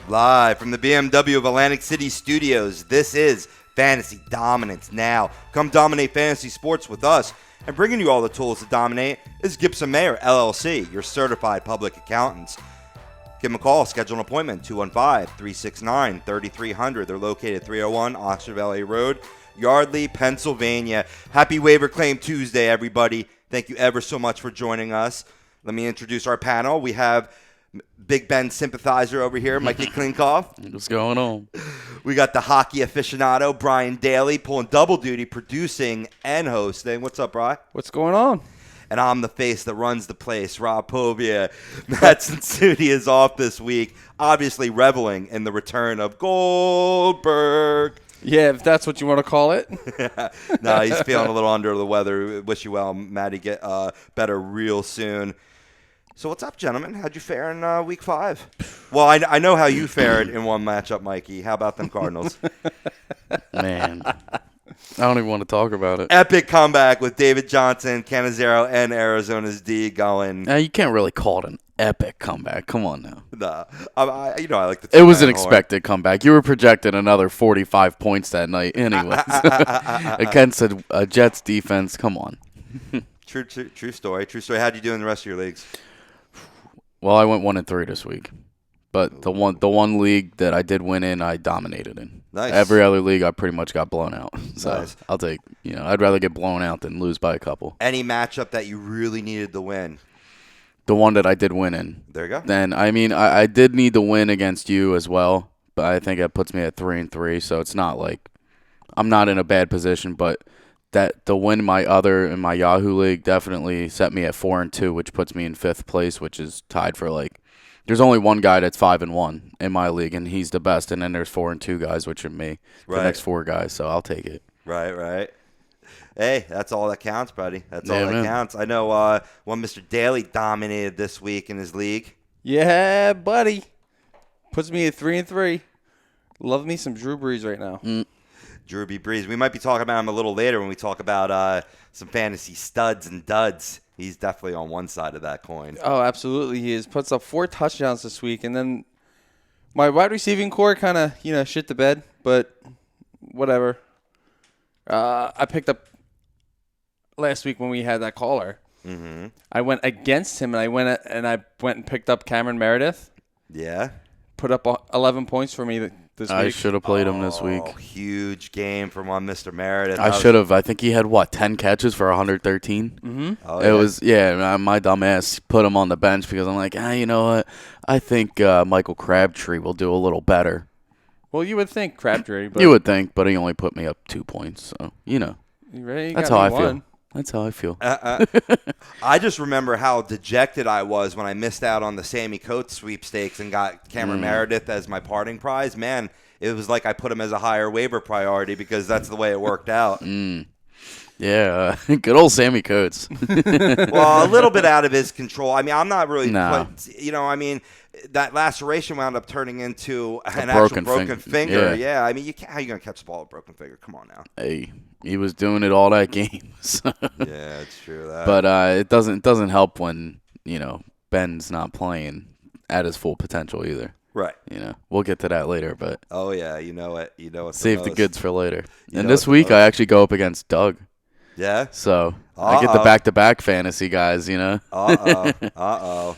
Live from the BMW of Atlantic City Studios, this is Fantasy Dominance Now. Come dominate fantasy sports with us. And bringing you all the tools to dominate is Gibson Mayer, LLC, your certified public accountants. Give them a call, schedule an appointment, 215-369-3300. They're located 301 Oxford Valley Road, Yardley, Pennsylvania. Happy Waiver Claim Tuesday, everybody. Thank you ever so much for joining us. Let me introduce our panel. We have Big Ben sympathizer over here, Mikey Klinkoff. What's going on? We got the hockey aficionado, Brian Daly, pulling double duty, producing and hosting. What's up, Brian? What's going on? And I'm the face that runs the place, Rob Povia. Matt Cincinnati is off this week, obviously reveling in the return of Goldberg. Yeah, if that's what you want to call it. No, he's feeling a little under the weather. Wish you well, Matty. Get better real soon. So what's up, gentlemen? How'd you fare in Week 5? Well, I know how you fared in one matchup, Mikey. How about them Cardinals? Man, I don't even want to talk about it. Epic comeback with David Johnson, Cannizzaro, and Arizona's D going. Now, you can't really call it an epic comeback. Come on now. Nah, I like the. It was an expected comeback. You were projected another 45 points that night anyways. Against a Jets defense. Come on. True story. True story. How'd you do in the rest of your leagues? Well, I went 1-3 this week, but the one league that I did win in, I dominated in. Nice. Every other league, I pretty much got blown out. So Nice. I'll take. I'd rather get blown out than lose by a couple. Any matchup that you really needed to win? The one that I did win in. There you go. Then I did need to win against you as well, but I think it puts me at 3-3. So it's not like I'm not in a bad position, but. That the win in my Yahoo league definitely set me at 4-2, which puts me in 5th place, which is tied for there's only one guy that's 5-1 in my league, and he's the best. And then there's 4-2 guys, which are me, the next 4 guys. So I'll take it. Right. Hey, that's all that counts, buddy. That's all that counts. I know one Mr. Daly dominated this week in his league. Yeah, buddy. Puts me at 3-3. Love me some Drew Brees right now. Drew B. Brees. We might be talking about him a little later when we talk about some fantasy studs and duds. He's definitely on one side of that coin. Oh, absolutely he is. Puts up 4 touchdowns this week. And then my wide receiving core kind of, shit the bed. But whatever. I picked up last week when we had that caller. Mm-hmm. I went against him, and I went and picked up Cameron Meredith. Yeah. Put up 11 points for me this week. I should have played him this week. Huge game from one Mr. Meredith. I should have. I think he had, 10 catches for 113? Mm-hmm. Oh, It was, my dumb ass put him on the bench because I'm like, you know what? I think Michael Crabtree will do a little better. Well, you would think Crabtree. But You would think, but he only put me up 2 points. So, that's how I feel. That's how I feel. I just remember how dejected I was when I missed out on the Sammy Coates sweepstakes and got Cameron Meredith as my parting prize. Man, it was like I put him as a higher waiver priority because that's the way it worked out. Yeah, good old Sammy Coates. Well, a little bit out of his control. I mean, I'm not really, No. that laceration wound up turning into an broken actual broken finger. finger. Yeah. I mean, how are you going to catch the ball with a broken finger? Come on now. Hey, he was doing it all that game. So. Yeah, it's true. But it doesn't help when, Ben's not playing at his full potential either. Right. We'll get to that later, but Oh, yeah, you know it. save the goods for later. You And know this it's the week I most. actually go up against Doug. Yeah? So I get the back-to-back fantasy guys, Uh-oh.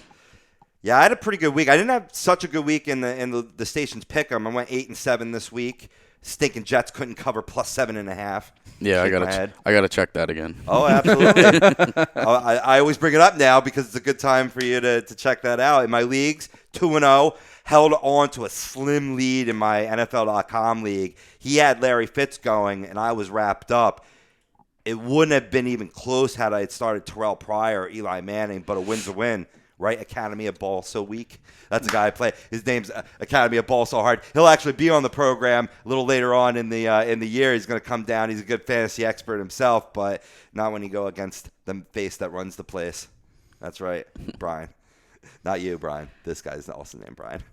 Yeah, I had a pretty good week. I didn't have such a good week in the station's pick'em. I went 8-7 this week. Stinking Jets couldn't cover plus 7.5. Yeah, Shake my head. I gotta check that again. Oh, absolutely. I always bring it up now because it's a good time for you to check that out. In my leagues, 2-0, held on to a slim lead in my NFL.com league. He had Larry Fitz going, and I was wrapped up. It wouldn't have been even close had I had started Terrell Pryor or Eli Manning, but a win's a win, right? Academy of Ball So Weak. That's the guy I play. His name's Academy of Ball So Hard. He'll actually be on the program a little later on in the year. He's going to come down. He's a good fantasy expert himself, but not when you go against the face that runs the place. That's right, Brian. Not you, Brian. This guy's also named Brian.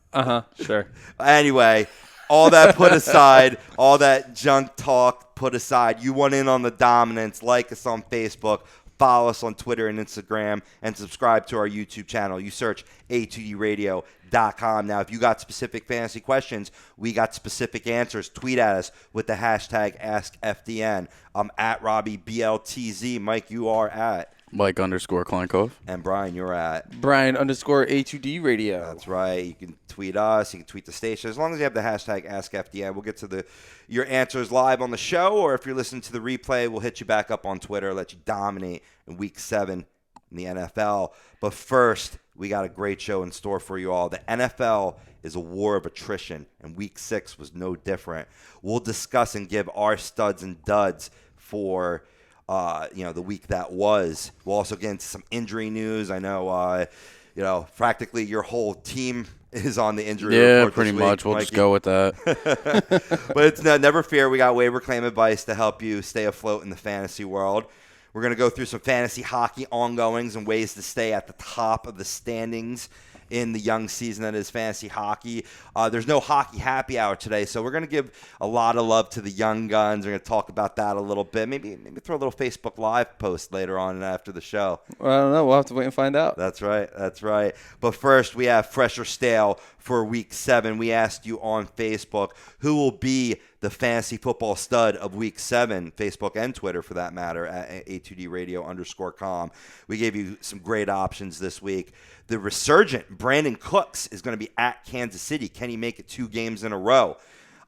Sure. Anyway, all that put aside, all that junk talk put aside, you want in on the dominance, like us on Facebook, Follow us on Twitter and Instagram, and subscribe to our YouTube channel. You search A2DRadio.com. Now, if you got specific fantasy questions, we got specific answers. Tweet at us with the hashtag AskFDN. I'm at RobbieBLTZ. Mike, you are at Mike_Klankov. And Brian, you're at Brian_A2D Radio. That's right. You can tweet us. You can tweet the station. As long as you have the hashtag AskFDN, we'll get to your answers live on the show. Or if you're listening to the replay, we'll hit you back up on Twitter, let you dominate in Week 7 in the NFL. But first, we got a great show in store for you all. The NFL is a war of attrition, and Week 6 was no different. We'll discuss and give our studs and duds for the week that was. We'll also get into some injury news. I know, practically your whole team is on the injury report this pretty week, much. We'll Mikey. just go with that. But it's never fear. We got waiver claim advice to help you stay afloat in the fantasy world. We're going to go through some fantasy hockey ongoings and ways to stay at the top of the standings in the young season that is fantasy hockey. There's no hockey happy hour today, so we're going to give a lot of love to the young guns. We're going to talk about that a little bit. Maybe throw a little Facebook Live post later on after the show. Well, I don't know. We'll have to wait and find out. That's right. But first, we have Fresh or Stale for Week 7. We asked you on Facebook who will be the fantasy football stud of Week 7, Facebook and Twitter for that matter, at A2DRadio_com. We gave you some great options this week. The resurgent Brandon Cooks is going to be at Kansas City. Can he make it 2 games in a row?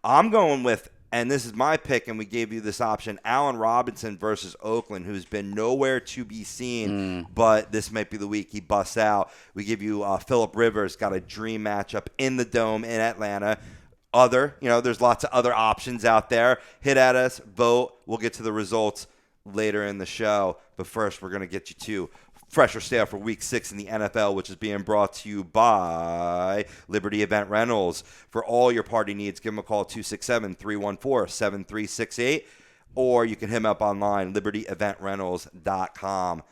I'm going with, and this is my pick, and we gave you this option, Allen Robinson versus Oakland, who's been nowhere to be seen, but this might be the week he busts out. We give you Phillip Rivers, got a dream matchup in the Dome in Atlanta. There's lots of other options out there. Hit at us, vote. We'll get to the results later in the show. But first, we're going to get you to Fresh or Stale for Week 6 in the NFL, which is being brought to you by Liberty Event Rentals. For all your party needs, give them a call, 267-314-7368, or you can hit them up online, libertyeventrentals.com.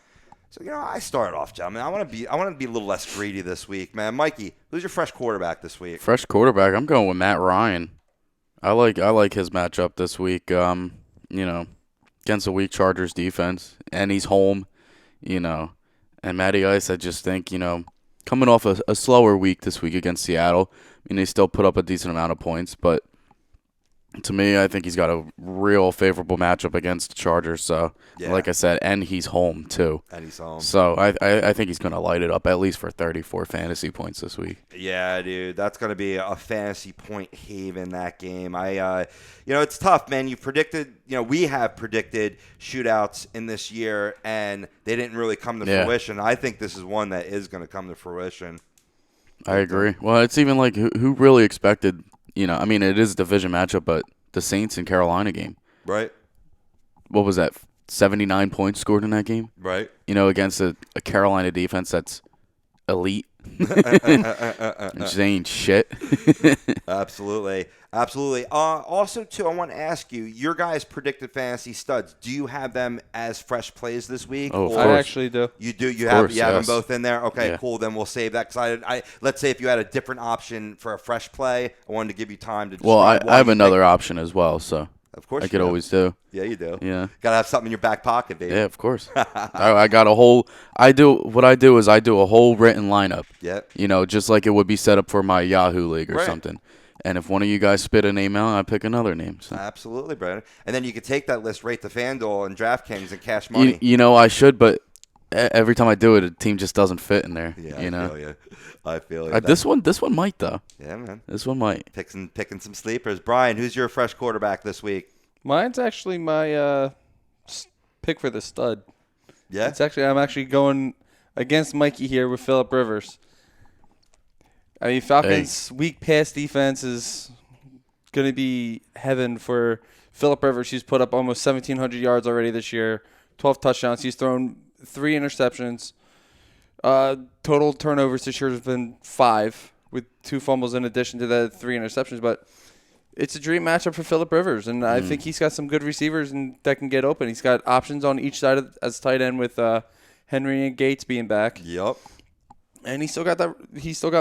So, I started off, gentlemen. I want to be a little less greedy this week, man. Mikey, who's your fresh quarterback this week? Fresh quarterback. I'm going with Matt Ryan. I like his matchup this week. Against a weak Chargers defense, and he's home. And Matty Ice, I just think, coming off a slower week this week against Seattle. They still put up a decent amount of points, but to me, I think he's got a real favorable matchup against the Chargers. So, like I said, and he's home too. And he's home. So I think he's going to light it up at least for 34 fantasy points this week. Yeah, dude, that's going to be a fantasy point haven, that game. It's tough, man. You predicted, we have predicted shootouts in this year, and they didn't really come to fruition. I think this is one that is going to come to fruition. I agree. Well, it's even like who really expected. It is a division matchup, but the Saints and Carolina game. Right. What was that? 79 points scored in that game? Right. Against a Carolina defense that's elite. Just ain't shit. Absolutely. Also, too, I want to ask you, your guys' predicted fantasy studs, do you have them as fresh plays this week? Oh, of I course. actually do. You do? You have yes. them both in there? Okay, Yeah. cool. Then we'll save that. Because let's say if you had a different option for a fresh play, I wanted to give you time to describe Well, I have you another think. option as well, so Of course I you could do. always do. Yeah, you do. Yeah. Got to have something in your back pocket, baby. Yeah, of course. I got a whole – I do a whole written lineup. Yep. Just like it would be set up for my Yahoo League or Right. something. And if one of you guys spit a name out, I pick another name. So. Absolutely, Brandon. And then you could take that list right to FanDuel and DraftKings and cash money. I should, but every time I do it, a team just doesn't fit in there. Yeah, I feel you. This one might though. Yeah, man. This one might. Picking some sleepers. Brian, who's your fresh quarterback this week? Mine's actually my pick for the stud. Yeah? I'm actually going against Mikey here with Phillip Rivers. Falcons' weak pass defense is going to be heaven for Phillip Rivers. He's put up almost 1,700 yards already this year, 12 touchdowns. He's thrown 3 interceptions. Total turnovers this year has been 5, with 2 fumbles in addition to the 3 interceptions. But it's a dream matchup for Phillip Rivers, and I think he's got some good receivers that can get open. He's got options on each side as tight end with Henry and Gates being back. Yep. And he still got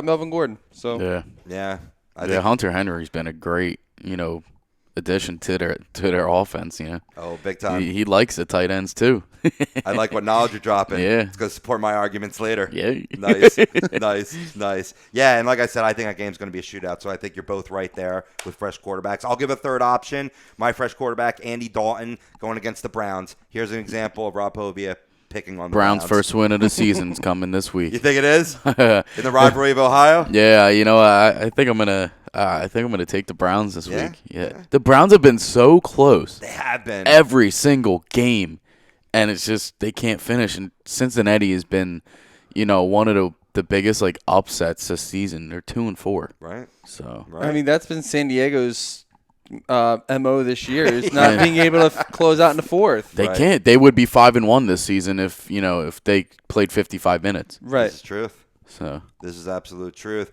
Melvin Gordon. So Yeah. Yeah. Hunter Henry's been a great, addition to their offense. You know. Oh, big time. He likes the tight ends too. I like what knowledge you're dropping. Yeah. It's going to support my arguments later. Yeah. Nice. Yeah, and like I said, I think that game's going to be a shootout, so I think you're both right there with fresh quarterbacks. I'll give a third option. My fresh quarterback, Andy Dalton, going against the Browns. Here's an example of Rob Povia picking on the Browns. First win of the season's coming this week. You think it is? In the rivalry of Ohio? Yeah, you know, I think I'm gonna take the Browns this week. Yeah. The Browns have been so close. They have been. Every single game, and it's just they can't finish. And Cincinnati has been, you know, one of the biggest like upsets this season. They're 2-4. Right. So I mean, that's been San Diego's MO this year is not being able to close out in the fourth. They can't. They would be 5-1 this season if they played 55 minutes. Right. This is truth. So this is absolute truth.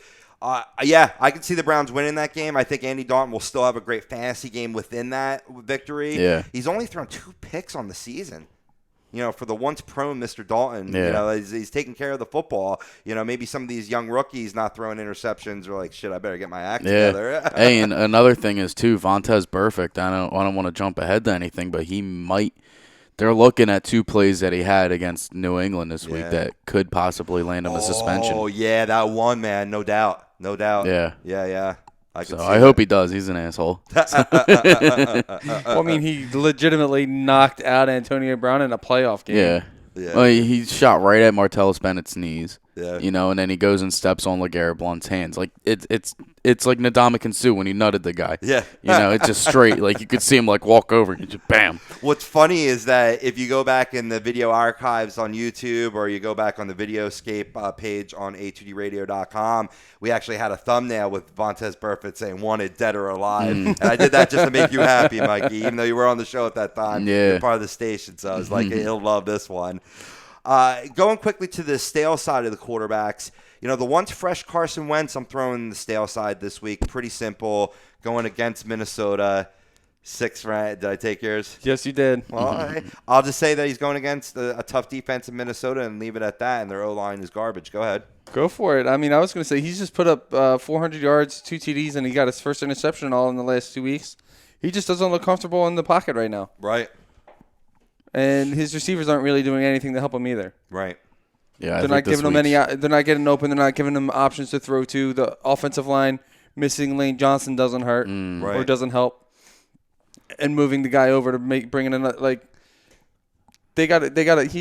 Yeah, I can see the Browns winning that game. I think Andy Dalton will still have a great fantasy game within that victory. Yeah. He's only thrown 2 picks on the season. You know, for the once prone Mr. Dalton, Yeah. you know, he's taking care of the football. You know, maybe some of these young rookies not throwing interceptions are like, shit, I better get my act together. Hey, and another thing is too, Vontez Perfect. I don't want to jump ahead to anything, but he might. They're looking at 2 plays that he had against New England this week that could possibly land him a suspension. Oh yeah, that one, man, no doubt. Yeah. I hope he does. He's an asshole. Well, I mean, he legitimately knocked out Antonio Brown in a playoff game. Yeah. Yeah. Well, he shot right at Martellus Bennett's knees. Yeah. You know, and then he goes and steps on LeGarrette Blount's hands. Like it's like Ndamukong Suh when he nutted the guy. Yeah. You know, it's just straight. Like you could see him like walk over and just bam. What's funny is that if you go back in the video archives on YouTube or you go back on the Videoscape page on a2dradio.com, we actually had a thumbnail with Vontez Burfict saying wanted dead or alive. And I did that just to make you happy, Mikey, even though you were on the show at that time. Yeah. You're part of the station, so I was like, he'll love this one. Going quickly to the stale side of the quarterbacks, you know, the once fresh Carson Wentz, I'm throwing the stale side this week. Pretty simple. Going against Minnesota. 6th ranked. Did I take yours? Yes, you did. Well, I'll just say that he's going against a tough defense in Minnesota and leave it at that, and their O-line is garbage. Go ahead. Go for it. I mean, I was going to say he's just put up 400 yards, 2 TDs, and he got his first interception all in the last 2 weeks. He just doesn't look comfortable in the pocket right now. Right. And his receivers aren't really doing anything to help him either. Right. Yeah, they're not giving him any. They're not getting open. They're not giving him options to throw to. The offensive line missing Lane Johnson doesn't hurt or doesn't help. And moving the guy over to bringing in like he's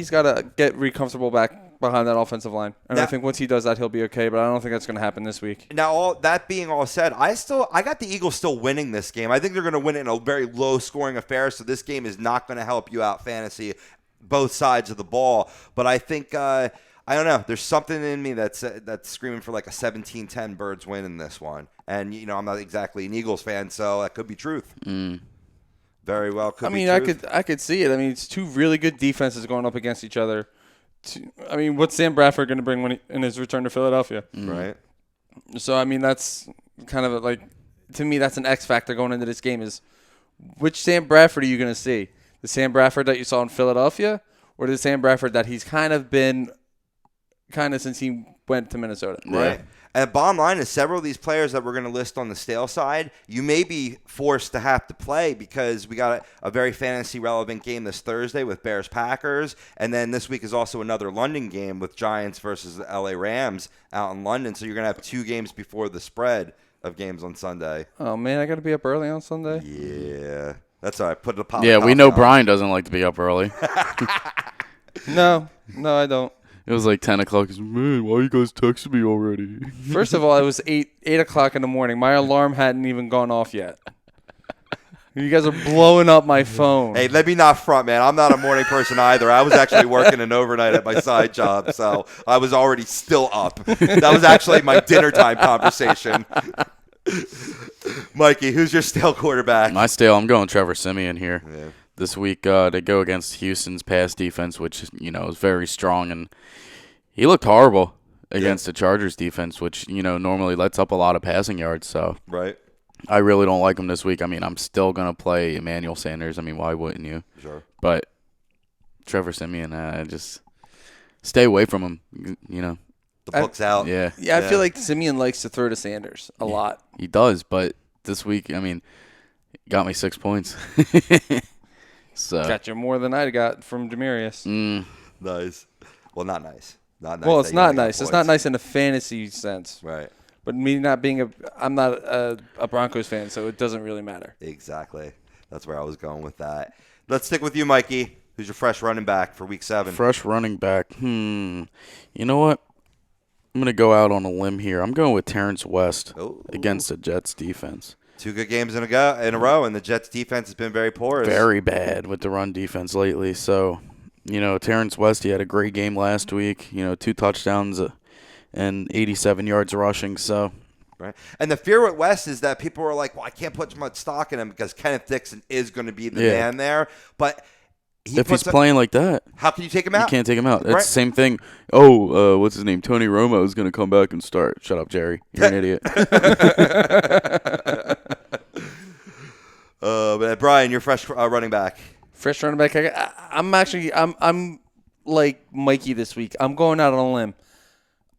got to get comfortable back behind that offensive line. And I think once he does that, he'll be okay. But I don't think that's going to happen this week. Now, all that being all said, I got the Eagles still winning this game. I think they're going to win it in a very low-scoring affair. So this game is not going to help you out fantasy, both sides of the ball. But I think I don't know. There's something in me that's screaming for like a 17-10 Birds win in this one. And you know, I'm not exactly an Eagles fan, so that could be truth. Very well could be truth. I could see it. I mean, it's 2 really good defenses going up against each other. I mean, what's Sam Bradford going to bring in his return to Philadelphia? Right. So, I mean, that's kind of to me, that's an X factor going into this game is which Sam Bradford are you going to see? The Sam Bradford that you saw in Philadelphia or the Sam Bradford that he's kind of been since he went to Minnesota? Right. And bottom line is several of these players that we're going to list on the stale side, you may be forced to have to play because we got a very fantasy relevant game this Thursday with Bears-Packers. And then this week is also another London game with Giants versus the LA Rams out in London. So you're going to have 2 games before the spread of games on Sunday. Oh, man, I got to be up early on Sunday? Yeah. That's all right. Put the pop. Yeah, we know Brian doesn't like to be up early. No, I don't. It was like 10 o'clock. He's like, man, why you guys texting me already? First of all, it was 8 o'clock in the morning. My alarm hadn't even gone off yet. You guys are blowing up my phone. Hey, let me not front, man. I'm not a morning person either. I was actually working an overnight at my side job, so I was already still up. That was actually my dinner time conversation. Mikey, who's your stale quarterback? My stale, I'm going Trevor Siemian here. Yeah. This week, they go against Houston's pass defense, which, you know, is very strong. And he looked horrible against the Chargers defense, which, you know, normally lets up a lot of passing yards. So Right. I really don't like him this week. I mean, I'm still going to play Emmanuel Sanders. I mean, why wouldn't you? Sure. But Trevor Siemian, just stay away from him, you know. The book's out. Yeah. Yeah, I feel like Simeon likes to throw to Sanders a lot. He does, but this week, I mean, Got me 6 points. So Got you more than I got from Demarius. Nice. Well, not nice. Not nice. Well, that it's you not only got nice. It's not points. nice in a fantasy sense. Right. But me not being I'm not a Broncos fan, so it doesn't really matter. Exactly. That's where I was going with that. Let's stick with you, Mikey. Who's your fresh running back for Week 7? fresh running back. You know what? I'm going to go out on a limb here. I'm going with Terrence West against the Jets defense. 2 good games in a row, and the Jets defense has been very porous. Very bad with the run defense lately. So, Terrence West, he had a great game last week. 2 touchdowns and 87 yards rushing. So, Right. And the fear with West is that people are like, well, I can't put much stock in him because Kenneth Dixon is going to be the man there. But if he's playing like that, how can you take him out? You can't take him out. It's Right. the same thing. Oh, what's his name? Tony Romo is going to come back and start. Shut up, Jerry. You're an idiot. But Brian, you're fresh running back. Fresh running back. I'm like Mikey this week. I'm going out on a limb.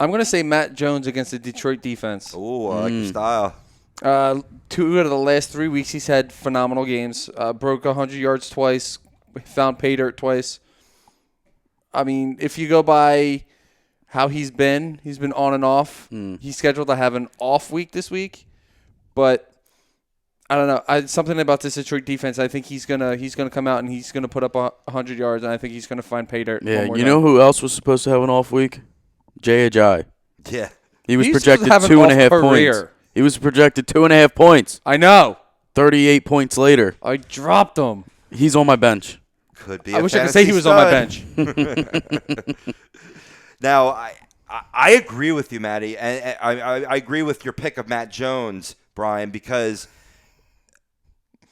I'm going to say Matt Jones against the Detroit defense. Ooh, I like your style. 2 out of the last 3 weeks, he's had phenomenal games. Broke 100 yards twice. Found pay dirt twice. I mean, if you go by how he's been on and off. He's scheduled to have an off week this week, but I don't know. Something about this Detroit defense. I think he's gonna come out and he's gonna put up 100 yards, and I think he's gonna find pay dirt. Yeah, you know who else was supposed to have an off week? Jay Ajayi. Yeah. He was He's projected supposed to have an 2.5 off points. career. He was projected 2.5 points. I know. 38 points later. I dropped him. He's on my bench. Could be. I wish I could say he was on my bench. Now, I agree with you, Matty, and I agree with your pick of Matt Jones, Brian, because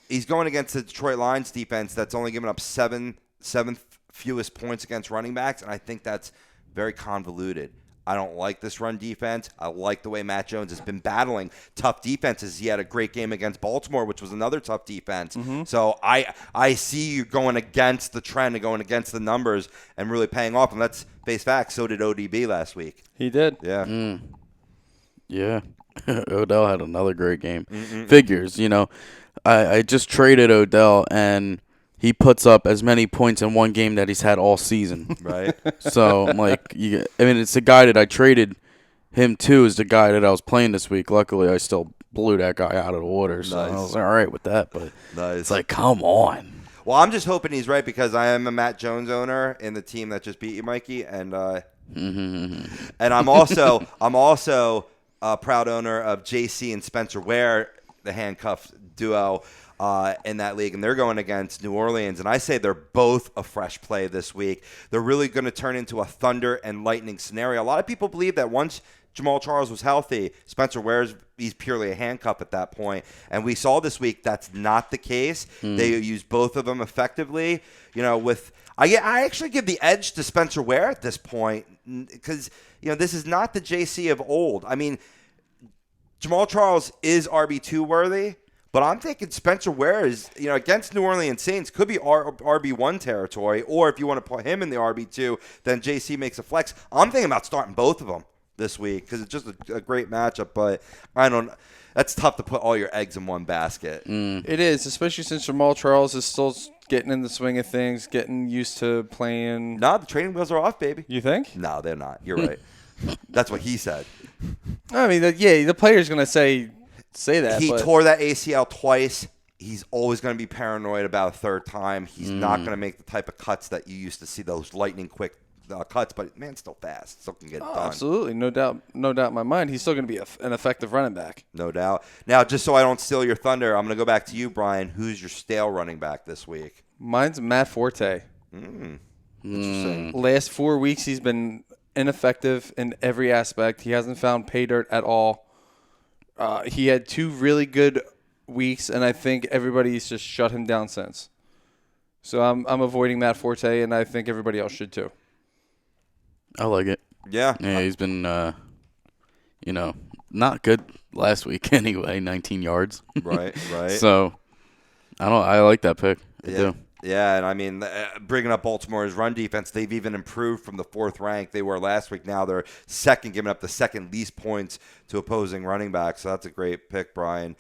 he's going against the Detroit Lions defense that's only given up seventh fewest points against running backs, and I think that's very convoluted. I don't like this run defense. I like the way Matt Jones has been battling tough defenses. He had a great game against Baltimore, which was another tough defense. So I see you going against the trend and going against the numbers and really paying off. And let's face facts, so did ODB last week. He did. Yeah. Yeah. Odell had another great game. Figures, I just traded Odell, and he puts up as many points in one game that he's had all season. Right. So, I'm like, it's the guy that I traded him to is the guy that I was playing this week. Luckily, I still blew that guy out of the water. So Nice. I was all right with that. But Nice. it's like, come on. Well, I'm just hoping he's right because I am a Matt Jones owner in the team that just beat you, Mikey, and I'm also a proud owner of JC and Spencer Ware, the handcuff duo in that league, and they're going against New Orleans, and I say they're both a fresh play this week. They're really going to turn into a thunder and lightning scenario. A lot of people believe that once Jamal Charles was healthy, Spencer Ware's he's purely a handcuff at that point. And we saw this week that's not the case. They used both of them effectively. I actually give the edge to Spencer Ware at this point because this is not the JC of old. I mean, Jamal Charles is RB2 worthy, but I'm thinking Spencer Ware is against New Orleans Saints could be RB1 territory, or if you want to put him in the RB2, then JC makes a flex. I'm thinking about starting both of them this week because it's just a great matchup, but that's tough to put all your eggs in one basket. It is, especially since Jamal Charles is still getting in the swing of things, getting used to playing. No, the training wheels are off, baby. You think? No, they're not. You're right. That's what he said. I mean, the player's going to say that. He but tore that ACL twice. He's always going to be paranoid about a third time. He's not going to make the type of cuts that you used to see, those lightning quick cuts, but man's still fast. Still can get it done. Absolutely. No doubt in my mind. He's still going to be an effective running back. No doubt. Now, just so I don't steal your thunder, I'm going to go back to you, Brian. Who's your stale running back this week? Mine's Matt Forte. Interesting. Last 4 weeks, he's been ineffective in every aspect. He hasn't found pay dirt at all. He had 2 really good weeks, and I think everybody's just shut him down since. So I'm avoiding Matt Forte, and I think everybody else should too. I like it. Yeah. Yeah, he's been, not good last week anyway, 19 yards. Right. So, I like that pick. I do. Yeah, and I mean, bringing up Baltimore's run defense, they've even improved from the 4th rank they were last week. Now they're second, giving up the second least points to opposing running backs. So that's a great pick, Brian.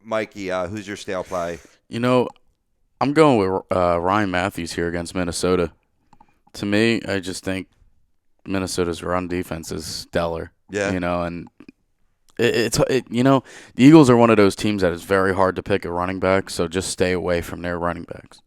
Mikey, who's your stale play? I'm going with Ryan Matthews here against Minnesota. To me, I just think Minnesota's run defense is stellar. Yeah. And the Eagles are one of those teams that is very hard to pick a running back, so just stay away from their running backs.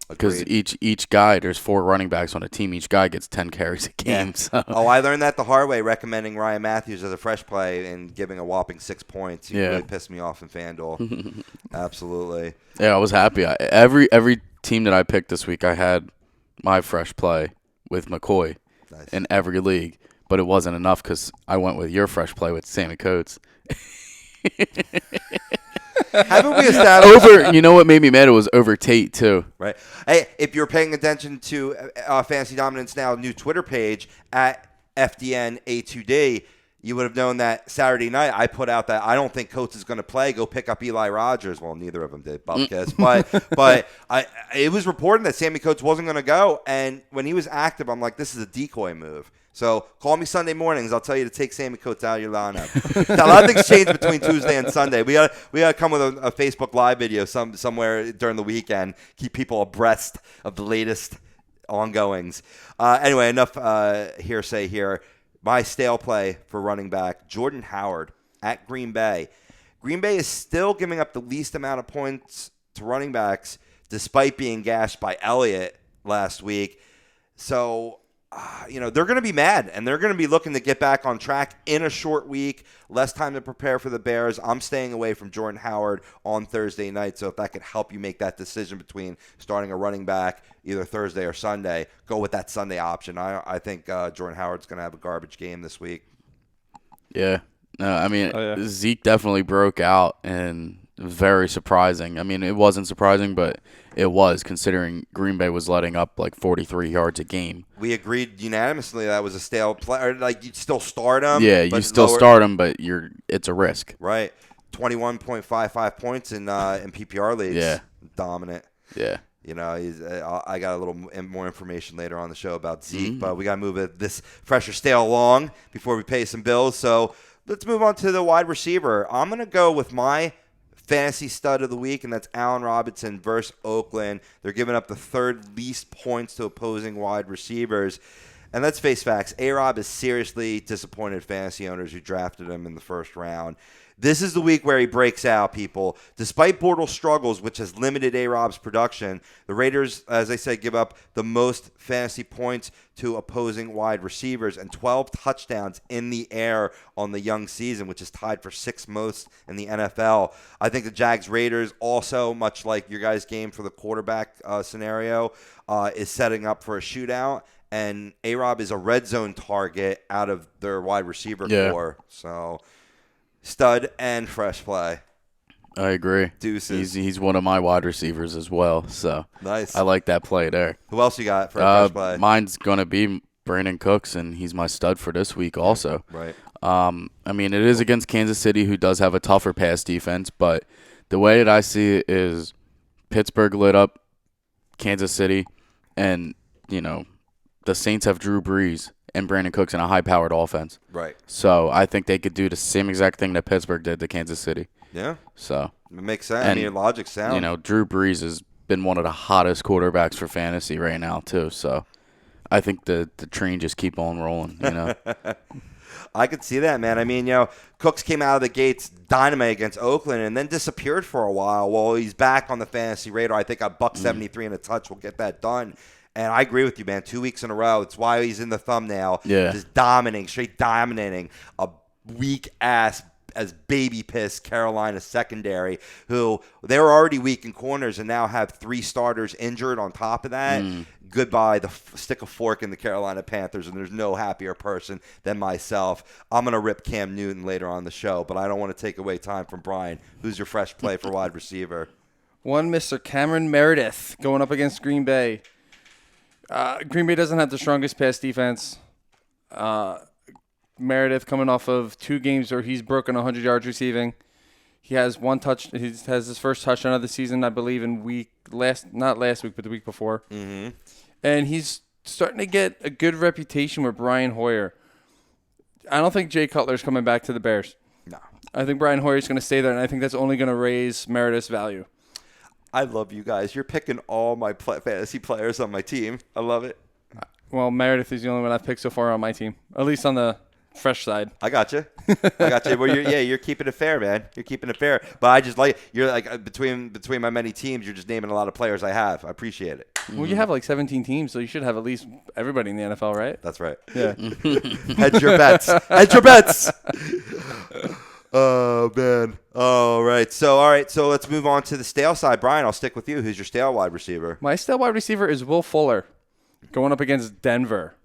Because each guy, there's 4 running backs on a team. Each guy gets 10 carries a game. Yeah. So. Oh, I learned that the hard way, recommending Ryan Matthews as a fresh play and giving a whopping 6 points. You really pissed me off in FanDuel. Absolutely. Yeah, I was happy. Every team that I picked this week, I had my fresh play with McCoy in every league. But it wasn't enough because I went with your fresh play with Sammy Coates. Haven't we established you know what made me mad? It was over Tate too. Right. Hey, if you're paying attention to Fantasy Dominance Now new Twitter page at FDNA2D, you would have known that Saturday night I put out that I don't think Coates is going to play. Go pick up Eli Rogers. Well, neither of them did, Bupkis. but it was reported that Sammy Coates wasn't going to go, and when he was active, I'm like, this is a decoy move. So call me Sunday mornings. I'll tell you to take Sammy Coates out of your lineup. A lot of things change between Tuesday and Sunday. We gotta come with a Facebook Live video somewhere during the weekend. Keep people abreast of the latest ongoings. Anyway, enough hearsay here. My stale play for running back, Jordan Howard at Green Bay. Green Bay is still giving up the least amount of points to running backs despite being gashed by Elliott last week. So, they're going to be mad, and they're going to be looking to get back on track in a short week, less time to prepare for the Bears. I'm staying away from Jordan Howard on Thursday night, so if that could help you make that decision between starting a running back either Thursday or Sunday, go with that Sunday option. I think Jordan Howard's going to have a garbage game this week. Yeah. No, I mean, Zeke definitely broke out, and it was very surprising. I mean, it wasn't surprising, but it was, considering Green Bay was letting up like 43 yards a game. We agreed unanimously that was a stale play. Like, you'd still start him. Yeah, you still start him, but it's a risk. Right. 21.55 points in PPR leagues. Yeah. Dominant. Yeah. I got a little more information later on the show about Zeke, but we got to move this fresh or stale along before we pay some bills. So let's move on to the wide receiver. I'm going to go with my fantasy stud of the week, and that's Allen Robinson versus Oakland. They're giving up the 3rd least points to opposing wide receivers. And let's face facts, A-Rob is seriously disappointed fantasy owners who drafted him in the 1st round. This is the week where he breaks out, people. Despite Bortles' struggles, which has limited A-Rob's production, the Raiders, as I said, give up the most fantasy points to opposing wide receivers and 12 touchdowns in the air on the young season, which is tied for 6th most in the NFL. I think the Jags-Raiders also, much like your guys' game for the quarterback scenario, is setting up for a shootout. And A-Rob is a red zone target out of their wide receiver core. So stud and fresh play. I agree. Deuces. He's one of my wide receivers as well. So nice. I like that play there. Who else you got for a fresh play? Mine's going to be Brandon Cooks, and he's my stud for this week also. Right. I mean, it is against Kansas City, who does have a tougher pass defense, but the way that I see it is Pittsburgh lit up Kansas City, and, the Saints have Drew Brees and Brandon Cooks in a high-powered offense. Right. So I think they could do the same exact thing that Pittsburgh did to Kansas City. Yeah. So it makes sense. I mean, your logic's sound. Drew Brees has been one of the hottest quarterbacks for fantasy right now too. So I think the train just keep on rolling. I could see that, man. I mean, Cooks came out of the gates dynamite against Oakland and then disappeared for a while. Well, he's back on the fantasy radar. I think a $173 and a touch will get that done. And I agree with you, man. 2 weeks in a row. It's why he's in the thumbnail. Yeah. Just straight dominating a weak-ass as baby piss Carolina secondary, who they were already weak in corners and now have 3 starters injured on top of that. Goodbye, stick a fork in the Carolina Panthers, and there's no happier person than myself. I'm going to rip Cam Newton later on the show, but I don't want to take away time from Brian. Who's your fresh play for wide receiver? One Mr. Cameron Meredith going up against Green Bay. Green Bay doesn't have the strongest pass defense. Meredith coming off of 2 games where he's broken 100 yards receiving. He has one touch. He has his first touchdown of the season, I believe, not last week, but the week before. Mm-hmm. And he's starting to get a good reputation with Brian Hoyer. I don't think Jay Cutler's coming back to the Bears. No. I think Brian Hoyer's going to stay there, and I think that's only going to raise Meredith's value. I love you guys. You're picking all my fantasy players on my team. I love it. Well, Meredith is the only one I've picked so far on my team, at least on the fresh side. I got you. Well, you're keeping it fair, man. You're keeping it fair. But I just you're like between my many teams, you're just naming a lot of players I have. I appreciate it. Well, you have like 17 teams, so you should have at least everybody in the NFL, right? That's right. Yeah. Hedge your bets. Hedge your bets. Oh, man. All right. So let's move on to the stale side. Brian, I'll stick with you. Who's your stale wide receiver? My stale wide receiver is Will Fuller going up against Denver.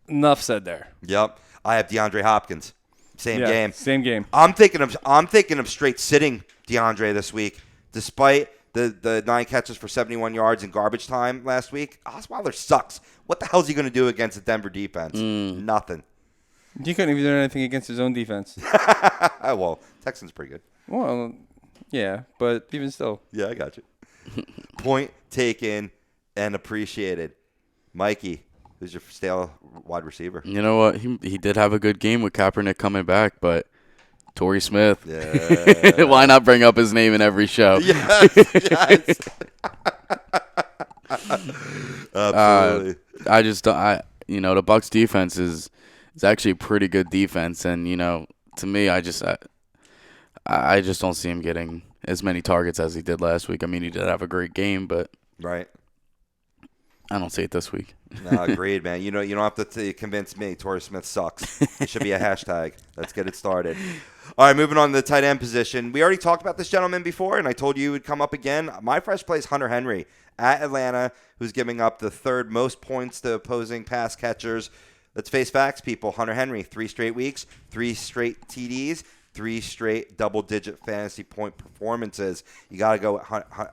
Enough said there. Yep. I have DeAndre Hopkins. Same game. I'm thinking of straight sitting DeAndre this week, despite the 9 catches for 71 yards in garbage time last week. Osweiler sucks. What the hell is he going to do against the Denver defense? Nothing. He couldn't even do anything against his own defense. Well, Texans pretty good. Well, yeah, but even still. Yeah, I got you. Point taken and appreciated. Mikey, who's your stale wide receiver? You know what? He did have a good game with Kaepernick coming back, but Torrey Smith. Yeah. Why not bring up his name in every show? Yes. Absolutely. The Bucs defense is actually a pretty good defense, and to me, I just don't see him getting as many targets as he did last week. I mean, he did have a great game, but right. I don't see it this week. No, agreed, man. You don't have to convince me. Torrey Smith sucks. It should be a hashtag. Let's get it started. All right, moving on to the tight end position. We already talked about this gentleman before, and I told you he would come up again. My fresh play is Hunter Henry at Atlanta, who's giving up the 3rd most points to opposing pass catchers. Let's face facts, people. Hunter Henry, 3 straight weeks, 3 straight TDs, 3 straight double-digit fantasy point performances. You got to go with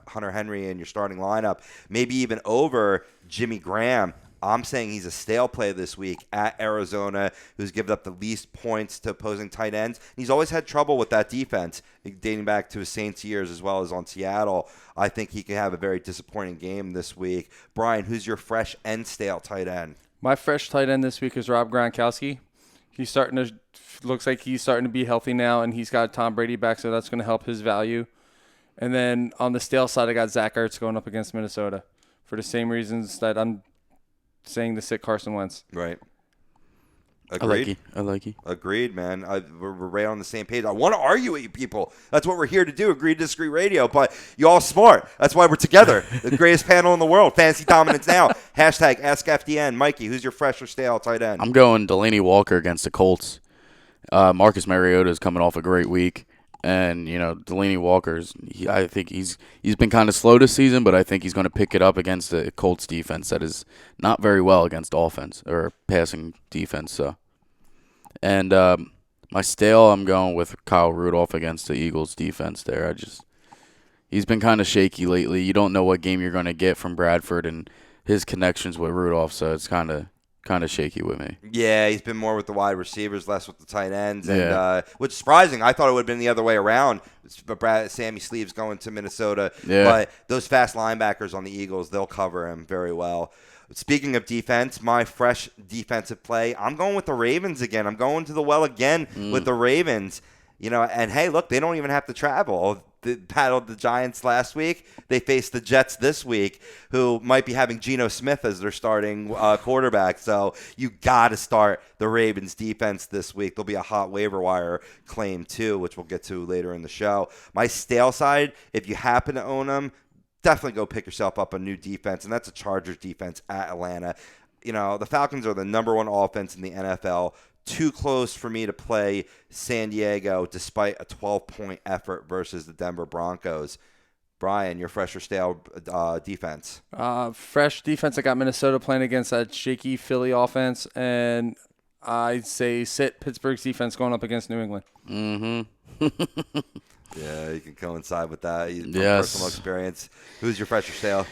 Hunter Henry in your starting lineup. Maybe even over Jimmy Graham. I'm saying he's a stale play this week at Arizona, who's given up the least points to opposing tight ends. And he's always had trouble with that defense, dating back to his Saints years as well as on Seattle. I think he could have a very disappointing game this week. Brian, who's your fresh and stale tight end? My fresh tight end this week is Rob Gronkowski. Looks like he's starting to be healthy now, and he's got Tom Brady back, so that's going to help his value. And then on the stale side, I got Zach Ertz going up against Minnesota for the same reasons that I'm saying to sit Carson Wentz. Right. Agreed. I like you. Agreed, man. We're right on the same page. I want to argue with you people. That's what we're here to do, Agree to Disagree Radio. But you all smart. That's why we're together. The greatest panel in the world. Fantasy Dominance Now. Hashtag AskFDN. Mikey, who's your fresh or stale tight end? I'm going Delaney Walker against the Colts. Marcus Mariota is coming off a great week. And, Delaney Walker's, I think he's been kind of slow this season, but I think he's going to pick it up against the Colts defense that is not very well against offense or passing defense. So, and my stale, I'm going with Kyle Rudolph against the Eagles defense there. He's been kind of shaky lately. You don't know what game you're going to get from Bradford and his connections with Rudolph, so it's kind of shaky with me. Yeah, he's been more with the wide receivers, less with the tight ends, and which is surprising. I thought it would have been the other way around. Sammy Sleeves going to Minnesota, but those fast linebackers on the Eagles, they'll cover him very well. Speaking of defense, my fresh defensive play, I'm going with the Ravens again. I'm going to the well again with the Ravens. And hey, look, they don't even have to travel. They battled the Giants last week. They faced the Jets this week, who might be having Geno Smith as their starting quarterback. So you got to start the Ravens defense this week. There'll be a hot waiver wire claim too, which we'll get to later in the show. My stale side, if you happen to own them, definitely go pick yourself up a new defense, and that's a Chargers defense at Atlanta. The Falcons are the number 1 offense in the NFL. Too close for me to play San Diego despite a 12-point effort versus the Denver Broncos. Brian, your fresh or stale defense? Fresh defense, I got Minnesota playing against that shaky Philly offense, and I'd say sit Pittsburgh's defense going up against New England. Mm-hmm. Yeah, you can coincide with that. From Yes. Personal experience. Who's your fresh or stale?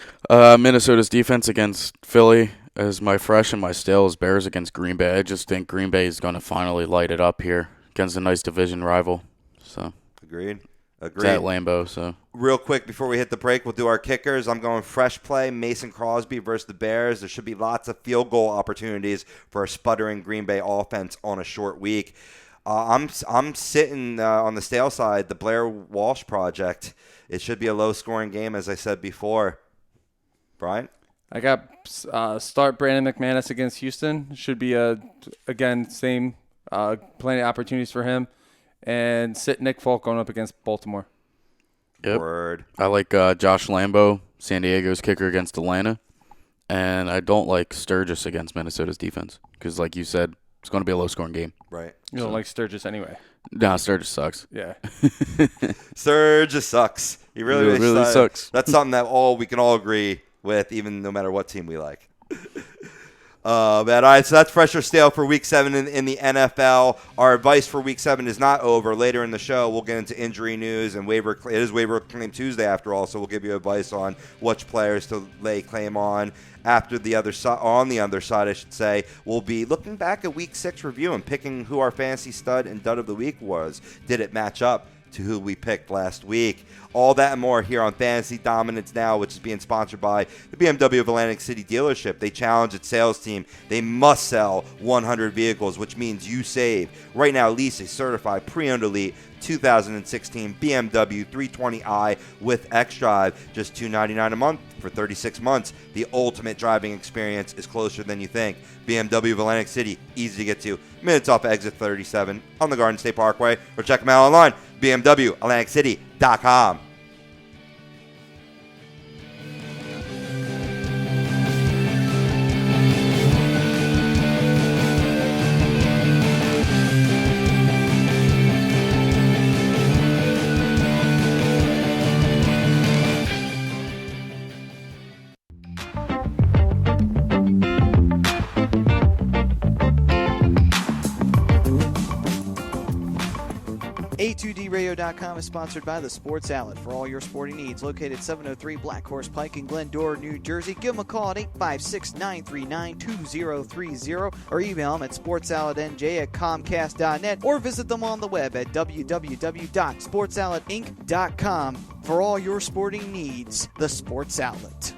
Minnesota's defense against Philly is my fresh, and my stale is Bears against Green Bay. I just think Green Bay is going to finally light it up here against a nice division rival. So Agreed. It's at Lambeau, so. Real quick before we hit the break, we'll do our kickers. I'm going fresh play, Mason Crosby versus the Bears. There should be lots of field goal opportunities for a sputtering Green Bay offense on a short week. I'm sitting on the stale side, the Blair Walsh project. It should be a low-scoring game, as I said before. Brian? I got start Brandon McManus against Houston. Should be, again, same plenty of opportunities for him. And sit Nick Folk going up against Baltimore. Yep. Word. I like Josh Lambeau, San Diego's kicker against Atlanta. And I don't like Sturgis against Minnesota's defense because, like you said, it's going to be a low-scoring game. Right. You don't like Sturgis anyway. No, Sturgis sucks. Yeah. Sturgis sucks. He really sucks. That's something that we can all agree with, even no matter what team we like. All right, so that's fresh or stale for Week 7 in the NFL. Our advice for Week 7 is not over. Later in the show, we'll get into injury news and waiver. It is Waiver Claim Tuesday after all, so we'll give you advice on which players to lay claim on. After the other side, on the other side, I should say, we'll be looking back at Week 6 review and picking who our fantasy stud and dud of the week was. Did it match up to who we picked last week? All that and more here on Fantasy Dominance Now, which is being sponsored by the BMW of Atlantic City dealership. They challenge its sales team. They must sell 100 vehicles, which means you save. Right now, lease a certified pre-owned elite 2016 BMW 320i with X-Drive, just $299 a month for 36 months. The ultimate driving experience is closer than you think. BMW of Atlantic City, easy to get to. Minutes off exit 37 on the Garden State Parkway, or check them out online, bmwatlanticcity.com. A2DRadio.com is sponsored by the Sports Outlet for all your sporting needs. Located 703 Black Horse Pike in Glendora, New Jersey. Give them a call at 856-939-2030 or email them at sportsoutletnj@comcast.net or visit them on the web at www.sportsoutletinc.com for all your sporting needs. The Sports Outlet.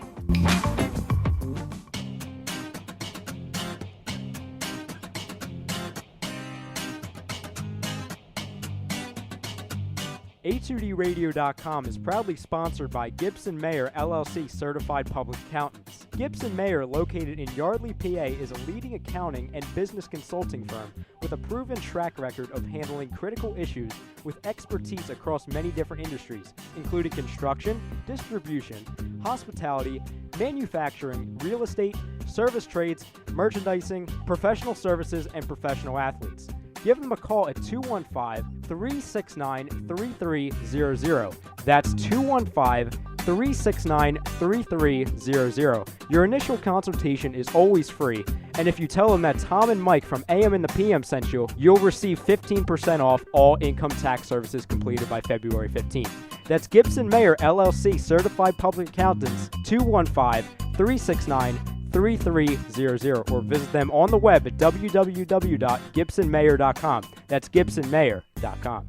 A2DRadio.com is proudly sponsored by Gibson Mayer LLC Certified Public Accountants. Gibson Mayer, located in Yardley, PA, is a leading accounting and business consulting firm with a proven track record of handling critical issues with expertise across many different industries, including construction, distribution, hospitality, manufacturing, real estate, service trades, merchandising, professional services, and professional athletes. Give them a call at 215-369-3300. That's 215-369-3300. Your initial consultation is always free, and if you tell them that Tom and Mike from AM and the PM sent you, you'll receive 15% off all income tax services completed by February 15th. That's Gibson Mayer LLC Certified Public Accountants, 215-369-3300, or visit them on the web at www.gibsonmayer.com. That's gibsonmayer.com.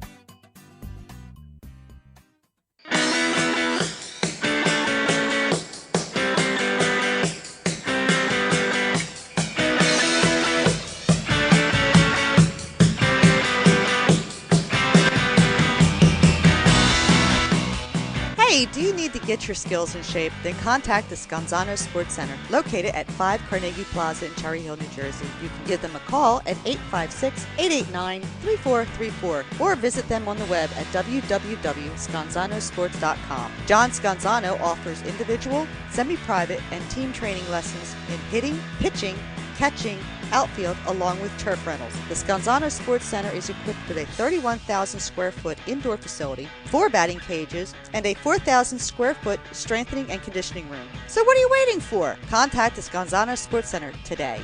Hey, do you need to get your skills in shape? Then contact the Scanzano Sports Center, located at 5 Carnegie Plaza in Cherry Hill, New Jersey. You can give them a call at 856-889-3434 or visit them on the web at www.scanzanosports.com. John Scanzano offers individual, semi-private, and team training lessons in hitting, pitching, catching, outfield, along with turf rentals. The Scanzano Sports Center is equipped with a 31,000 square foot indoor facility, 4 batting cages, and a 4,000 square foot strengthening and conditioning room. So what are you waiting for? Contact the Scanzano Sports Center today.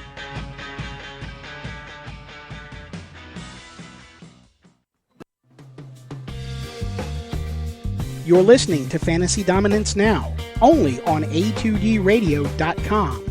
You're listening to Fantasy Dominance Now, only on A2DRadio.com.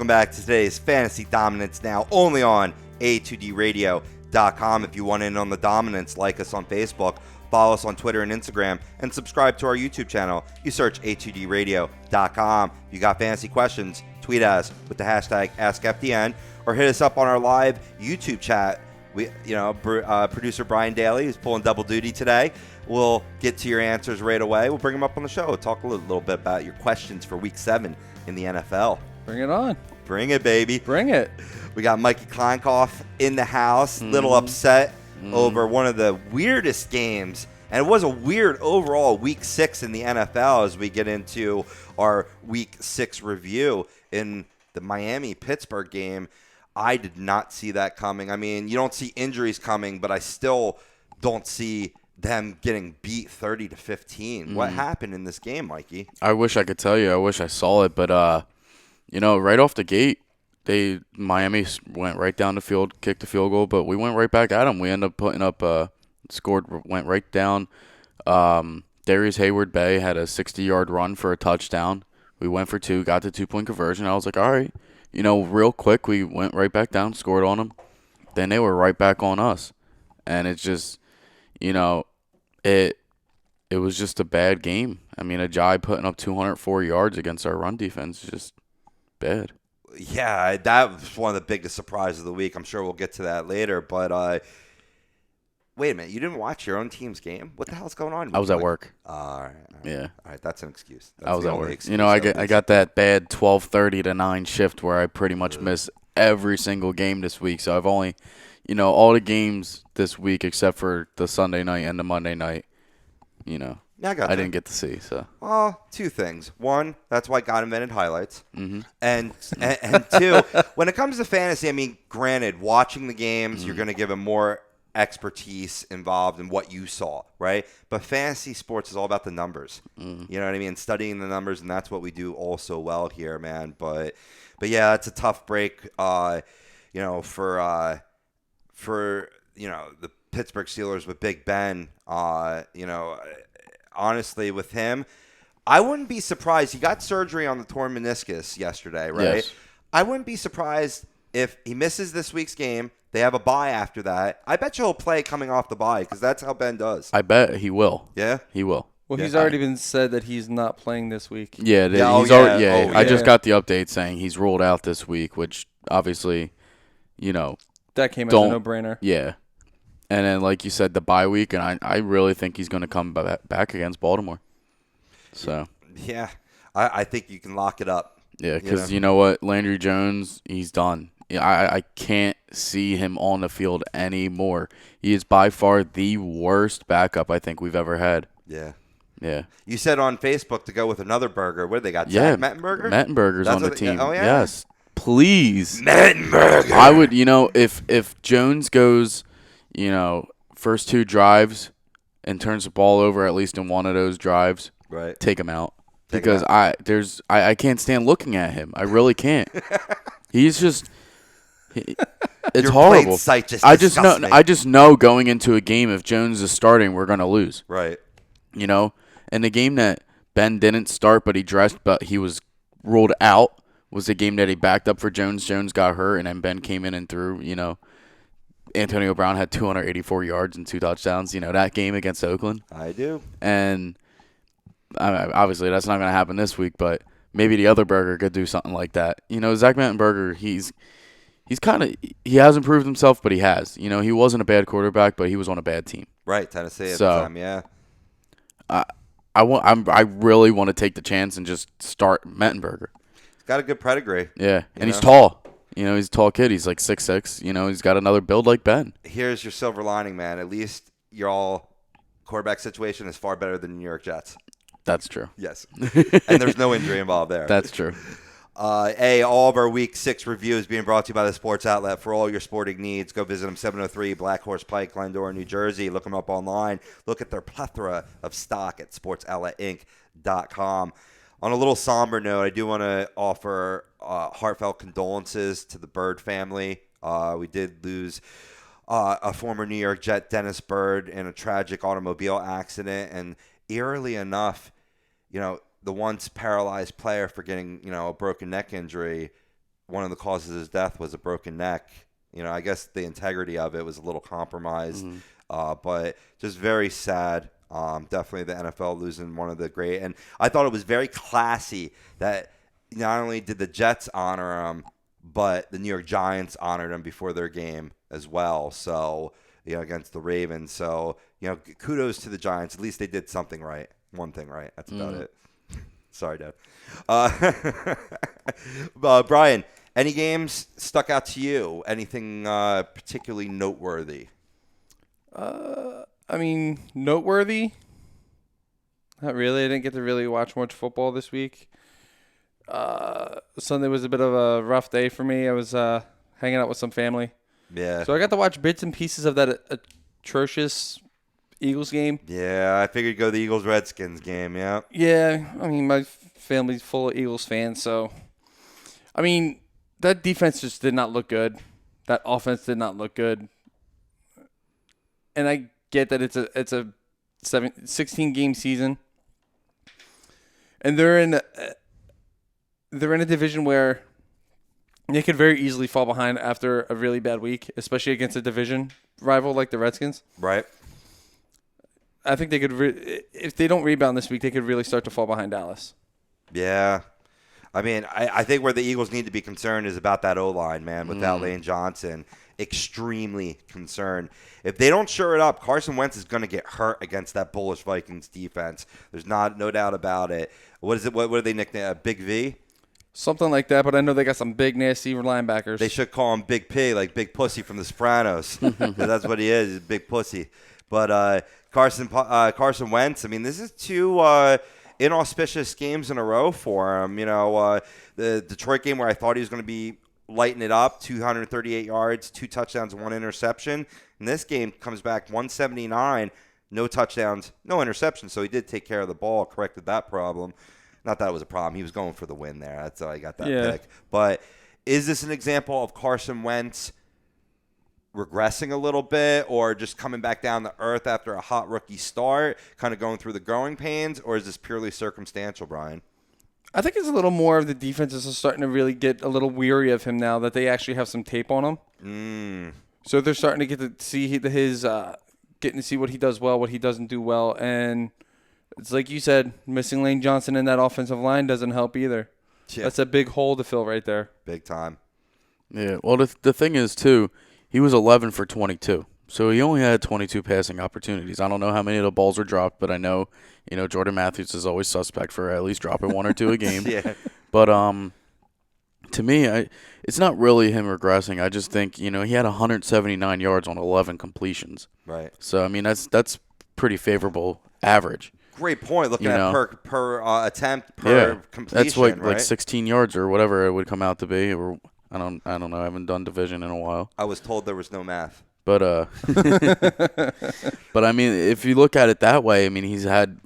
Welcome back to today's Fantasy Dominance Now, only on A2DRadio.com. If you want in on the dominance, like us on Facebook, follow us on Twitter and Instagram, and subscribe to our YouTube channel. You search A2DRadio.com. If you got fantasy questions, tweet us with the hashtag AskFDN, or hit us up on our live YouTube chat. Producer Brian Daly is pulling double duty today. We'll get to your answers right away. We'll bring them up on the show. We'll talk a little bit about your questions for Week 7 in the NFL. Bring it on. Bring it, baby. Bring it. We got Mikey Kleinkoff in the house, little upset over one of the weirdest games. And it was a weird overall Week 6 in the NFL as we get into our Week 6 review in the Miami-Pittsburgh game. I did not see that coming. I mean, you don't see injuries coming, but I still don't see them getting beat 30-15. What happened in this game, Mikey? I wish I could tell you. I wish I saw it, but right off the gate, Miami went right down the field, kicked the field goal, but we went right back at them. We ended up putting up went right down. Darius Hayward-Bay had a 60-yard run for a touchdown. We went for 2, got the 2-point conversion. I was like, all right. Real quick, we went right back down, scored on them. Then they were right back on us. And it's just, it was just a bad game. I mean, Ajayi putting up 204 yards against our run defense is just bad. Yeah, that was one of the biggest surprises of the week. I'm sure we'll get to that later. But wait a minute. You didn't watch your own team's game? What the hell's going on? I was at work. All right. Yeah. All right, that's an excuse. That's I was the at only work. excuse I got that bad 12:30 to 9 shift where I pretty much miss every single game this week. So I've only, all the games this week except for the Sunday night and the Monday night, Yeah, I didn't get to see. So. Well, 2 things. 1, that's why God invented highlights. Mm-hmm. And 2, when it comes to fantasy, I mean, granted, watching the games, you're going to give them more expertise involved in what you saw, right? But fantasy sports is all about the numbers. You know what I mean? Studying the numbers, and that's what we do all so well here, man. But yeah, it's a tough break, for the Pittsburgh Steelers with Big Ben. Honestly, with him, I wouldn't be surprised. He got surgery on the torn meniscus yesterday, right? Yes. I wouldn't be surprised if he misses this week's game. They have a bye after that. I bet you he'll play coming off the bye because that's how Ben does. I bet he will. Yeah? He will. Well, he's already been said that he's not playing this week. Yeah, I just got the update saying he's ruled out this week, which obviously, that came as a no-brainer. Yeah. And then, like you said, the bye week, and I really think he's going to come back against Baltimore. So. Yeah, I think you can lock it up. Yeah, because you know what? Landry Jones, he's done. I can't see him on the field anymore. He is by far the worst backup I think we've ever had. Yeah. Yeah. You said on Facebook to go with another burger. What do they got? Yeah. Zach Mettenberger? Mettenberger's on the team. Oh, yeah? Yes. Please. Mettenberger. I would, if Jones goes, first 2 drives and turns the ball over at least in one of those drives, right, take him out. Because I can't stand looking at him. I really can't. He's just it's Your horrible. Sight just I just know going into a game if Jones is starting, we're gonna lose. Right. And the game that Ben didn't start, but he dressed, but he was ruled out, was the game that he backed up for Jones. Jones got hurt, and then Ben came in and threw. Antonio Brown had 284 yards and 2 touchdowns. That game against Oakland. I do. And obviously that's not gonna happen this week, but maybe the other burger could do something like that. Zach Mettenberger, he hasn't proved himself, but he has. He wasn't a bad quarterback, but he was on a bad team. Right, Tennessee at the time, yeah. I really want to take the chance and just start Mettenberger. He's got a good pedigree. Yeah, and he's tall. He's a tall kid. He's like 6'6". He's got another build like Ben. Here's your silver lining, man. At least your all quarterback situation is far better than the New York Jets. That's true. Yes. And there's no injury involved there. That's true. All of our Week 6 reviews being brought to you by the Sports Outlet. For all your sporting needs, go visit them, 703 Black Horse Pike, Glendora, New Jersey. Look them up online. Look at their plethora of stock at sportsoutletinc.com. On a little somber note, I do want to offer heartfelt condolences to the Bird family. We did lose a former New York Jet, Dennis Bird, in a tragic automobile accident. And eerily enough, the once paralyzed player for getting, a broken neck injury one of the causes of his death was a broken neck. I guess the integrity of it was a little compromised, but just very sad. Definitely the NFL losing one of the great. And I thought it was very classy that not only did the Jets honor him, but the New York Giants honored him before their game as well. So, against the Ravens. So, kudos to the Giants. At least they did something right. One thing right. That's about it. Sorry, Dad. Brian, any games stuck out to you? Anything particularly noteworthy? Noteworthy? Not really. I didn't get to really watch much football this week. Sunday was a bit of a rough day for me. I was hanging out with some family. Yeah. So I got to watch bits and pieces of that atrocious Eagles game. Yeah, I figured go the Eagles-Redskins game, yeah. Yeah, my family's full of Eagles fans, so that defense just did not look good. That offense did not look good. And I get that it's a 16-game season. And they're in a division where they could very easily fall behind after a really bad week, especially against a division rival like the Redskins. Right. I think they could, if they don't rebound this week, they could really start to fall behind Dallas. Yeah. I think where the Eagles need to be concerned is about that O-line, man, without Lane Johnson. Extremely concerned. If they don't shore it up, Carson Wentz is going to get hurt against that bullish Vikings defense. There's no doubt about it. What is it? What do they nickname Big V? Something like that, but I know they got some big, nasty linebackers. They should call him Big P, like Big Pussy from The Sopranos. 'Cause that's what he is. He's a big pussy. But Carson Wentz, this is two inauspicious games in a row for him. The Detroit game where I thought he was going to be lighting it up, 238 yards, 2 touchdowns, 1 interception. And this game comes back 179, no touchdowns, no interceptions. So he did take care of the ball, corrected that problem. Not that it was a problem. He was going for the win there. That's how I got that pick. But is this an example of Carson Wentz regressing a little bit or just coming back down to earth after a hot rookie start, kind of going through the growing pains, or is this purely circumstantial, Brian? I think it's a little more of the defenses are starting to really get a little weary of him now that they actually have some tape on him. So they're starting to get to see getting to see what he does well, what he doesn't do well, and it's like you said, missing Lane Johnson in that offensive line doesn't help either. Yeah. That's a big hole to fill right there. Big time. Yeah. Well, the thing is too, he was 11 for 22. So he only had 22 passing opportunities. I don't know how many of the balls were dropped, but I know, Jordan Matthews is always suspect for at least dropping 1 or 2 a game. Yeah. But to me, it's not really him regressing. I just think, he had 179 yards on 11 completions. Right. So, that's pretty favorable average. Great point. Looking at per attempt, per completion, that's like 16 yards or whatever it would come out to be. Or I don't know. I haven't done division in a while. I was told there was no math. But if you look at it that way, he's had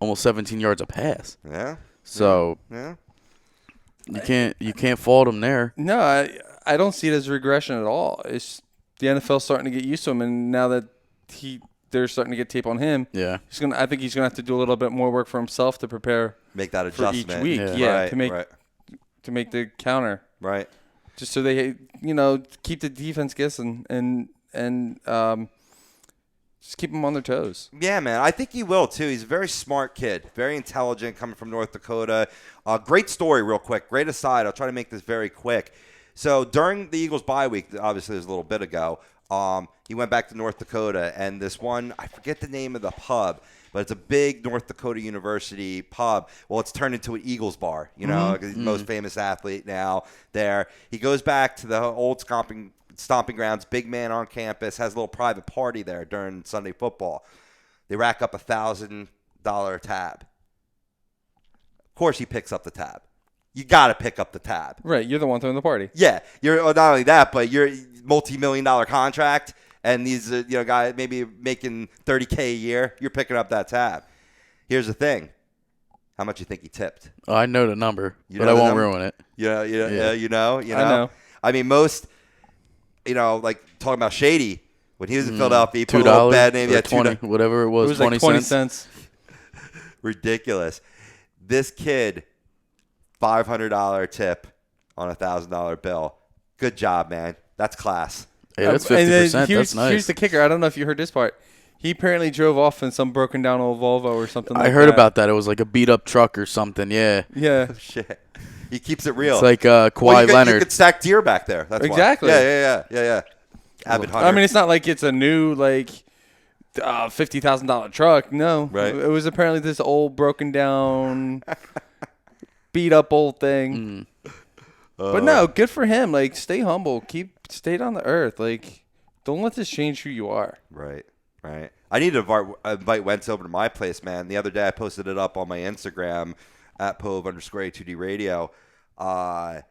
almost 17 yards a pass. Yeah. So yeah, you can't fault him there. No, I don't see it as regression at all. It's the NFL starting to get used to him, and now that they're starting to get tape on him. Yeah, I think he's gonna have to do a little bit more work for himself to prepare. Make that adjustment for each week. Yeah, to make the counter. Right. Just so they, keep the defense guessing and just keep them on their toes. Yeah, man. I think he will, too. He's a very smart kid, very intelligent, coming from North Dakota. Great story, real quick. Great aside. I'll try to make this very quick. So during the Eagles bye week, obviously it was a little bit ago, he went back to North Dakota, and this one, I forget the name of the pub, but it's a big North Dakota University pub. Well, it's turned into an Eagles bar, because he's the most famous athlete now there. He goes back to the old stomping grounds, big man on campus, has a little private party there during Sunday football. They rack up $1,000 tab. Of course he picks up the tab. You got to pick up the tab. Right, you're the one throwing the party. Yeah, you're not only that, but you're multi-million-dollar contract. And these guys maybe making $30K a year, you're picking up that tab. Here's the thing. How much you think he tipped? Oh, I know the number, but I won't ruin it. Yeah. You know. I know. Most, like talking about Shady, when he was in Philadelphia, he put a little bad name. Yeah, 20, whatever it was. It was 20 cents. Ridiculous. This kid, $500 tip on a $1,000 bill. Good job, man. That's class. Hey, that's And then 50%. That's nice. Here's the kicker. I don't know if you heard this part. He apparently drove off in some broken down old Volvo or something like that. I heard about that. It was like a beat up truck or something. Yeah. Yeah. Oh, shit. He keeps it real. It's like Kawhi Well, you Leonard. could stack deer back there. That's Exactly. Why. Yeah. Avid hunter. I mean, it's not like it's a new, like, $50,000 truck. No. Right. It was apparently this old, broken down, beat up old thing. But no, good for him. Like, stay humble. Stay down to earth. Like, don't let this change who you are. Right. I need to invite Wentz over to my place, man. The other day I posted it up on my Instagram at @Pove_A2D Radio. I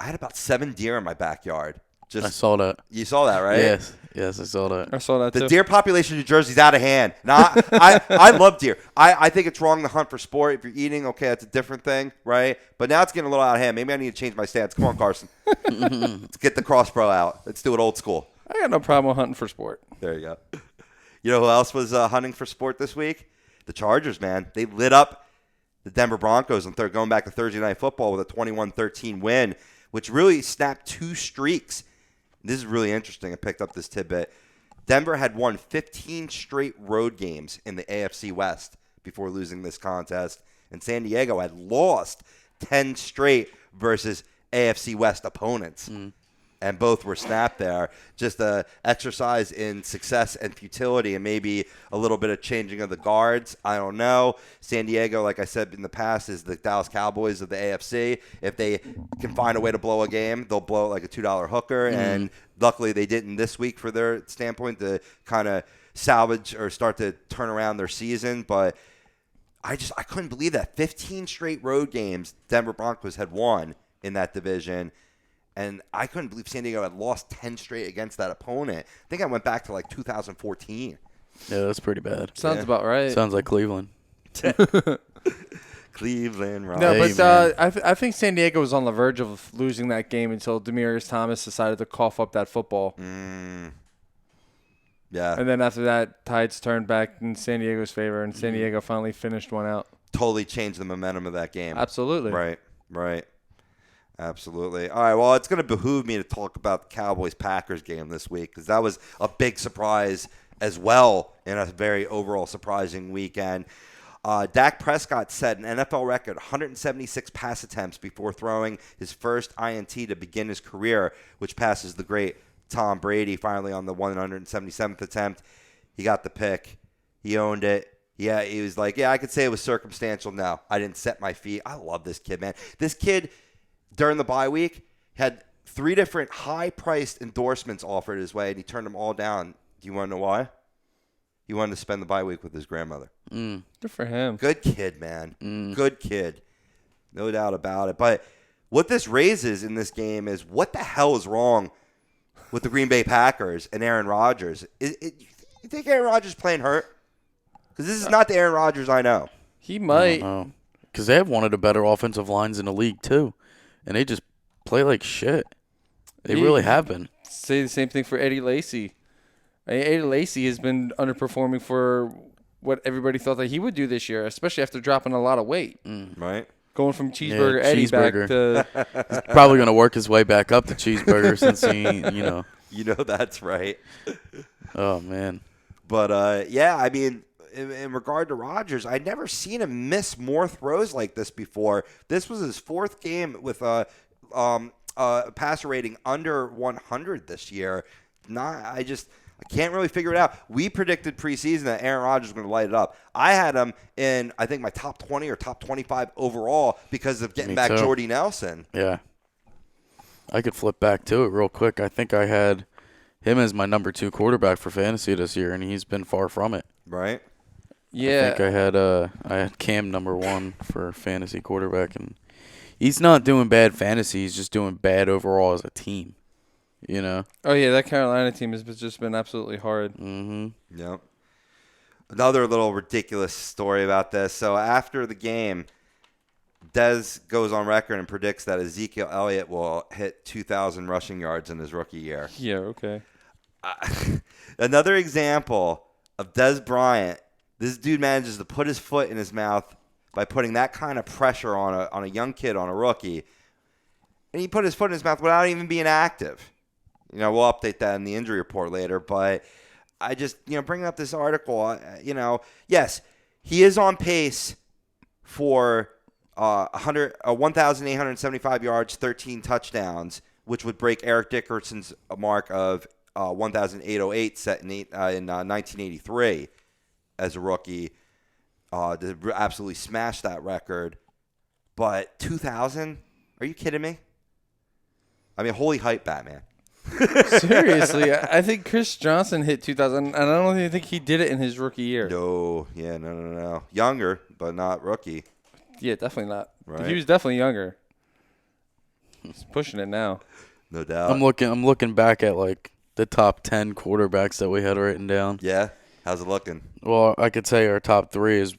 had about 7 deer in my backyard. I saw that. You saw that, right? Yes, I saw that. I saw that The too. deer population in New Jersey is out of hand. Now, I love deer. I think it's wrong to hunt for sport. If you're eating, okay, that's a different thing, right? But now it's getting a little out of hand. Maybe I need to change my stance. Come on, Carson. Let's get the crossbow out. Let's do it old school. I got no problem with hunting for sport. There you go. You know who else was hunting for sport this week? The Chargers, man. They lit up the Denver Broncos and going back to Thursday Night Football with a 21-13 win, which really snapped 2 streaks. This is really interesting. I picked up this tidbit. Denver had won 15 straight road games in the AFC West before losing this contest, and San Diego had lost 10 straight versus AFC West opponents. And both were snapped there. Just a exercise in success and futility, and maybe a little bit of changing of the guards. I don't know. San Diego, like I said in the past, is the Dallas Cowboys of the AFC. If they can find a way to blow a game, they'll blow it like a $2 hooker. And luckily they didn't this week for their standpoint to kind of salvage or start to turn around their season. But I couldn't believe that. 15 straight road games Denver Broncos had won in that division. And I couldn't believe San Diego had lost 10 straight against that opponent. I think I went back to like 2014. Yeah, that's pretty bad. Sounds about right. Sounds like Cleveland. Cleveland, right? No, Hey, but I think San Diego was on the verge of losing that game until Demaryius Thomas decided to cough up that football. Yeah. And then after that, tides turned back in San Diego's favor, and San Diego finally finished one out. Totally changed the momentum of that game. Absolutely. Right. Absolutely. All right, well, it's going to behoove me to talk about the Cowboys-Packers game this week because that was a big surprise as well in a very overall surprising weekend. Dak Prescott set an NFL record 176 pass attempts before throwing his first INT to begin his career, which passes the great Tom Brady finally on the 177th attempt. He got the pick. He owned it. Yeah, he was like, I could say it was circumstantial. No, I didn't set my feet. I love this kid, man. This kid, during the bye week, had 3 different high-priced endorsements offered his way, and he turned them all down. Do you want to know why? He wanted to spend the bye week with his grandmother. Good for him. Good kid, man. Good kid. No doubt about it. But what this raises in this game is what the hell is wrong with the Green Bay Packers and Aaron Rodgers? You think Aaron Rodgers is playing hurt? Because this is not the Aaron Rodgers I know. He might. Because they have one of the better offensive lines in the league, too. And they just play like shit. They really have been. Say the same thing for Eddie Lacy. Eddie Lacy has been underperforming for what everybody thought that he would do this year, especially after dropping a lot of weight. Right? Going from Cheeseburger Eddie back to... He's probably going to work his way back up to Cheeseburger since he, You know that's right. Oh, man. But, yeah, I mean, in regard to Rodgers, I'd never seen him miss more throws like this before. This was his 4th game with a passer rating under 100 this year. I can't really figure it out. We predicted preseason that Aaron Rodgers was going to light it up. I had him in, I think, my top 20 or top 25 overall because of getting back Jordy Nelson. Yeah. I could flip back to it real quick. I think I had him as my number 2 quarterback for fantasy this year, and he's been far from it. Right? I Yeah. think I had Cam number 1 for fantasy quarterback, and he's not doing bad fantasy. He's just doing bad overall as a team. Oh, yeah, that Carolina team has just been absolutely hard. Mm-hmm. Yep. Another little ridiculous story about this. So after the game, Dez goes on record and predicts that Ezekiel Elliott will hit 2,000 rushing yards in his rookie year. Yeah, okay. Another example of Dez Bryant. This dude manages to put his foot in his mouth by putting that kind of pressure on a young kid, on a rookie. and he put his foot in his mouth without even being active. We'll update that in the injury report later, but I just, bringing up this article, yes, he is on pace for 1,875 yards, 13 touchdowns, which would break Eric Dickerson's mark of 1,808 set in 1983 as a rookie. To absolutely smash that record. But 2,000? Are you kidding me? I mean, holy hype, Batman. Seriously, I think Chris Johnson hit 2,000, and I don't even think he did it in his rookie year. No. Younger, but not rookie. Yeah, definitely not. Right. He was definitely younger. He's pushing it now. No doubt. I'm looking back at like the top 10 quarterbacks that we had written down. Yeah? How's it looking? Well, I could say our top 3 is,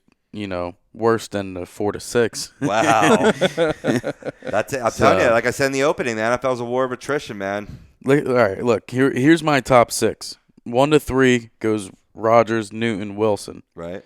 worse than the 4 to 6. Wow. That's it. I'm telling you, like I said in the opening, the NFL's a war of attrition, man. All right, look, here's my top 6. 1 to 3 goes Rodgers, Newton, Wilson. Right.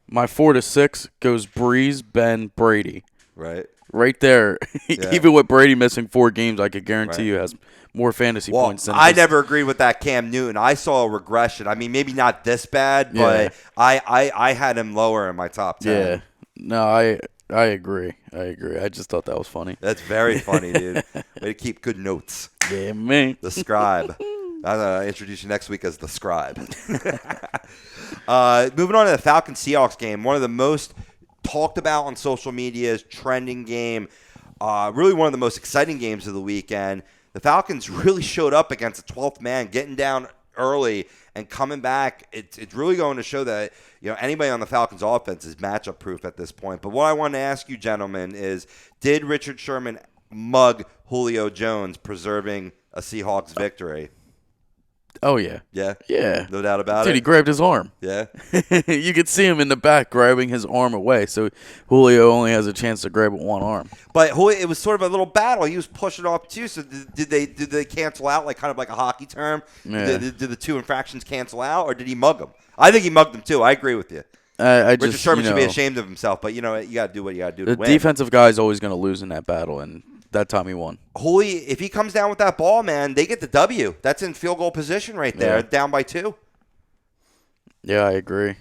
My 4 to 6 goes Breeze, Ben, Brady. Right. Right there. Yeah. Even with Brady missing 4 games, I could guarantee Right. you has more fantasy points than I his. never agreed with that Cam Newton. I saw a regression. I mean, maybe not this bad, but I had him lower in my top 10. Yeah. No, I agree. I just thought that was funny. That's very funny, dude. Way to keep good notes. Yeah, man. The Scribe. I'll introduce you next week as the Scribe. Moving on to the Falcons-Seahawks game, one of the most talked about on social media's trending game. Really one of the most exciting games of the weekend. The Falcons really showed up against the 12th man, getting down early and coming back. It's really going to show that anybody on the Falcons offense is matchup proof at this point. But what I want to ask you, gentlemen, is did Richard Sherman mug Julio Jones, preserving a Seahawks victory? Oh, yeah. Yeah? Yeah. No doubt about Dude, it? he grabbed his arm. Yeah? You could see him in the back grabbing his arm away, so Julio only has a chance to grab it one arm. But Julio, it was sort of a little battle. He was pushing off too. So did they cancel out, like kind of like a hockey term? Yeah. Did the two infractions cancel out, or did he mug him? I think he mugged him too. I agree with you. Richard Sherman should be ashamed of himself, but you got to do what you got to do to win. The defensive guy is always going to lose in that battle, and that time he won. Julio, if he comes down with that ball, man, they get the W. That's in field goal position right there, down by 2. Yeah, I agree.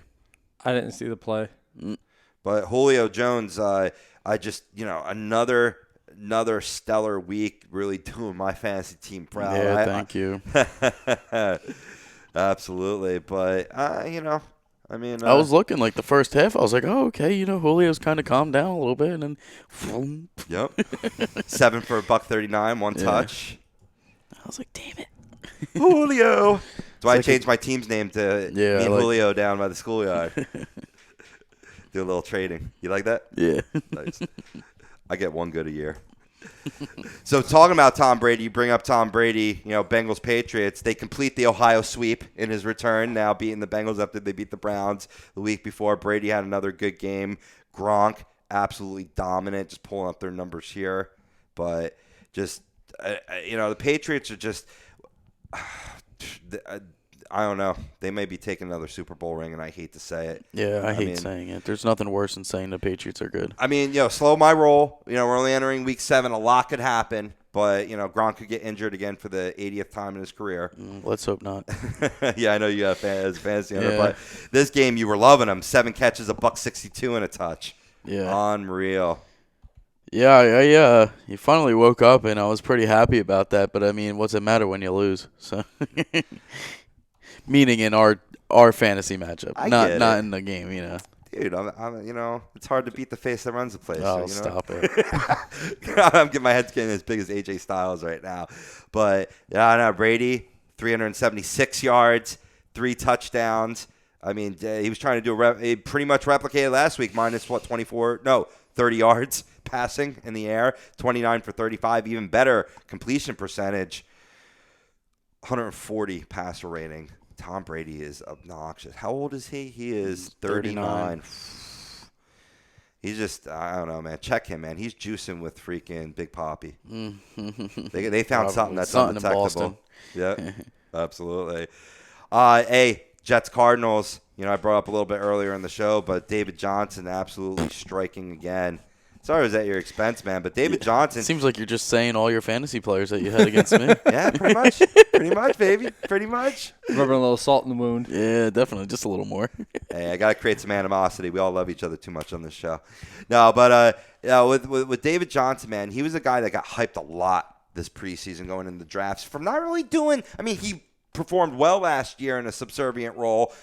I didn't see the play. But Julio Jones, I just, another stellar week, really doing my fantasy team proud. Yeah, thank you. Absolutely. But, I was looking like the first half. I was like, oh, okay, Julio's kind of calmed down a little bit, and then boom. Yep. 7 for $139, 1 touch. I was like, damn it. Julio. That's why I changed my team's name to me and Julio down by the schoolyard. Do a little trading. You like that? Yeah. Nice. I get one good a year. So talking about Tom Brady, you bring up Tom Brady, Bengals Patriots. They complete the Ohio sweep in his return, now beating the Bengals after they beat the Browns the week before. Brady had another good game. Gronk, absolutely dominant, just pulling up their numbers here. But just, the Patriots are just, I don't know. They may be taking another Super Bowl ring, and I hate to say it. Yeah, I hate saying it. There's nothing worse than saying the Patriots are good. I mean, slow my roll. We're only entering week 7. A lot could happen. But, Gronk could get injured again for the 80th time in his career. Let's hope not. Yeah, I know you got as a fantasy owner. But this game, you were loving him. 7 catches, $162 and a touch. Yeah. Unreal. Yeah, he finally woke up, and I was pretty happy about that. But, I mean, what's it matter when you lose? So, meaning in our fantasy matchup, not in the game, Dude, I'm it's hard to beat the face that runs the place. Oh, so, stop it. I'm getting my head's getting as big as AJ Styles right now. But, Brady, 376 yards, 3 touchdowns. I mean, he was trying to he pretty much replicated last week, minus 30 yards passing in the air, 29 for 35, even better completion percentage, 140 passer rating. Tom Brady is obnoxious. How old is he? He is 39. He's just, I don't know, man. Check him, man. He's juicing with freaking Big Papi. They found something that's undetectable. Yeah, absolutely. Jets Cardinals. I brought up a little bit earlier in the show, but David Johnson absolutely striking again. Sorry it was at your expense, man. But David Johnson. Seems like you're just saying all your fantasy players that you had against me. Yeah, pretty much. Pretty much, baby. Pretty much. Rubbing a little salt in the wound. Yeah, definitely. Just a little more. Hey, I got to create some animosity. We all love each other too much on this show. No, but with David Johnson, man, he was a guy that got hyped a lot this preseason going into the drafts from not really doing – I mean, he performed well last year in a subservient role.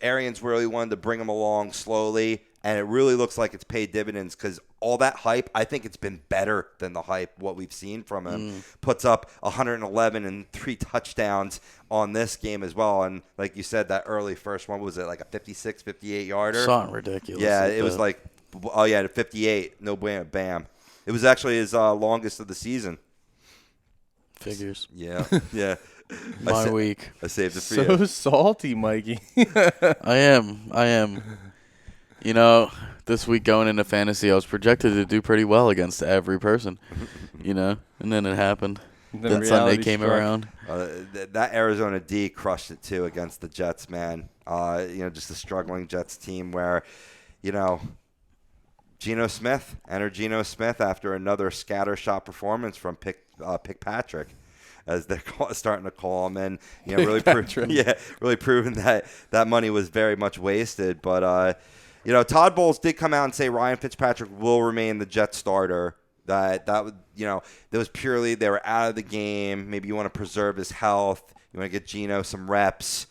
Arians really wanted to bring him along slowly. And it really looks like it's paid dividends because all that hype, I think it's been better than the hype, what we've seen from him. Puts up 111 and 3 touchdowns on this game as well. And like you said, that early first one, was it like a 56, 58-yarder? Something ridiculous. Yeah, it was like, the 58. No bueno, bam. It was actually his longest of the season. Figures. Yeah, yeah. My week. I saved it for you. So salty, Mikey. I am. This week going into fantasy, I was projected to do pretty well against every person, and then it happened. Then Sunday came around. That Arizona D crushed it, too, against the Jets, man. Just a struggling Jets team where, Geno Smith after another scattershot performance from Patrick, as they're starting to call him, and really proving that money was very much wasted. But Todd Bowles did come out and say Ryan Fitzpatrick will remain the Jets starter. That was purely they were out of the game. Maybe you want to preserve his health. You want to get Geno some reps.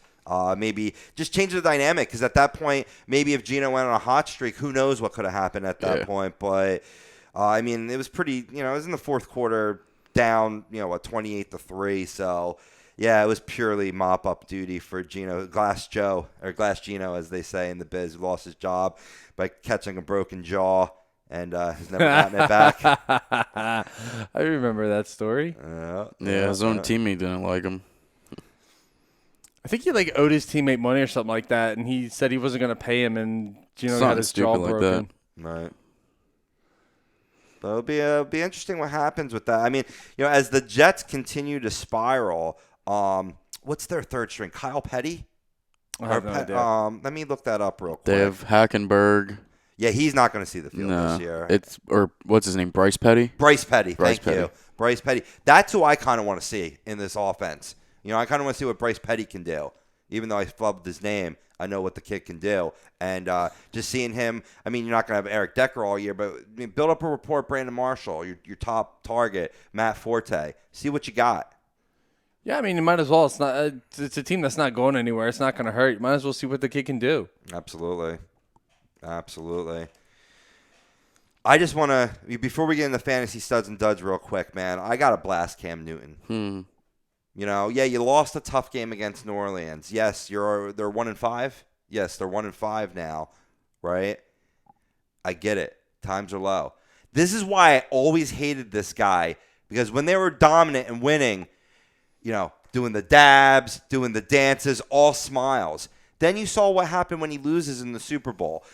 Maybe just change the dynamic, because at that point, maybe if Geno went on a hot streak, who knows what could have happened at that point. But it was pretty. It was in the fourth quarter, down 28-3. So. Yeah, it was purely mop-up duty for Glass Geno, as they say in the biz, who lost his job by catching a broken jaw and has never gotten it back. I remember that story. His own teammate didn't like him. I think he owed his teammate money or something like that, and he said he wasn't going to pay him, and Geno got his jaw broken. Right. But it'll be interesting what happens with that. I mean, as the Jets continue to spiral. What's their third string? Kyle Petty? I have no idea. Let me look that up real quick. They have Hackenberg. Yeah, he's not going to see the field this year. What's his name? Bryce Petty? Bryce Petty. Thank you. Bryce Petty. That's who I kind of want to see in this offense. I kind of want to see what Bryce Petty can do. Even though I flubbed his name, I know what the kid can do. And just seeing him, I mean, you're not going to have Eric Decker all year, but build up a rapport, Brandon Marshall, your top target, Matt Forte. See what you got. Yeah, I mean, you might as well. It's a team that's not going anywhere. It's not going to hurt. You might as well see what the kid can do. Absolutely. I just want to, before we get into fantasy studs and duds real quick, man, I got to blast Cam Newton. You lost a tough game against New Orleans. Yes, they're 1-5. Yes, they're 1-5 now, right? I get it. Times are low. This is why I always hated this guy, because when they were dominant and winning, doing the dabs, doing the dances, all smiles. Then you saw what happened when he loses in the Super Bowl.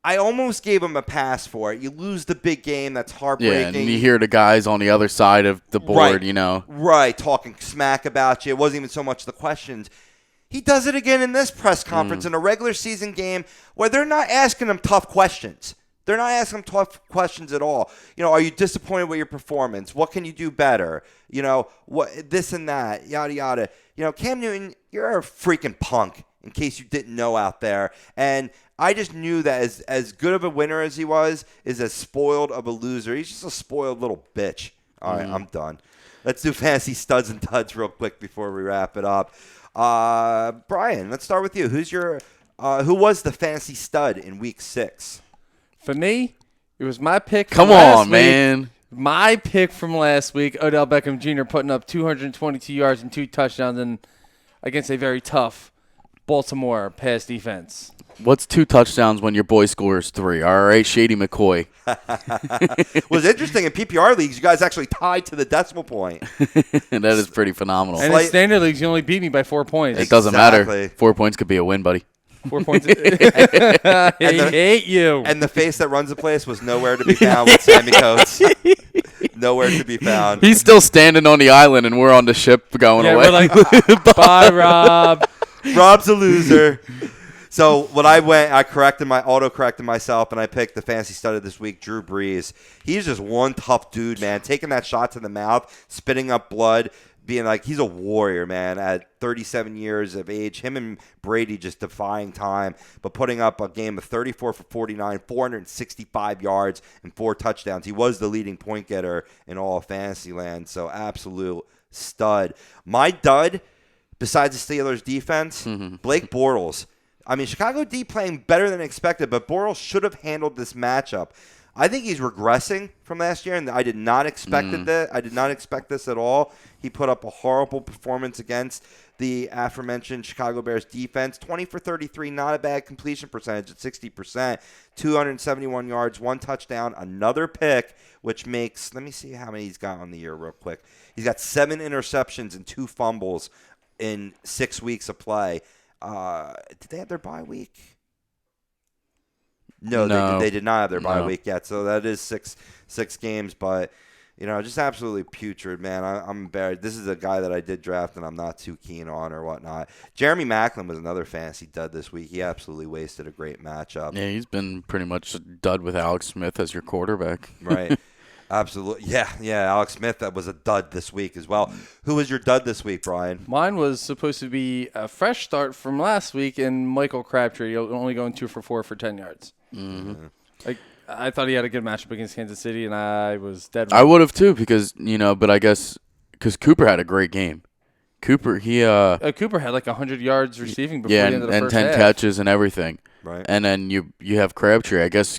I almost gave him a pass for it. You lose the big game, that's heartbreaking. Yeah, and you hear the guys on the other side of the board, Right, talking smack about you. It wasn't even so much the questions. He does it again in this press conference in a regular season game where they're not asking him tough questions. They're not asking him tough questions at all. Are you disappointed with your performance? What can you do better? What this and that, yada, yada. Cam Newton, you're a freaking punk, in case you didn't know out there. And I just knew that as good of a winner as he was, is as spoiled of a loser. He's just a spoiled little bitch. All right, I'm done. Let's do fantasy studs and duds real quick before we wrap it up. Brian, let's start with you. Who was the fantasy stud in week 6? For me, it was my pick. Come on, man. My pick from last week, Odell Beckham Jr. putting up 222 yards and 2 touchdowns against a very tough Baltimore pass defense. What's 2 touchdowns when your boy scores 3? All right, Shady McCoy. Was interesting in PPR leagues, you guys actually tied to the decimal point. That is pretty phenomenal. And in standard leagues, you only beat me by 4 points. It doesn't matter. 4 points could be a win, buddy. 4 points. I hate you. And the face that runs the place was nowhere to be found with Sammy Coates. Nowhere to be found. He's still standing on the island, and we're on the ship going away. We're like, bye, Rob. Rob's a loser. So when I auto-corrected myself, and I picked the fantasy stud of this week, Drew Brees. He's just one tough dude, man. Taking that shot to the mouth, spitting up blood, being like, he's a warrior, man. At 37 years of age, him and Brady just defying time, but putting up a game of 34 for 49, 465 yards, and 4 touchdowns. He was the leading point getter in all of Fantasyland, so absolute stud. My dud, besides the Steelers' defense, Blake Bortles. I mean, Chicago D playing better than expected, but Bortles should have handled this matchup. I think he's regressing from last year, and I did not expect I did not expect this at all. He put up a horrible performance against the aforementioned Chicago Bears defense. 20 for 33, not a bad completion percentage at 60%. 271 yards, 1 touchdown, another pick, which makes, let me see how many he's got on the year real quick. He's got 7 interceptions and 2 fumbles in 6 weeks of play. Did they have their bye week? No, they did not have their bye week yet. So that is six games, but just absolutely putrid, man. I'm embarrassed. This is a guy that I did draft and I'm not too keen on or whatnot. Jeremy Maclin was another fantasy dud this week. He absolutely wasted a great matchup. Yeah, he's been pretty much a dud with Alex Smith as your quarterback. Right. Absolutely. Yeah, Alex Smith, that was a dud this week as well. Who was your dud this week, Brian? Mine was supposed to be a fresh start from last week, and Michael Crabtree only going 2 for 4 for 10 yards. Mm-hmm. I thought he had a good matchup against Kansas City, and I was dead wrong. I would have too because, but I guess because Cooper had a great game. Cooper had like 100 yards receiving before the end of the first half. and 10 catches and everything. Right. And then you have Crabtree. I guess,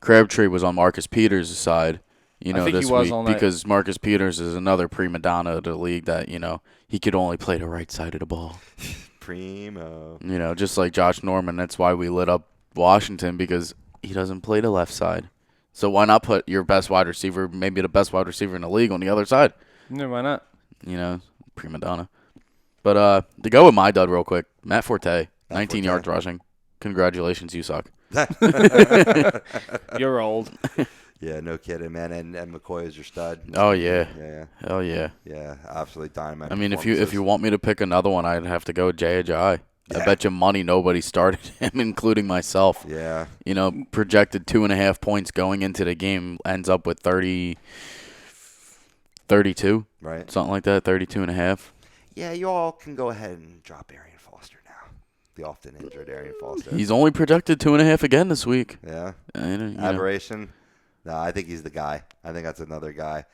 Crabtree was on Marcus Peters' side. I think this he was week all night. because Marcus Peters is another prima donna of the league that, he could only play the right side of the ball. Primo. Just like Josh Norman. That's why we lit up Washington, because he doesn't play the left side. So why not put your best wide receiver, maybe the best wide receiver in the league, on the other side? No, why not? Prima donna. But to go with my dud real quick, Matt Forte, 19 yards rushing. Congratulations, you suck. You're old. Yeah, no kidding, man. And McCoy is your stud. Oh, yeah. Yeah. Hell yeah. Yeah, absolutely dynamite. I mean, if you want me to pick another one, I'd have to go with Jay Ajayi. I bet you money nobody started him, including myself. Yeah. Projected 2.5 points going into the game, ends up with 32. Right. Something like that, 32.5. Yeah, you all can go ahead and drop Arian Foster now. The often injured Arian Foster. He's only projected 2.5 again this week. Yeah. Aberration. No, I think he's the guy. I think that's another guy.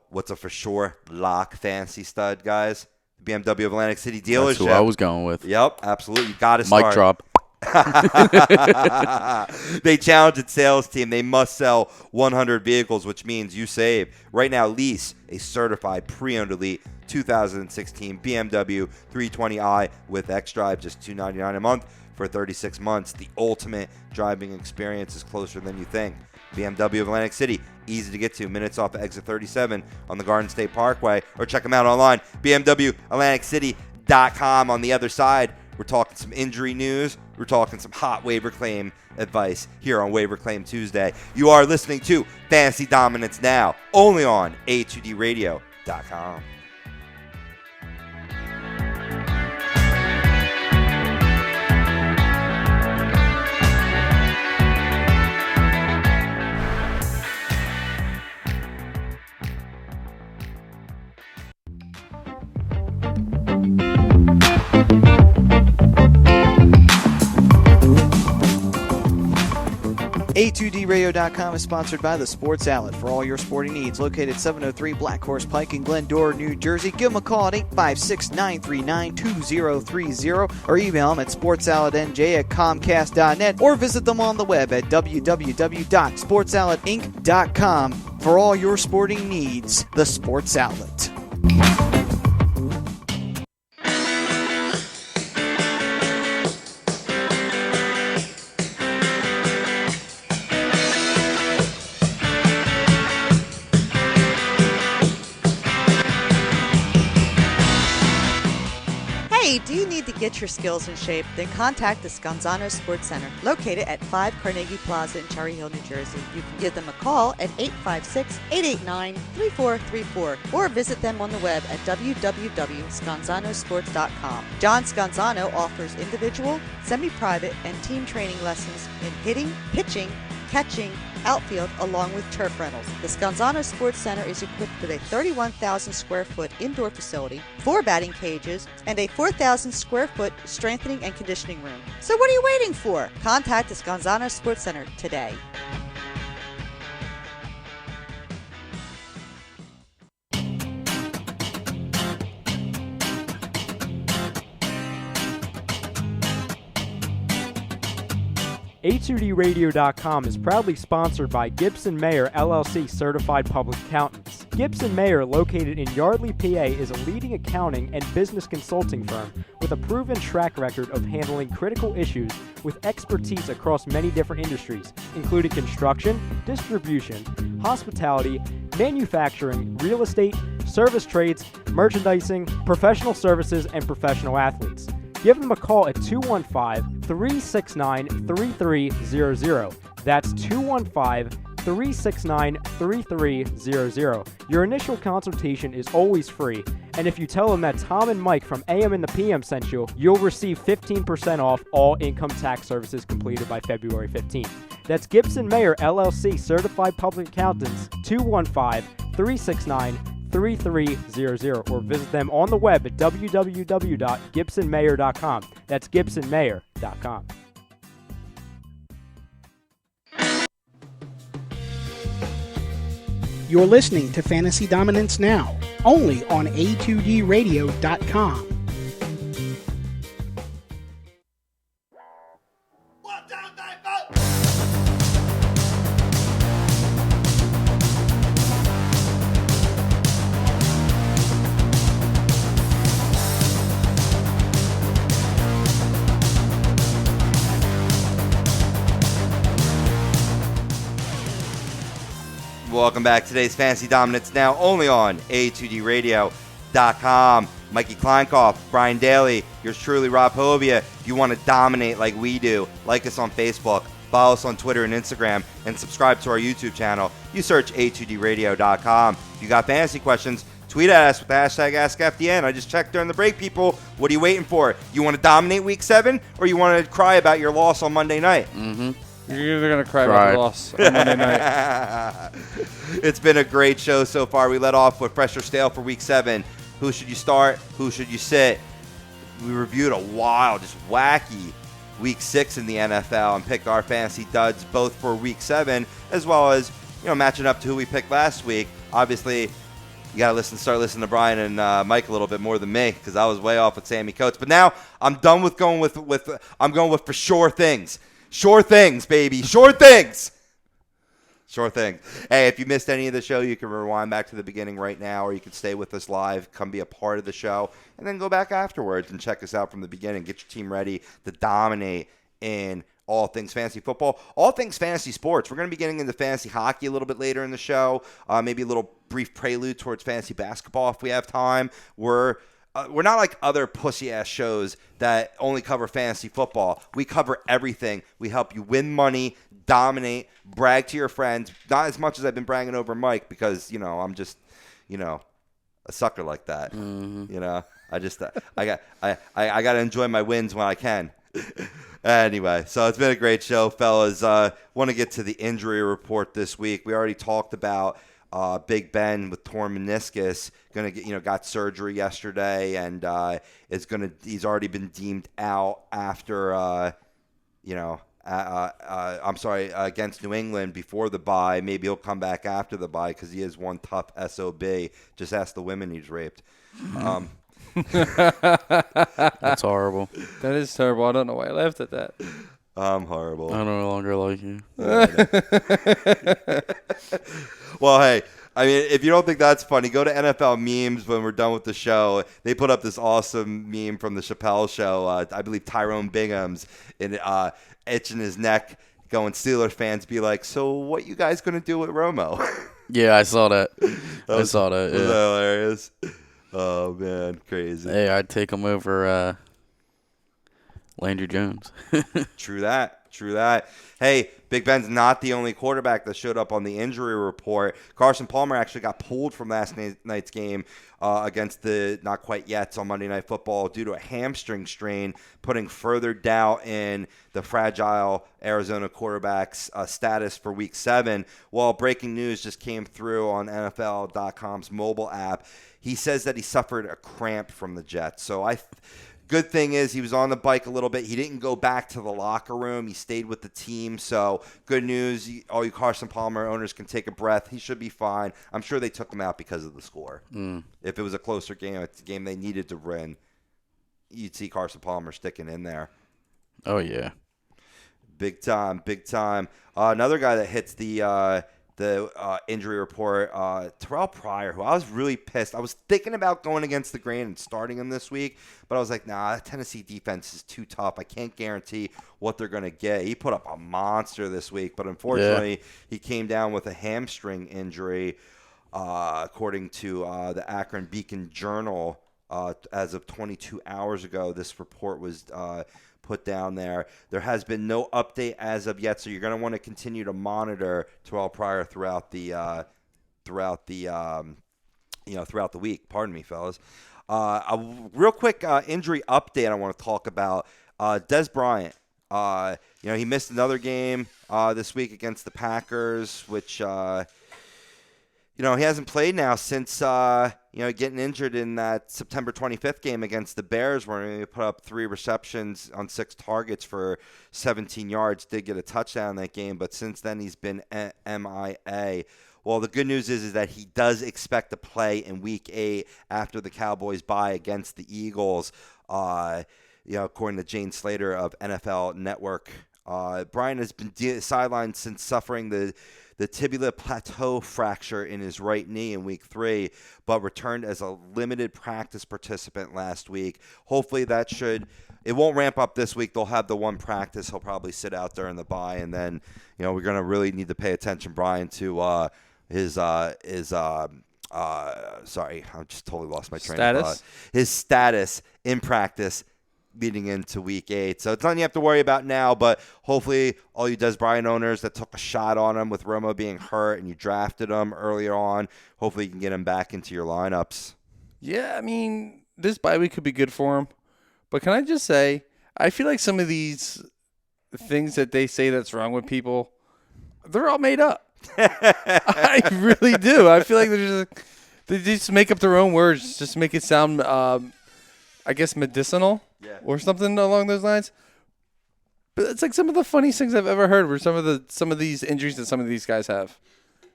What's a for sure lock fantasy stud, guys? BMW of Atlantic City dealership. That's who I was going with. Yep, absolutely. You got to start. Mic drop. They challenge its sales team. They must sell 100 vehicles, which means you save. Right now, lease a certified pre-owned elite 2016 BMW 320i with xDrive, just $299 a month for 36 months. The ultimate driving experience is closer than you think. BMW of Atlantic City, easy to get to, minutes off of exit 37 on the Garden State Parkway, or check them out online, BMWAtlanticCity.com. On the other side, we're talking some injury news. We're talking some hot waiver claim advice here on Waiver Claim Tuesday. You are listening to Fantasy Dominance Now, only on A2DRadio.com. A2DRadio.com is sponsored by the Sports Outlet for all your sporting needs. Located 703 Black Horse Pike in Glendora, New Jersey. Give them a call at 856-939-2030 or email them at sportsoutletnj@comcast.net or visit them on the web at www.sportsoutletinc.com for all your sporting needs. The Sports Outlet. Hey, do you need to get your skills in shape? Then contact the Scanzano Sports Center, located at 5 Carnegie Plaza in Cherry Hill, New Jersey. You can give them a call at 856-889-3434 or visit them on the web at www.scanzanosports.com. John Scanzano offers individual, semi-private, and team training lessons in hitting, pitching, catching, outfield, along with turf rentals. The Scanzano Sports Center is equipped with a 31,000 square foot indoor facility, 4 batting cages, and a 4,000 square foot strengthening and conditioning room. So what are you waiting for? Contact the Scanzano Sports Center today. A2DRadio.com is proudly sponsored by Gibson Mayer LLC Certified Public Accountants. Gibson Mayer, located in Yardley, PA, is a leading accounting and business consulting firm with a proven track record of handling critical issues with expertise across many different industries, including construction, distribution, hospitality, manufacturing, real estate, service trades, merchandising, professional services, and professional athletes. Give them a call at 215-369-3300. That's 215-369-3300. Your initial consultation is always free, and if you tell them that Tom and Mike from AM and the PM sent you, you'll receive 15% off all income tax services completed by February 15th. That's Gibson Mayer LLC Certified Public Accountants, 215-369-3300, or visit them on the web at www.gibsonmayer.com. That's gibsonmayer.com. You're listening to Fantasy Dominance Now, only on A2DRadio.com. Welcome back. Today's Fantasy Dominance Now only on A2DRadio.com. Mikey Kleinkoff, Brian Daly, yours truly, Rob Hovia. If you want to dominate like we do, like us on Facebook, follow us on Twitter and Instagram, and subscribe to our YouTube channel. You search A2DRadio.com. If you got fantasy questions, tweet at us with the hashtag AskFDN. I just checked during the break, people. What are you waiting for? You want to dominate Week 7, or you want to cry about your loss on Monday night? Mm-hmm. You're either going to cry about the loss on Monday night. It's been a great show so far. We let off with fresh or stale for Week 7. Who should you start? Who should you sit? We reviewed a wild, just wacky Week 6 in the NFL and picked our fantasy duds both for Week 7 as well as, matching up to who we picked last week. Obviously, you got to start listening to Brian and Mike a little bit more than me because I was way off with Sammy Coates. But now I'm done with going with I'm going with for sure things. Sure things, baby. Sure things. Sure thing. Hey, if you missed any of the show, you can rewind back to the beginning right now, or you can stay with us live, come be a part of the show, and then go back afterwards and check us out from the beginning. Get your team ready to dominate in all things fantasy football, all things fantasy sports. We're going to be getting into fantasy hockey a little bit later in the show, maybe a little brief prelude towards fantasy basketball if we have time. We're not like other pussy-ass shows that only cover fantasy football. We cover everything. We help you win money, dominate, brag to your friends. Not as much as I've been bragging over Mike because, I'm just, a sucker like that. Mm-hmm. I got to enjoy my wins when I can. Anyway, so it's been a great show, fellas. Want to get to the injury report this week. We already talked about Big Ben with torn meniscus, gonna get got surgery yesterday, and he's already been deemed out after against New England before the bye. Maybe he'll come back after the bye because he is one tough SOB. Just ask the women he's raped. That's horrible. That is terrible. I don't know why I laughed at that. I'm horrible. I no longer like you. Well, hey, I mean, if you don't think that's funny, go to NFL memes when we're done with the show. They put up this awesome meme from the Chappelle show. I believe Tyrone Bingham's itching his neck, going Steelers fans be like, so what you guys going to do with Romo? Yeah, I saw that. Was hilarious. Oh man, crazy. Hey, I'd take him over Landry Jones. True that. Hey, Big Ben's not the only quarterback that showed up on the injury report. Carson Palmer actually got pulled from last night's game against the not quite yet on Monday Night Football due to a hamstring strain, putting further doubt in the fragile Arizona quarterback's status for Week 7. Well, breaking news just came through on NFL.com's mobile app. He says that he suffered a cramp from the Jets. So good thing is he was on the bike a little bit. He didn't go back to the locker room. He stayed with the team. So good news. All you Carson Palmer owners can take a breath. He should be fine. I'm sure they took him out because of the score. If it was a closer game, it's a game they needed to win, you'd see Carson Palmer sticking in there. Oh, yeah. Big time. Another guy that hits the injury report, Terrell Pryor, who I was really pissed. I was thinking about going against the grain and starting him this week, but I was like, nah, Tennessee defense is too tough. I can't guarantee what they're going to get. He put up a monster this week, but unfortunately, he came down with a hamstring injury, according to the Akron Beacon Journal. As of 22 hours ago, this report was put down there. There has been no update as of yet, so you're going to want to continue to monitor Terrell Pryor throughout the week. Pardon me, fellas. A real quick injury update I want to talk about. Des Bryant. He missed another game this week against the Packers, which he hasn't played now since getting injured in that September 25th game against the Bears, where he put up 3 receptions on 6 targets for 17 yards. Did get a touchdown in that game, but since then he's been MIA. Well, the good news is that he does expect to play in Week 8 after the Cowboys bye against the Eagles. According to Jane Slater of NFL Network, Bryant has been sidelined since suffering the tibial plateau fracture in his right knee in Week 3, but returned as a limited practice participant last week. Hopefully it won't ramp up this week. They'll have the one practice. He'll probably sit out during the bye, and then, we're going to really need to pay attention, Brian, to his sorry, I just totally lost my train of thought. His status in practice leading into Week 8. So it's nothing you have to worry about now, but hopefully all you Des Bryant owners that took a shot on him with Romo being hurt and you drafted him earlier on, hopefully you can get him back into your lineups. Yeah, I mean, this bye week could be good for him. But can I just say, I feel like some of these things that they say that's wrong with people, they're all made up. I really do. I feel like they just make up their own words just to make it sound, I guess, medicinal. Yeah. Or something along those lines. But it's like some of the funniest things I've ever heard were some of these injuries that some of these guys have.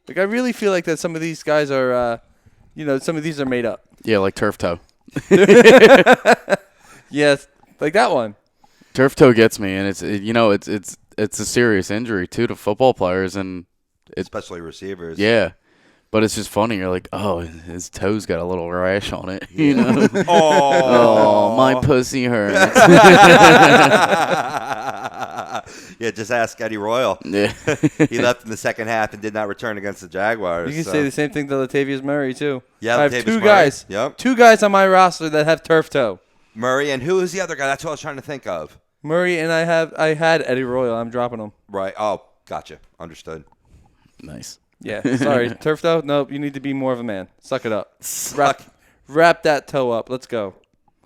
Like, I really feel like that some of these guys are, some of these are made up. Yeah, like turf toe. Yes, like that one. Turf toe gets me, and it's a serious injury too to football players, and especially receivers. Yeah. But it's just funny. You're like, oh, his toe's got a little rash on it. Oh, my pussy hurts. Yeah, just ask Eddie Royal. Yeah. He left in the second half and did not return against the Jaguars. You can say the same thing to Latavius Murray, too. Yeah, I have two guys. Yep. 2 guys on my roster that have turf toe. Murray, and who is the other guy? That's what I was trying to think of. Murray, and I had Eddie Royal. I'm dropping him. Right. Oh, gotcha. Understood. Nice. Yeah, sorry. Turf toe? Nope, you need to be more of a man. Suck it up. Wrap that toe up. Let's go.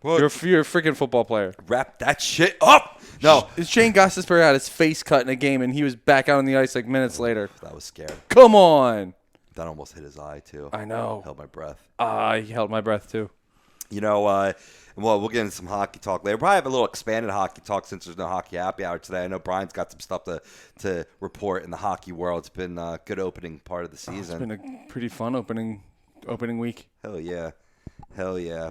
Well, you're a freaking football player. Wrap that shit up. No. Shane Gostisbehere had his face cut in a game, and he was back out on the ice like minutes later. That was scary. Come on. That almost hit his eye, too. I know. Held my breath. He held my breath, too. We'll get into some hockey talk later. Probably have a little expanded hockey talk since there's no hockey happy hour today. I know Brian's got some stuff to report in the hockey world. It's been a good opening part of the season. It's been a pretty fun opening week. Hell yeah.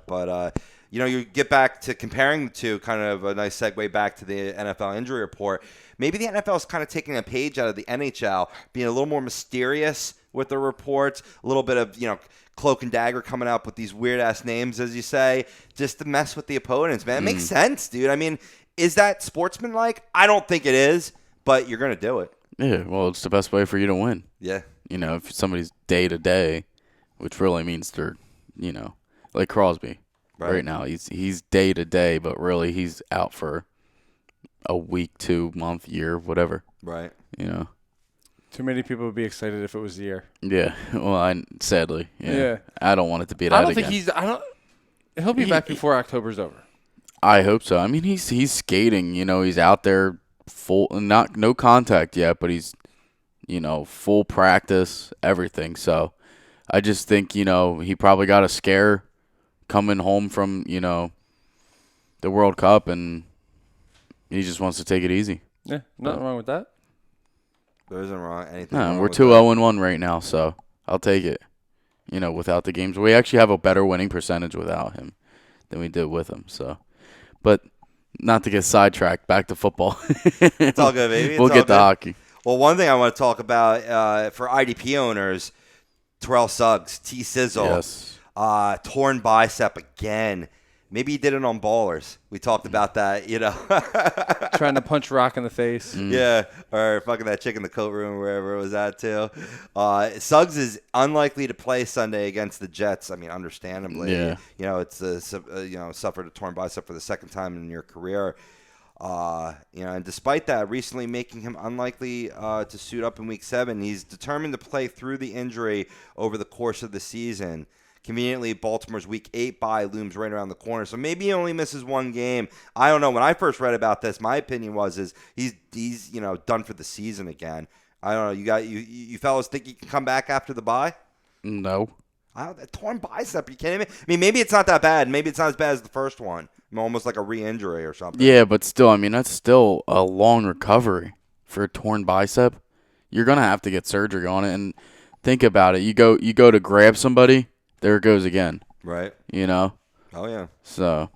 But, you get back to comparing the two, kind of a nice segue back to the NFL injury report. Maybe the NFL is kind of taking a page out of the NHL, being a little more mysterious with the reports, a little bit of, cloak and dagger coming up with these weird-ass names, as you say, just to mess with the opponents, man. It makes sense, dude. I mean, is that sportsmanlike? I don't think it is, but you're going to do it. Yeah, well, it's the best way for you to win. Yeah. If somebody's day-to-day, which really means they're, like Crosby right now. He's day to day, but really he's out for a week, 2 month, year, whatever. Right. You know. Too many people would be excited if it was the year. Yeah. Well, sadly. Yeah. I don't want it to be that. I don't again. think he's. I don't. He'll be back before October's over. I hope so. I mean, he's skating. You know, he's out there full, no contact yet, but he's, full practice, everything. So, I just think he probably got a scare coming home from the World Cup, and he just wants to take it easy. Yeah, nothing wrong with that. There isn't anything. No, wrong we're with 2-0-1 right now, so I'll take it. Without the games, we actually have a better winning percentage without him than we did with him. So, but not to get sidetracked, back to football. It's all good, baby. We'll get to hockey. Well, one thing I want to talk about for IDP owners, Terrell Suggs, T-Sizzle, Yes. Torn bicep again. Maybe he did it on Ballers. We talked about that, Trying to punch Rock in the face. Yeah, or fucking that chick in the coat room, wherever it was at, too. Suggs is unlikely to play Sunday against the Jets. I mean, understandably. Yeah. It's suffered a torn bicep for the second time in your career. And despite that, recently making him unlikely to suit up in Week 7, he's determined to play through the injury over the course of the season. Conveniently, Baltimore's Week 8 bye looms right around the corner, so maybe he only misses one game. I don't know. When I first read about this, my opinion was he's done for the season again. I don't know. You fellas think he can come back after the bye? No. That torn bicep, you kidding me? I mean, maybe it's not that bad. Maybe it's not as bad as the first one. Almost like a re-injury or something. Yeah, but still, I mean, that's still a long recovery for a torn bicep. You're gonna have to get surgery on it, and think about it. You go to grab somebody. There it goes again. Right. Oh, yeah. So,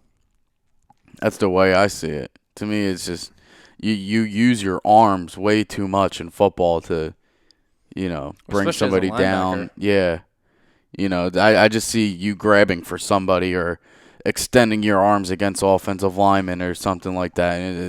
that's the way I see it. To me, it's just you use your arms way too much in football to, bring Especially somebody as a down. linebacker. Yeah. I just see you grabbing for somebody or extending your arms against offensive linemen or something like that. And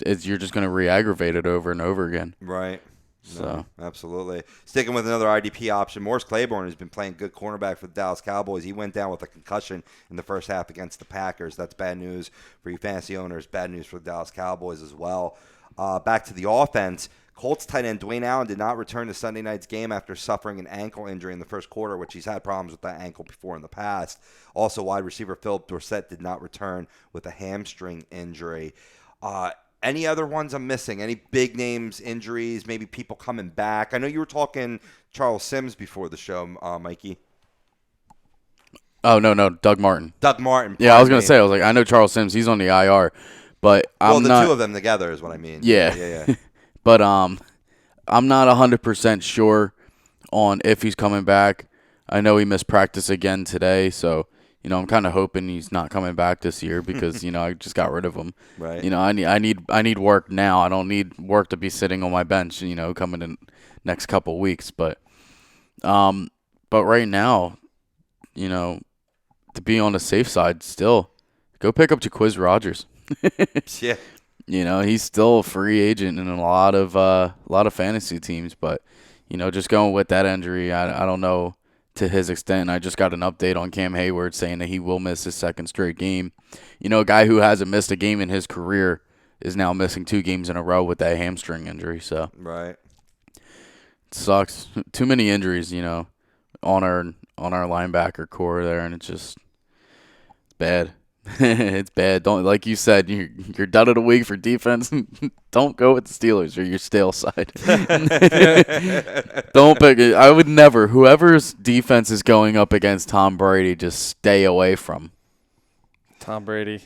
it's you're just going to re-aggravate it over and over again. Right. So absolutely. Sticking with another IDP option, Morris Claiborne has been playing good cornerback for the Dallas Cowboys. He went down with a concussion in the first half against the Packers. That's bad news for you fantasy owners. Bad news for the Dallas Cowboys as well. Back to the offense. Colts tight end Dwayne Allen did not return to Sunday night's game after suffering an ankle injury in the first quarter, which he's had problems with that ankle before in the past. Also, wide receiver Philip Dorsett did not return with a hamstring injury. Any other ones I'm missing? Any big names, injuries, maybe people coming back? I know you were talking Charles Sims before the show, Mikey. Oh, no, Doug Martin. Doug Martin. Yeah, I was going to say, I know Charles Sims. He's on the IR, but I'm the not. two of them together is what I mean. Yeah. But I'm not 100% sure on if he's coming back. I know he missed practice again today, so I'm kind of hoping he's not coming back this year because I just got rid of him. Right. I need work now. I don't need work to be sitting on my bench. Coming in next couple weeks. But right now, to be on the safe side, still go pick up Jaquiz Rogers. Yeah. He's still a free agent in a lot of fantasy teams, but just going with that injury, I don't know to his extent. I just got an update on Cam Hayward saying that he will miss his second straight game. A guy who hasn't missed a game in his career is now missing 2 games in a row with that hamstring injury. So right, it sucks. Too many injuries, on our linebacker core there, and it's bad. It's bad. Don't, like you said, you're done in a week for defense. Don't go with the Steelers or your stale side. Don't pick it. I would never. Whoever's defense is going up against Tom Brady, just stay away from. Tom Brady.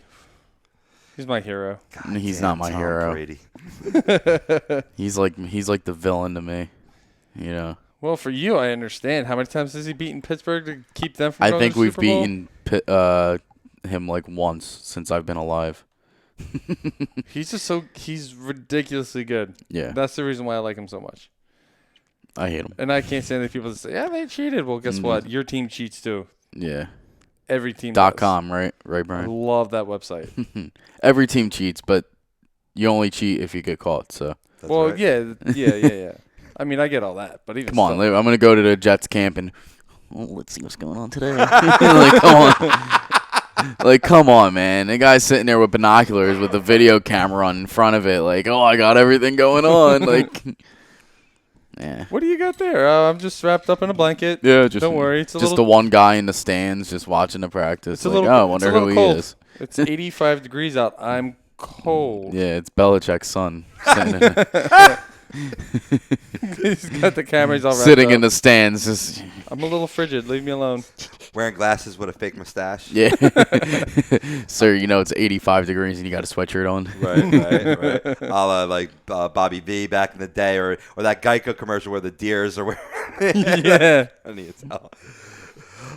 He's my hero. God he's damn, not my Tom hero. Brady. He's like the villain to me. Well, for you, I understand. How many times has he beaten Pittsburgh to keep them from I going think to the we've Super Bowl? beaten him like once since I've been alive. He's ridiculously good. Yeah. That's the reason why I like him so much. I hate him. And I can't stand the people that say, yeah, they cheated. Well, guess what? Your team cheats too. Yeah. Every team does. .com, right, I Brian? love that website. Every team cheats, but you only cheat if you get caught. So That's well, right. yeah. I mean, I get all that, but even come on, still. I'm gonna go to the Jets camp and well, let's see what's going on today. Like, come on. Like, come on, man. The guy's sitting there with binoculars with a video camera on in front of it. Like, oh, I got everything going on. Like, yeah. What do you got there? I'm just wrapped up in a blanket. Yeah, just don't worry. It's just the one guy in the stands just watching the practice. It's a like, little. oh, I wonder who cold. he is. It's 85 degrees out. I'm cold. Yeah, it's Belichick's son. He's got the cameras all wrapped Sitting up. in the stands. Just, I'm a little frigid. Leave me alone. Wearing glasses with a fake mustache. yeah. Sir, you know it's 85 degrees and you got a sweatshirt on. Right. A la like Bobby V back in the day, or that Geico commercial where the deers are wearing. Yeah. I need to tell.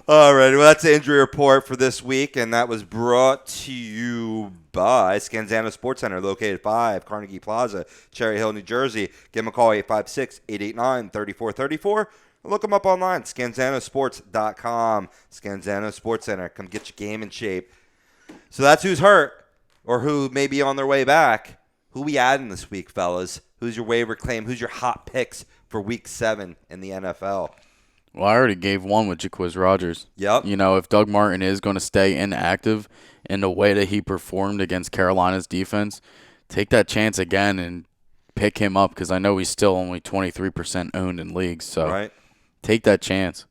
All right, well, that's the injury report for this week, and that was brought to you by Scanzano Sports Center, located 5 Carnegie Plaza, Cherry Hill, New Jersey. Give them a call, 856-889-3434. Look them up online, scanzanosports.com. Scanzano Sports Center. Come get your game in shape. So that's who's hurt or who may be on their way back. Who we adding this week, fellas? Who's your waiver claim? Who's your hot picks for Week 7 in the NFL? Well, I already gave one with Jaquiz Rogers. Yep. You know, if Doug Martin is going to stay inactive in the way that he performed against Carolina's defense, take that chance again and pick him up, because I know he's still only 23% owned in leagues. So Right. Take that chance.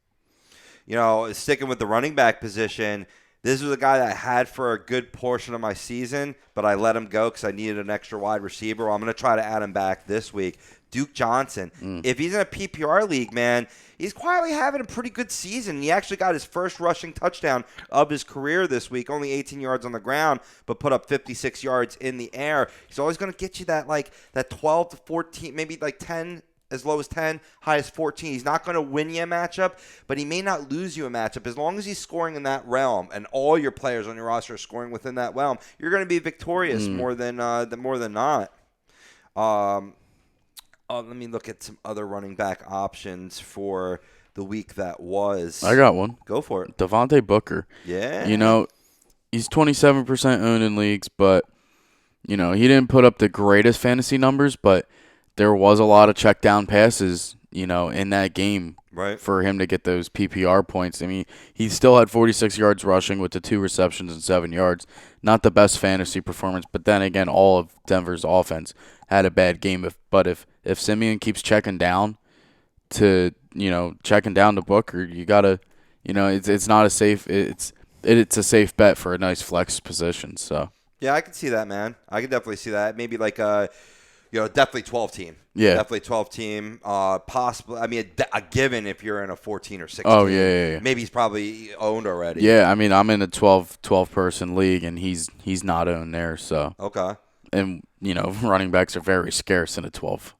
You know, sticking with the running back position, this was a guy that I had for a good portion of my season, but I let him go because I needed an extra wide receiver. Well, I'm going to try to add him back this week. Duke Johnson. If he's in a PPR league, man, he's quietly having a pretty good season. He actually got his first rushing touchdown of his career this week, only 18 yards on the ground, but put up 56 yards in the air. He's always going to get you that 12 to 14, maybe like 10, as low as 10, high as 14. He's not going to win you a matchup, but he may not lose you a matchup. As long as he's scoring in that realm and all your players on your roster are scoring within that realm, you're going to be victorious more than not. Let me look at some other running back options for the week that was. I got one. Go for it. Devontae Booker. Yeah. You know, he's 27% owned in leagues, but, you know, he didn't put up the greatest fantasy numbers, but there was a lot of check down passes, you know, in that game for him to get those PPR points. I mean, he still had 46 yards rushing with the 2 receptions and 7 yards. Not the best fantasy performance, but then again, all of Denver's offense had a bad game. But if Simeon keeps checking down to Booker, you gotta, you know, it's not a safe. It's a safe bet for a nice flex position. So yeah, I can see that, man. I can definitely see that. Maybe like definitely 12 team. Yeah. Definitely 12 team. Possibly. I mean, a given if you're in a 14 or 16. Oh, yeah. Maybe he's probably owned already. Yeah, I mean, I'm in a 12 person league, and he's not owned there. So Okay. And, you know, running backs are very scarce in a 12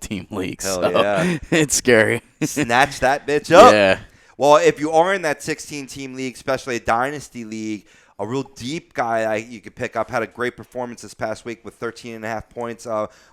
team league. Hell so yeah. It's scary. Snatch that bitch up. Yeah. Well, if you are in that 16-team league, especially a dynasty league, a real deep guy you could pick up had a great performance this past week with 13.5 points.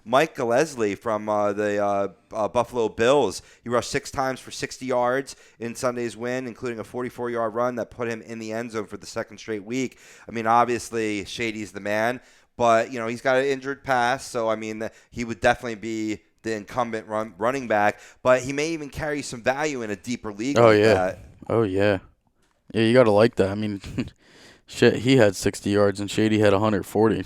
Mike Gillespie from the Buffalo Bills. He rushed 6 times for 60 yards in Sunday's win, including a 44-yard run that put him in the end zone for the second straight week. I mean, obviously, Shady's the man, but, you know, he's got an injured pass, so, I mean, he would definitely be the incumbent running back, but he may even carry some value in a deeper league that. Oh, yeah. Yeah, you got to like that. I mean, shit, he had 60 yards and Shady had 140.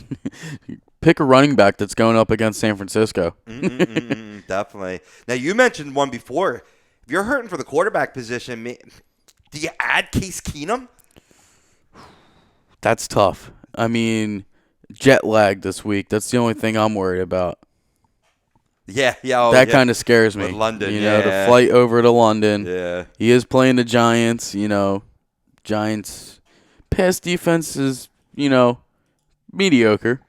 Pick a running back that's going up against San Francisco. Definitely. Now, you mentioned one before. If you're hurting for the quarterback position, do you add Case Keenum? That's tough. I mean, jet lag this week. That's the only thing I'm worried about. Yeah. That kind of scares me. With London, you know, the flight over to London. Yeah. He is playing the Giants. You know, Giants' pass defense is, you know, mediocre.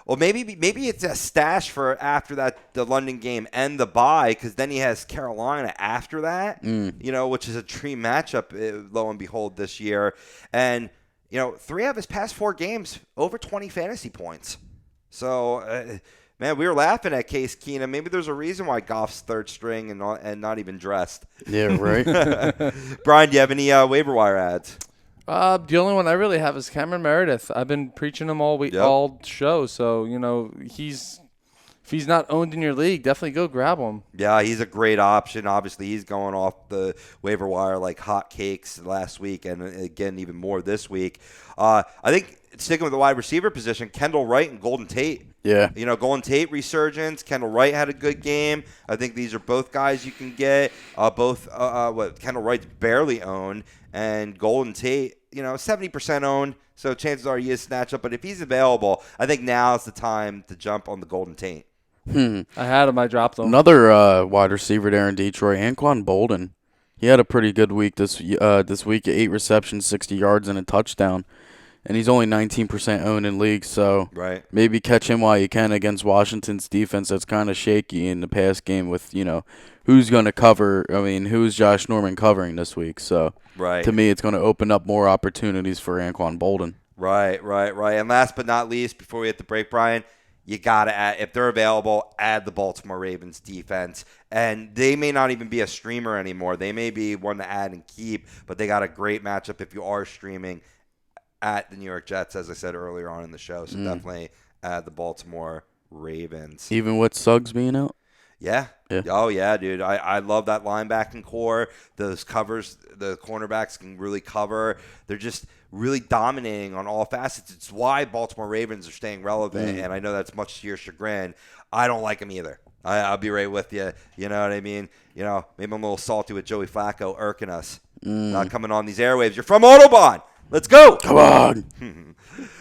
Well, maybe it's a stash for after the London game and the bye, because then he has Carolina after that, you know, which is a dream matchup, lo and behold, this year. And, you know, 3 of his past 4 games, over 20 fantasy points. So, man, we were laughing at Case Keenum. Maybe there's a reason why Goff's third string and not even dressed. Yeah, right. Brian, do you have any waiver wire ads? The only one I really have is Cameron Meredith. I've been preaching him all week, all show. So, you know, he's if he's not owned in your league, definitely go grab him. Yeah, he's a great option. Obviously, he's going off the waiver wire like hotcakes last week, and again, even more this week. I think sticking with the wide receiver position, Kendall Wright and Golden Tate. Yeah. Golden Tate resurgence. Kendall Wright had a good game. I think these are both guys you can get. Kendall Wright's barely owned, and Golden Tate, 70% owned. So chances are he is snatched up. But if he's available, I think now is the time to jump on the Golden Tate. I had him. I dropped him. Another wide receiver there in Detroit, Anquan Bolden. He had a pretty good week this week. 8 receptions, 60 yards, and a touchdown. And he's only 19% owned in leagues, so right. Maybe catch him while you can against Washington's defense that's kind of shaky in the pass game with, who's going to cover. I mean, who's Josh Norman covering this week? So right. To me, it's going to open up more opportunities for Anquan Bolden. Right. And last but not least, before we hit the break, Brian, you got to add, if they're available, add the Baltimore Ravens defense. And they may not even be a streamer anymore. They may be one to add and keep, but they got a great matchup if you are streaming at the New York Jets, as I said earlier on in the show. So definitely add the Baltimore Ravens. Even with Suggs being out? Yeah. Oh, yeah, dude. I love that linebacking core. Those covers, the cornerbacks can really cover. They're just really dominating on all facets. It's why Baltimore Ravens are staying relevant, and I know that's much to your chagrin. I don't like them either. I'll be right with you. You know what I mean? Maybe I'm a little salty with Joey Flacco irking us. Not coming on these airwaves. You're from Autobahn. Let's go. Come on.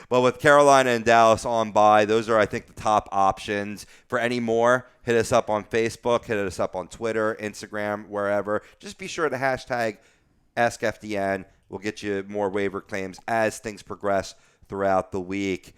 Well, with Carolina and Dallas on bye, those are, I think, the top options. For any more, hit us up on Facebook, hit us up on Twitter, Instagram, wherever. Just be sure to hashtag AskFDN. We'll get you more waiver claims as things progress throughout the week.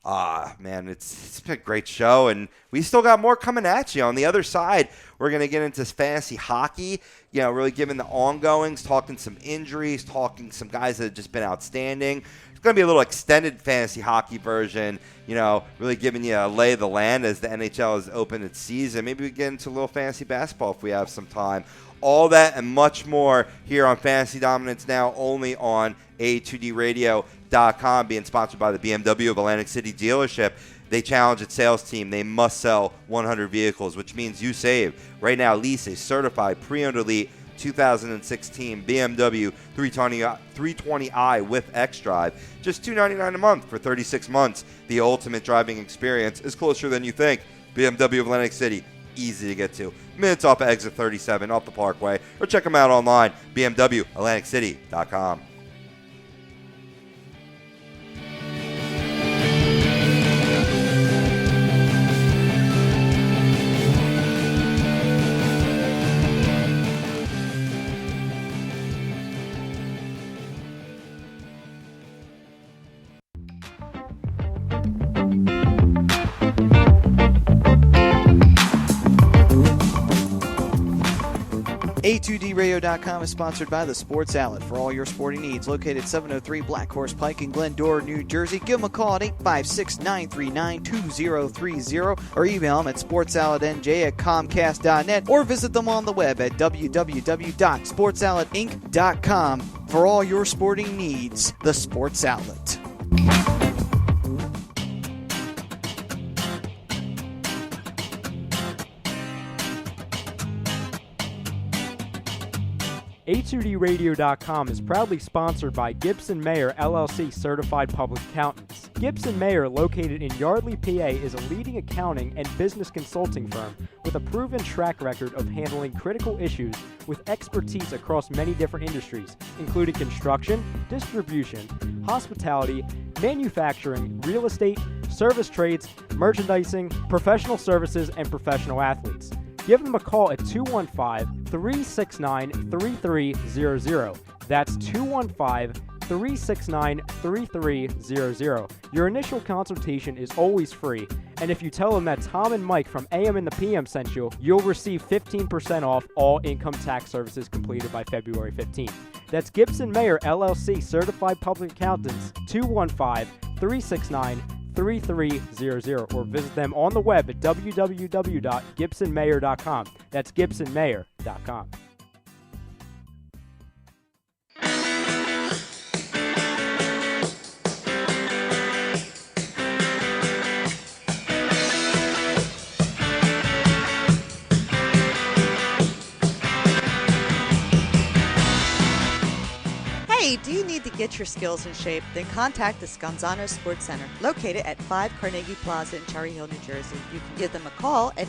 Man, it's been a great show, and we still got more coming at you. On the other side, we're going to get into fantasy hockey, really giving the ongoings, talking some injuries, talking some guys that have just been outstanding. It's going to be a little extended fantasy hockey version, really giving you a lay of the land as the NHL has opened its season. Maybe we get into a little fantasy basketball if we have some time. All that and much more here on Fantasy Dominance Now, only on A2DRadio.com, being sponsored by the BMW of Atlantic City dealership. They challenge its sales team. They must sell 100 vehicles, which means you save. Right now, lease a certified pre-owned elite 2016 BMW 320i with xDrive. Just $299 a month for 36 months. The ultimate driving experience is closer than you think. BMW of Atlantic City. Easy to get to. Minutes off of exit 37 off the Parkway, or check them out online, bmwatlanticcity.com. A2DRadio.com is sponsored by the Sports Outlet for all your sporting needs. Located 703 Black Horse Pike in Glendora, New Jersey. Give them a call at 856-939-2030 or email them at sportsoutletnj@comcast.net or visit them on the web at www.sportsoutletinc.com for all your sporting needs. The Sports Outlet. A2DRadio.com is proudly sponsored by Gibson Mayer LLC Certified Public Accountants. Gibson Mayer, located in Yardley, PA, is a leading accounting and business consulting firm with a proven track record of handling critical issues with expertise across many different industries, including construction, distribution, hospitality, manufacturing, real estate, service trades, merchandising, professional services, and professional athletes. Give them a call at 215-369-3300. That's 215-369-3300. Your initial consultation is always free, and if you tell them that Tom and Mike from AM and the PM sent you, you'll receive 15% off all income tax services completed by February 15th. That's Gibson Mayer LLC Certified Public Accountants, 215-369-3300, or visit them on the web at www.gibsonmayer.com. That's gibsonmayer.com. get your skills in shape? Then contact the Scanzano Sports Center, located at 5 Carnegie Plaza in Cherry Hill, New Jersey. You can give them a call at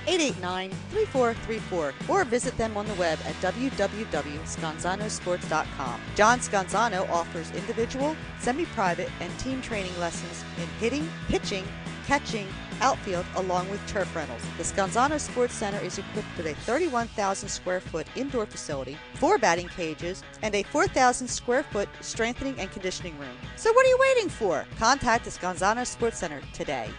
856-889-3434 or visit them on the web at www.scanzanosports.com. John Scanzano offers individual, semi-private, and team training lessons in hitting, pitching, catching, outfield, along with turf rentals. The Scanzano Sports Center is equipped with a 31,000 square foot indoor facility, 4 batting cages, and a 4,000 square foot strengthening and conditioning room. So what are you waiting for? Contact the Scanzano Sports Center today.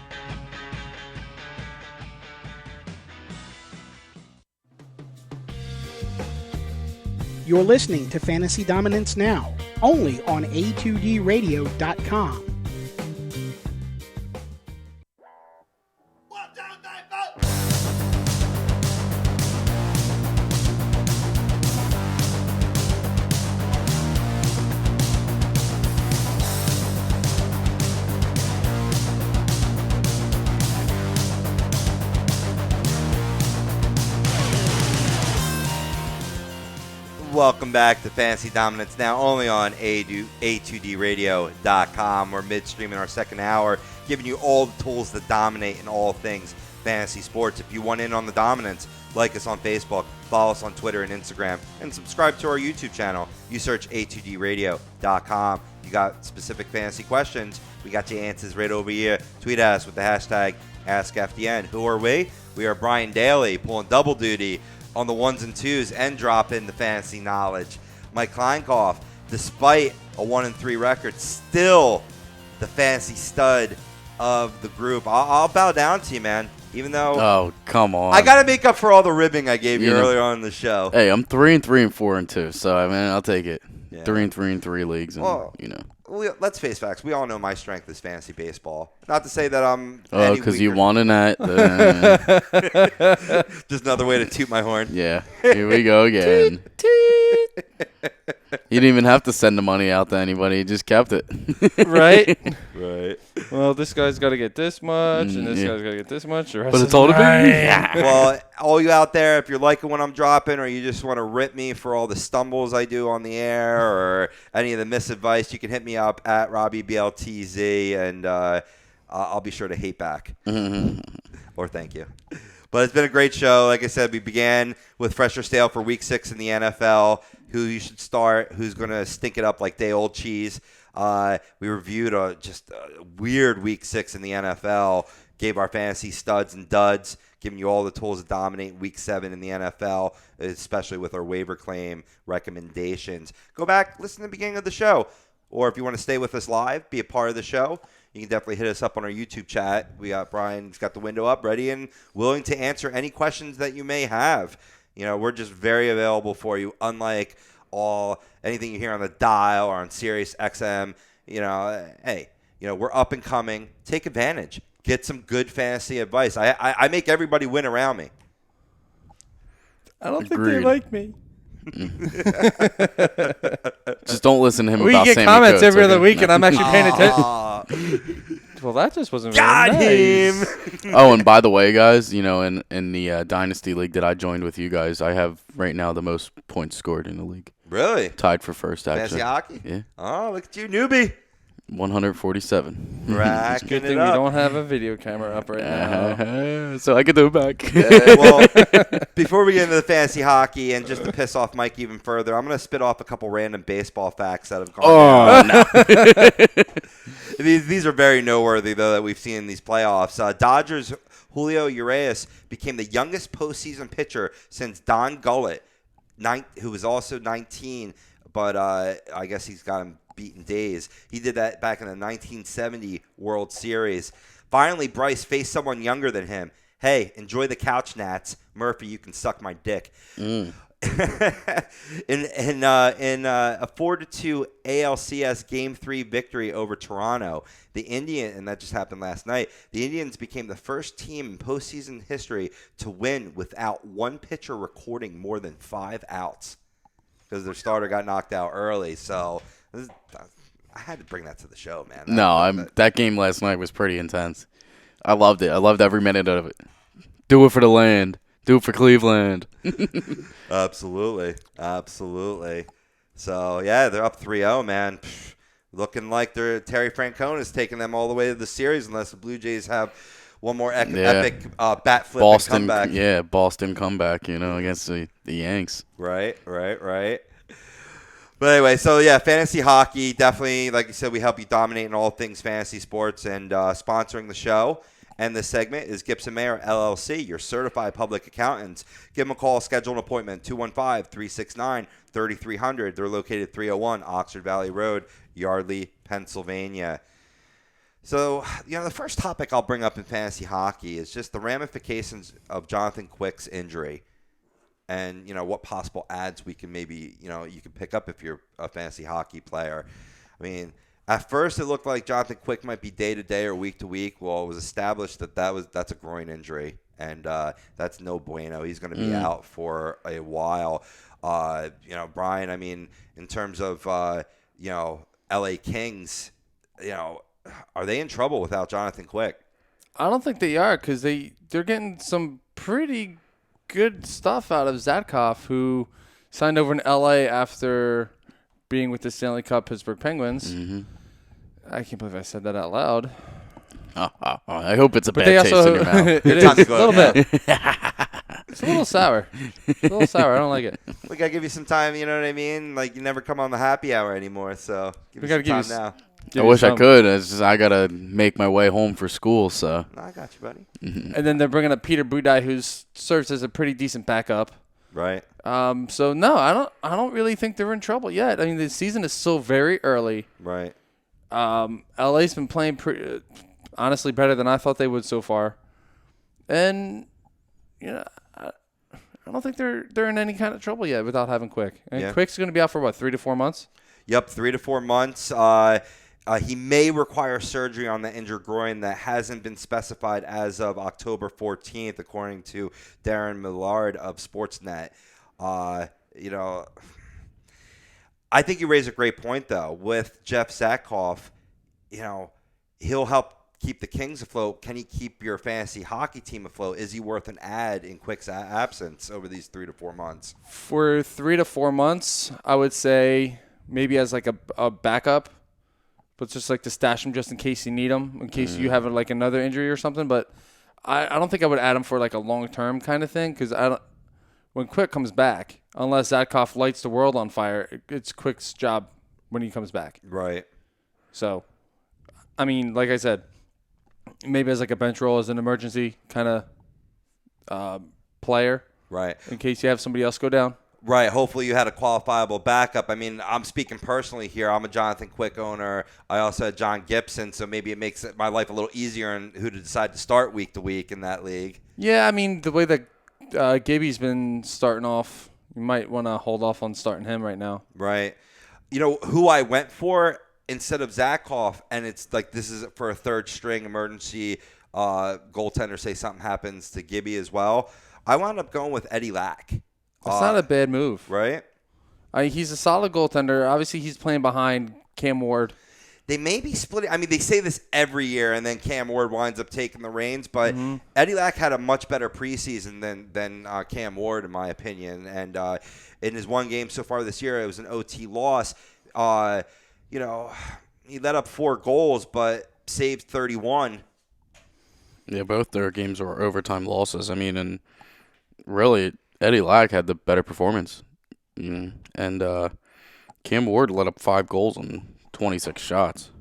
You're listening to Fantasy Dominance Now, only on A2DRadio.com. Welcome back to Fantasy Dominance Now, only on A2DRadio.com. We're midstream in our second hour, giving you all the tools to dominate in all things fantasy sports. If you want in on the dominance, like us on Facebook, follow us on Twitter and Instagram, and subscribe to our YouTube channel. You search A2DRadio.com. You got specific fantasy questions, we got your answers right over here. Tweet at us with the hashtag AskFDN. Who are we? We are Brian Daly, pulling double duty on the ones and twos and drop in the fantasy knowledge. Mike Kleinkoff, despite a 1-3 record, still the fantasy stud of the group. I'll bow down to you, man. Even though, Oh, come on. I got to make up for all the ribbing I gave you earlier on in the show. Hey, I'm 3-3 and 4-2, so I mean, I'll take it. Yeah. 3-3 in 3 leagues, and Let's face facts. We all know my strength is fantasy baseball. Not to say that I'm because you won in that. Just another way to toot my horn. Yeah, here we go again. You didn't even have to send the money out to anybody. You just kept it. Right? Right. Well, this guy's got to get this much, and this guy's got to get this much. But it's all to me. Well, all you out there, if you're liking what I'm dropping or you just want to rip me for all the stumbles I do on the air or any of the misadvice, you can hit me up at RobbieBLTZ, and I'll be sure to hate back. Or thank you. But it's been a great show. Like I said, we began with Fresh or Stale for Week 6 in the NFL, who you should start, who's going to stink it up like day-old cheese. We reviewed just a weird Week 6 in the NFL, gave our fantasy studs and duds, giving you all the tools to dominate Week 7 in the NFL, especially with our waiver claim recommendations. Go back, listen to the beginning of the show. Or if you want to stay with us live, be a part of the show, you can definitely hit us up on our YouTube chat. We got Brian's got the window up, ready and willing to answer any questions that you may have. You know, we're just very available for you, unlike anything you hear on the dial or on Sirius XM. You know, hey, we're up and coming. Take advantage. Get some good fantasy advice. I make everybody win around me. I don't think they like me. Just don't listen to him We about get Sammy comments Coates, every other okay? week, and I'm actually paying attention. Aw. Well, that just wasn't Got very him. nice. Oh, and by the way, guys, in the Dynasty League that I joined with you guys, I have right now the most points scored in the league. Really? Tied for first, actually. Fantasy hockey? Yeah. Oh, look at you, newbie. 147. Racking Good it thing we up. don't have a video camera up right now. So I can do it back. Well, before we get into the fantasy hockey, and just to piss off Mike even further, I'm going to spit off a couple random baseball facts that have gone down. No. These are very noteworthy, though, that we've seen in these playoffs. Dodgers' Julio Urias became the youngest postseason pitcher since Don Gullett, who was also 19, but I guess he's got him beaten days. He did that back in the 1970 World Series. Finally, Bryce faced someone younger than him. Hey, enjoy the couch nats. Murphy, you can suck my dick. in a 4-2 ALCS Game 3 victory over Toronto, and that just happened last night, the Indians became the first team in postseason history to win without one pitcher recording more than 5 outs because their starter got knocked out early. So I had to bring that to the show, man. That game last night was pretty intense. I loved it. I loved every minute of it. Do it for the land. Do it for Cleveland. Absolutely. So, yeah, they're up 3-0, man. Looking like Terry Francona is taking them all the way to the series unless the Blue Jays have one more epic bat flip and comeback. Yeah, Boston comeback, against the Yanks. Right. But anyway, so yeah, fantasy hockey, definitely, like you said, we help you dominate in all things fantasy sports, and sponsoring the show and this segment is Gibson Mayer, LLC, your certified public accountants. Give them a call, schedule an appointment, 215-369-3300. They're located 301 Oxford Valley Road, Yardley, Pennsylvania. So, the first topic I'll bring up in fantasy hockey is just the ramifications of Jonathan Quick's injury. And, what possible ads we can maybe, you can pick up if you're a fantasy hockey player. I mean, at first it looked like Jonathan Quick might be day-to-day or week-to-week. Well, it was established that's a groin injury, and that's no bueno. He's going to be out for a while. Brian, I mean, in terms of, L.A. Kings, are they in trouble without Jonathan Quick? I don't think they are because they're getting some pretty good stuff out of Zadkov, who signed over in L.A. after being with the Stanley Cup Pittsburgh Penguins. Mm-hmm. I can't believe I said that out loud. I hope it's a But bad taste in your mouth. It is a little bit. It's a little sour. I don't like it. We got to give you some time, you know what I mean? Like, you never come on the happy hour anymore, so We gotta some give time now. I wish I could. It's just I got to make my way home for school, so. No, I got you, buddy. And then they're bringing up Peter Budaj, who serves as a pretty decent backup. Right. So no, I don't really think they're in trouble yet. I mean, the season is still very early. Right. LA's been playing honestly better than I thought they would so far, and I don't think they're in any kind of trouble yet without having Quick. And Quick's going to be out for what, 3 to 4 months? Yep, 3 to 4 months. He may require surgery on the injured groin that hasn't been specified as of October 14th, according to Darren Millard of Sportsnet. I think you raise a great point, though. With Jeff Zatkoff, he'll help keep the Kings afloat. Can he keep your fantasy hockey team afloat? Is he worth an ad in Quick's absence over these 3 to 4 months? For 3 to 4 months, I would say maybe as like a backup, but just like to stash him just in case you need him, in case you have like another injury or something. But I don't think I would add him for like a long-term kind of thing, because when Quick comes back, unless Zadkov lights the world on fire, it's Quick's job when he comes back. Right. So, I mean, like I said, maybe as like a bench role, as an emergency kind of player. Right. In case you have somebody else go down. Right. Hopefully you had a qualifiable backup. I mean, I'm speaking personally here. I'm a Jonathan Quick owner. I also had John Gibson, so maybe it makes my life a little easier on who to decide to start week to week in that league. Yeah, I mean, the way that Gibby's been starting off, you might want to hold off on starting him right now. Right. Who I went for instead of Zatkoff, and it's like this is for a third string emergency goaltender, say something happens to Gibby as well. I wound up going with Eddie Lack. That's not a bad move. Right? He's a solid goaltender. Obviously, he's playing behind Cam Ward. They may be splitting. I mean, they say this every year, and then Cam Ward winds up taking the reins. But Eddie Lack had a much better preseason than Cam Ward, in my opinion. And in his one game so far this year, it was an OT loss. He let up 4 goals, but saved 31. Yeah, both their games were overtime losses. I mean, and really, Eddie Lack had the better performance. And Cam Ward let up 5 goals on 26 shots.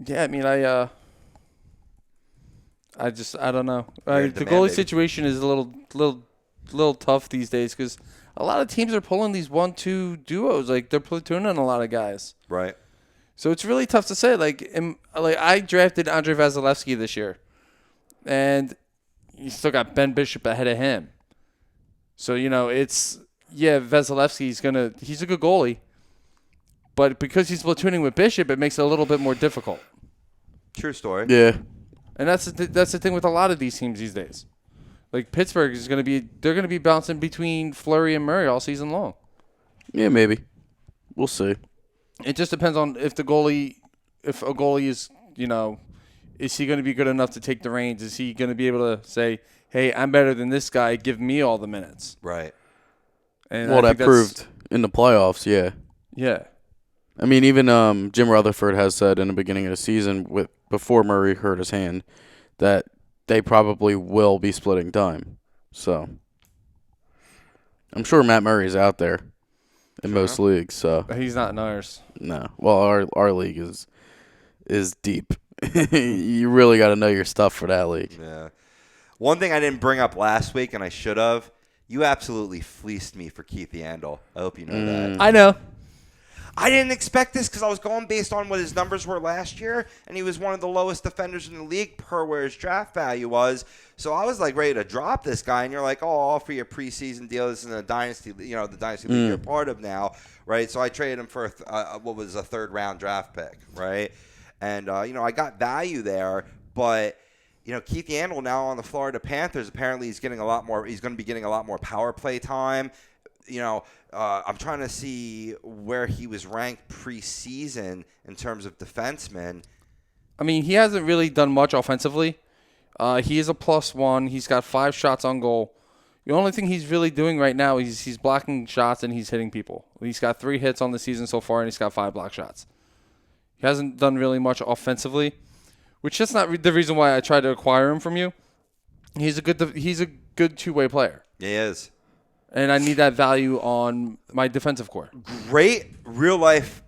Yeah, I mean, I don't know. The goalie situation is a little tough these days because a lot of teams are pulling these 1-2 duos. Like, they're platooning a lot of guys. Right. So it's really tough to say. Like I drafted Andrei Vasilevsky this year, and you still got Ben Bishop ahead of him. So, Vasilevsky's he's a good goalie, but because he's platooning with Bishop, it makes it a little bit more difficult. True story. Yeah. And that's the thing with a lot of these teams these days. Like Pittsburgh they're going to be bouncing between Fleury and Murray all season long. Yeah, maybe. We'll see. It just depends on if a goalie is, is he going to be good enough to take the reins? Is he going to be able to say, hey, I'm better than this guy, give me all the minutes? Right. And Well, I that think that's- proved in the playoffs, yeah. Yeah. I mean, even Jim Rutherford has said in the beginning of the season, before Murray hurt his hand, that they probably will be splitting time. So I'm sure Matt Murray's out there in most leagues. So But he's not in ours. no, well, our league is deep. You really got to know your stuff for that league. Yeah. One thing I didn't bring up last week, and I should have. You absolutely fleeced me for Keith Yandel. I hope you know that. I know. I didn't expect this because I was going based on what his numbers were last year, and he was one of the lowest defenders in the league per where his draft value was. So I was like ready to drop this guy, and you're like, "Oh, I'll offer you a preseason deal. This is a dynasty, the dynasty league you're part of now, right?" So I traded him for what was a third-round draft pick, right? And I got value there, but Keith Yandel now on the Florida Panthers. Apparently, he's getting a lot more. He's going to be getting a lot more power play time. I'm trying to see where he was ranked preseason in terms of defensemen. I mean, he hasn't really done much offensively. He is a +1. He's got 5 shots on goal. The only thing he's really doing right now is he's blocking shots and he's hitting people. He's got 3 hits on the season so far, and he's got 5 block shots. He hasn't done really much offensively, which is not the reason why I tried to acquire him from you. He's a good two-way player. He is. And I need that value on my defensive core. Great real-life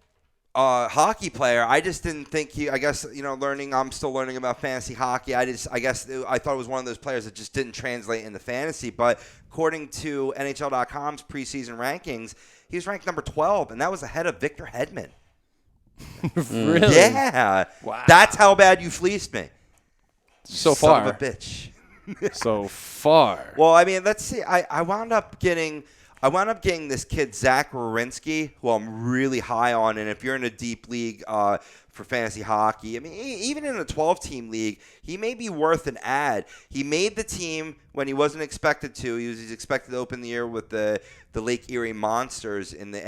hockey player. I just didn't think I'm still learning about fantasy hockey. I thought it was one of those players that just didn't translate into fantasy. But according to NHL.com's preseason rankings, he was ranked number 12, and that was ahead of Victor Hedman. Really? Yeah. Wow. That's how bad you fleeced me. So Son far. of a bitch. So far. Well, I mean, let's see. I wound up getting this kid Zach Werenski, who I'm really high on. And if you're in a deep league for fantasy hockey, I mean, even in a 12-team league, he may be worth an ad. He made the team when he wasn't expected to. He's expected to open the year with the Lake Erie Monsters in the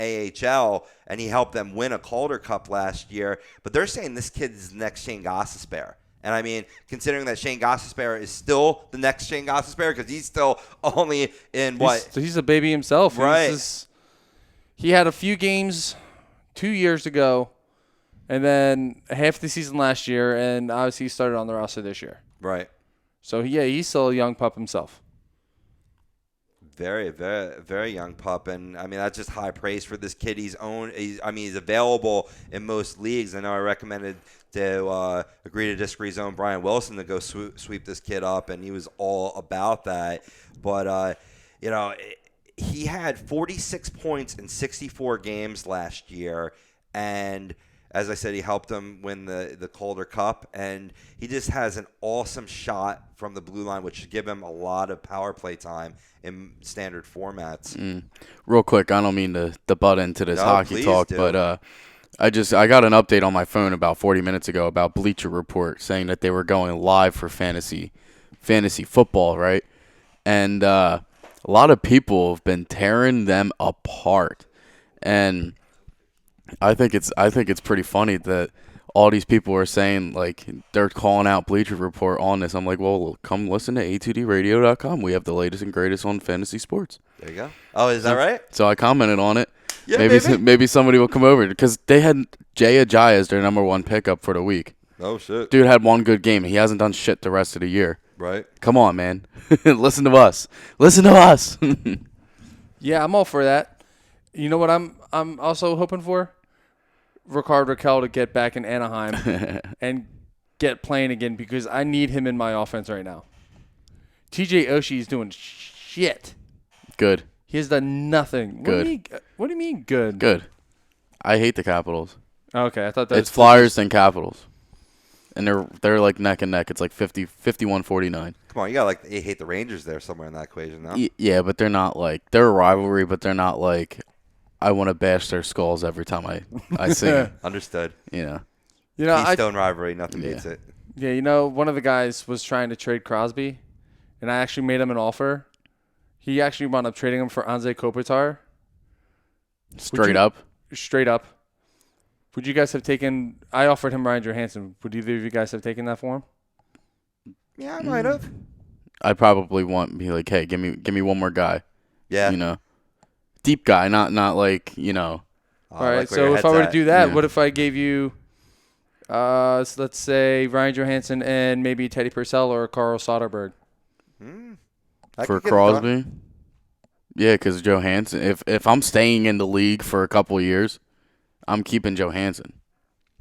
AHL, and he helped them win a Calder Cup last year. But they're saying this kid is the next Shane Gostisbehere. And I mean, considering that Shane Gostisbehere is still the next Shane Gostisbehere because he's still only in what? He's a baby himself. Right. He had a few games 2 years ago, and then half the season last year, and obviously he started on the roster this year. Right. So, yeah, he's still a young pup himself. Very, very, very young pup, and I mean that's just high praise for this kid. He's available in most leagues. I know I recommended to agree to disagree zone Brian Wilson to go sweep this kid up, and he was all about that. But he had 46 points in 64 games last year, and as I said, he helped them win the Calder Cup, and he just has an awesome shot from the blue line, which should give him a lot of power play time in standard formats. Real quick, I don't mean to butt into this hockey talk, do. but I got an update on my phone about 40 minutes ago about Bleacher Report saying that they were going live for fantasy football, right? And a lot of people have been tearing them apart, and I think it's pretty funny that all these people are saying, like, they're calling out Bleacher Report on this. I'm like, well, come listen to a2dradio.com. We have the latest and greatest on fantasy sports. There you go. Oh, is that right? So I commented on it. Yeah, maybe somebody will come over because they had Jay Ajayi as their number 1 pickup for the week. Oh, shit. Dude had one good game. He hasn't done shit the rest of the year. Right. Come on, man. Listen to us. Listen to us. Yeah, I'm all for that. You know what I'm also hoping for? Rickard Rakell to get back in Anaheim and get playing again because I need him in my offense right now. TJ Oshie is doing shit. Good. He has done nothing. Good. What do you mean good? Good. I hate the Capitals. Okay, I thought that It's Flyers and Capitals. And they're like neck and neck. It's like 51-49. Come on, you hate the Rangers there somewhere in that equation, no? Yeah, but they're not like, they're a rivalry, but they're not like, I want to bash their skulls every time I see them. Understood. You know, Keystone rivalry, nothing beats it. Yeah, one of the guys was trying to trade Crosby, and I actually made him an offer. He actually wound up trading him for Anze Kopitar. Straight up. Would you guys have taken? I offered him Ryan Johansson. Would either of you guys have taken that for him? Yeah, I might have. I probably want be like, hey, give me one more guy. Yeah. deep guy, not like, you know. All right, so if I were to do that, what if I gave you, so let's say, Ryan Johansson and maybe Teddy Purcell or Carl Soderberg? For Crosby? Yeah, because Johansson, if I'm staying in the league for a couple of years, I'm keeping Johansson.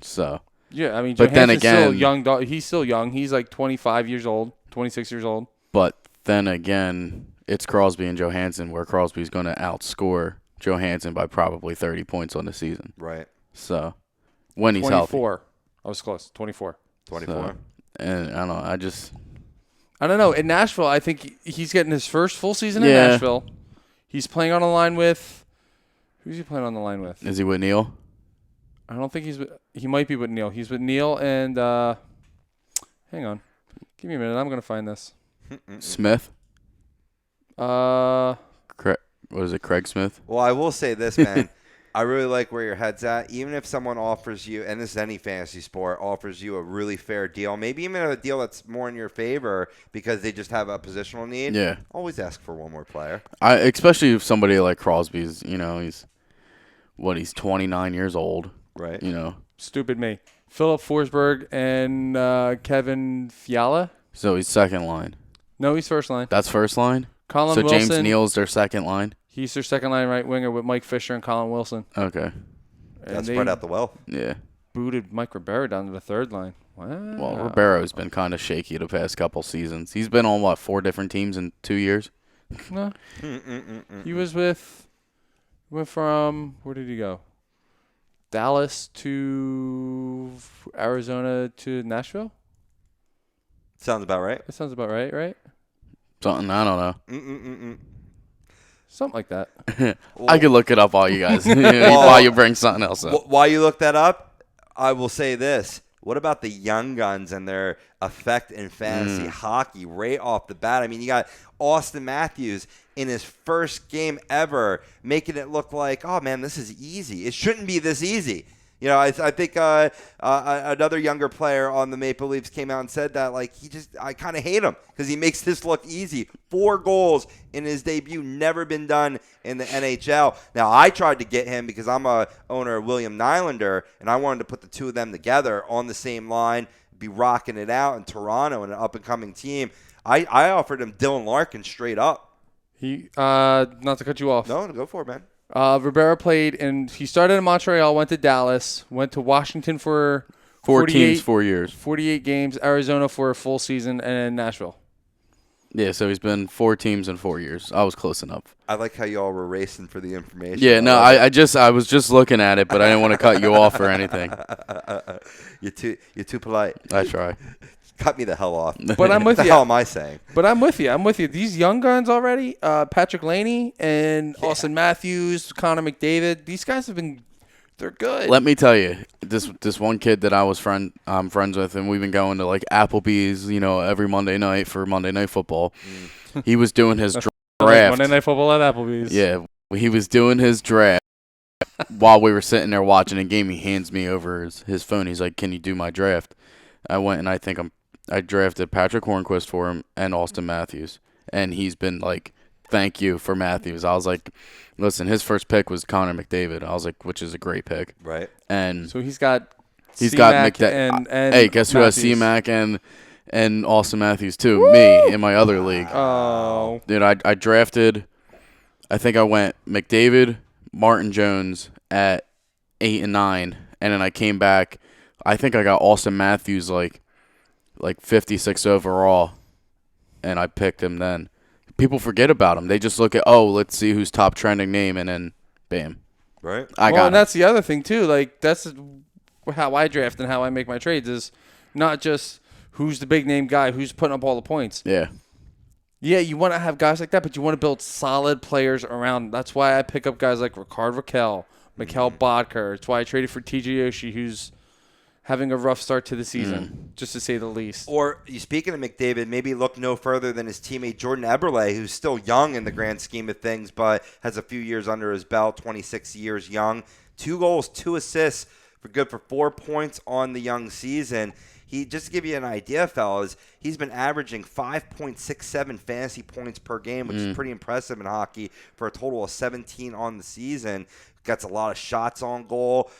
So. Yeah, I mean, but then Johansson's again, still young. He's still young. He's like 25 years old, 26 years old. But then again, it's Crosby and Johansson, where Crosby's going to outscore Johansson by probably 30 points on the season. Right. So, when he's 24. healthy. I was close. 24. 24. So, and I don't know. I don't know. In Nashville, I think he's getting his first full season in Nashville. He's playing on a line with – who's he playing on the line with? Is he with Neil? I don't think he might be with Neil. He's with Neil and hang on. Give me a minute. I'm going to find this. Smith? Uh, what is it, Craig Smith? Well, I will say this, man. I really like where your head's at. Even if someone offers you, and this is any fantasy sport, offers you a really fair deal, maybe even a deal that's more in your favor because they just have a positional need. Yeah. Always ask for one more player. Especially if somebody like Crosby's, you know, he's 29 years old. Right. You know. Stupid me. Philip Forsberg and Kevin Fiala. So he's second line. No, he's first line. That's first line? Colin so Wilson. James Neal's their second line? He's their second line right winger with Mike Fisher and Colin Wilson. Okay. That's spread out the well. Yeah. Booted Mike Ribeiro down to the third line. Wow. Well, Ribeiro's been kind of shaky the past couple seasons. He's been on, 4 different teams in 2 years? No. He was went from, where did he go? Dallas to Arizona to Nashville? Sounds about right. That sounds about right? Something, I don't know. Something like that. I could look it up while you guys, while you bring something else up. While you look that up, I will say this. What about the young guns and their effect in fantasy hockey right off the bat? I mean, you got Austin Matthews in his first game ever making it look like, oh, man, this is easy. It shouldn't be this easy. You know, I think another younger player on the Maple Leafs came out and said that, like, I kind of hate him because he makes this look easy. 4 goals in his debut, never been done in the NHL. Now, I tried to get him because I'm a owner of William Nylander, and I wanted to put the two of them together on the same line, be rocking it out in Toronto and an up-and-coming team. I offered him Dylan Larkin straight up. He not to cut you off. No, go for it, man. Ribeiro played, and he started in Montreal, went to Dallas, went to Washington for 4 teams, 4 years. 48 games, Arizona for a full season, and Nashville. Yeah, so he's been 4 teams in 4 years. I was close enough. I like how you all were racing for the information. Yeah, no, I was just looking at it, but I didn't want to cut you off or anything. You're too polite. I try. Cut me the hell off. But I'm with you. What the hell am I saying? But I'm with you. These young guns already, Patrick Laney and Austin Matthews, Connor McDavid, these guys they're good. Let me tell you, this one kid that I'm friends with, and we've been going to like Applebee's, you know, every Monday night for Monday Night Football. He was doing his draft. Monday Night Football at Applebee's. Yeah, he was doing his draft while we were sitting there watching a game. He hands me over his phone. He's like, "Can you do my draft?" I went and I drafted Patrick Hornquist for him and Austin Matthews, and he's been like, "Thank you for Matthews." I was like, "Listen, his first pick was Connor McDavid." I was like, "Which is a great pick." Right. And so he's got McDavid. Hey, guess who has C-Mac and Austin Matthews too? Woo! Me in my other league. Oh, dude, I drafted. I think I went McDavid, Martin Jones at 8 and 9, and then I came back. I think I got Austin Matthews like 56 overall, and I picked him then. People forget about him. They just look at, let's see who's top trending name, and then bam. Right. And that's the other thing too. Like, that's how I draft and how I make my trades is not just who's the big name guy, who's putting up all the points. Yeah. Yeah, you want to have guys like that, but you want to build solid players around. That's why I pick up guys like Ricard Raquel, Mikhail Bodker. It's why I traded for TJ Oshie, who's having a rough start to the season, just to say the least. Or, speaking of McDavid, maybe look no further than his teammate Jordan Eberle, who's still young in the grand scheme of things, but has a few years under his belt, 26 years young. 2 goals, 2 assists good for 4 points on the young season. He, just to give you an idea, fellas, he's been averaging 5.67 fantasy points per game, which is pretty impressive in hockey, for a total of 17 on the season. Gets a lot of shots on goal.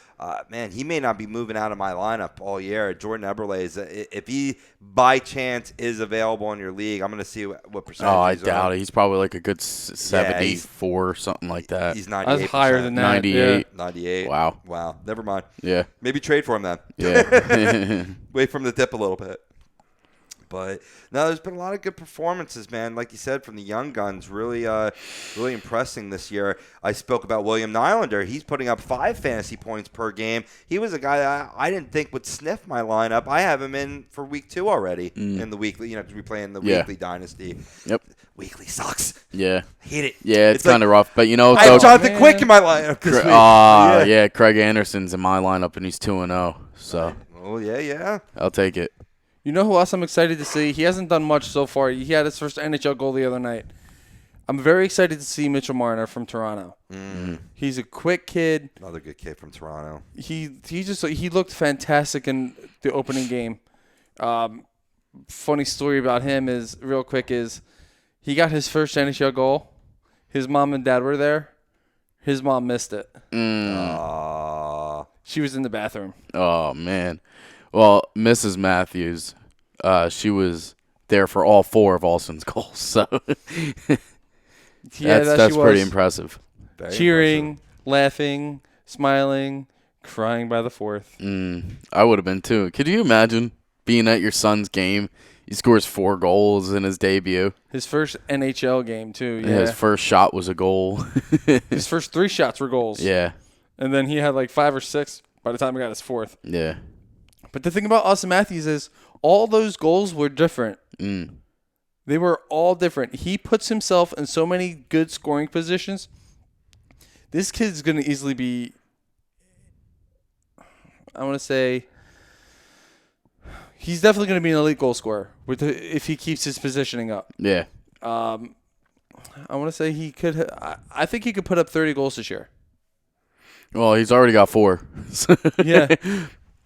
Man, he may not be moving out of my lineup all year. Jordan Eberle, if he by chance is available in your league, I'm going to see what percentage. Oh, I doubt it. He's probably like a good 74 or something like that. He's 98%. That's higher than that. 98. Yeah. 98. Wow. Never mind. Yeah. Maybe trade for him then. Yeah. Wait for him to dip a little bit. But no, there's been a lot of good performances, man. Like you said, from the young guns, really impressing this year. I spoke about William Nylander. He's putting up 5 fantasy points per game. He was a guy that I didn't think would sniff my lineup. I have him in for week 2 already in the weekly. Because we play in the weekly dynasty. Yep. Weekly sucks. Yeah. Hate it. Yeah, it's like, kind of rough. But, I have Jonathan Quick in my lineup this week. Yeah, Craig Anderson's in my lineup, and he's 2-0. So. Oh, yeah. I'll take it. You know who else I'm excited to see? He hasn't done much so far. He had his first NHL goal the other night. I'm very excited to see Mitchell Marner from Toronto. He's a quick kid. Another good kid from Toronto. He looked fantastic in the opening game. Funny story about him is he got his first NHL goal. His mom and dad were there. His mom missed it. She was in the bathroom. Oh, man. Well, Mrs. Matthews, she was there for all 4 of Alston's goals. So that's pretty impressive. Very cheering, laughing, smiling, crying by the 4th. I would have been too. Could you imagine being at your son's game? He scores 4 goals in his debut. His first NHL game too. Yeah. His first shot was a goal. His first 3 shots were goals. Yeah. And then he had like 5 or 6 by the time he got his 4th. Yeah. But the thing about Austin Matthews is all those goals were different. They were all different. He puts himself in so many good scoring positions. This kid's going to easily be, I want to say, he's definitely going to be an elite goal scorer if he keeps his positioning up. Yeah. I want to say he could. I think he could put up 30 goals this year. Well, he's already got 4. Yeah.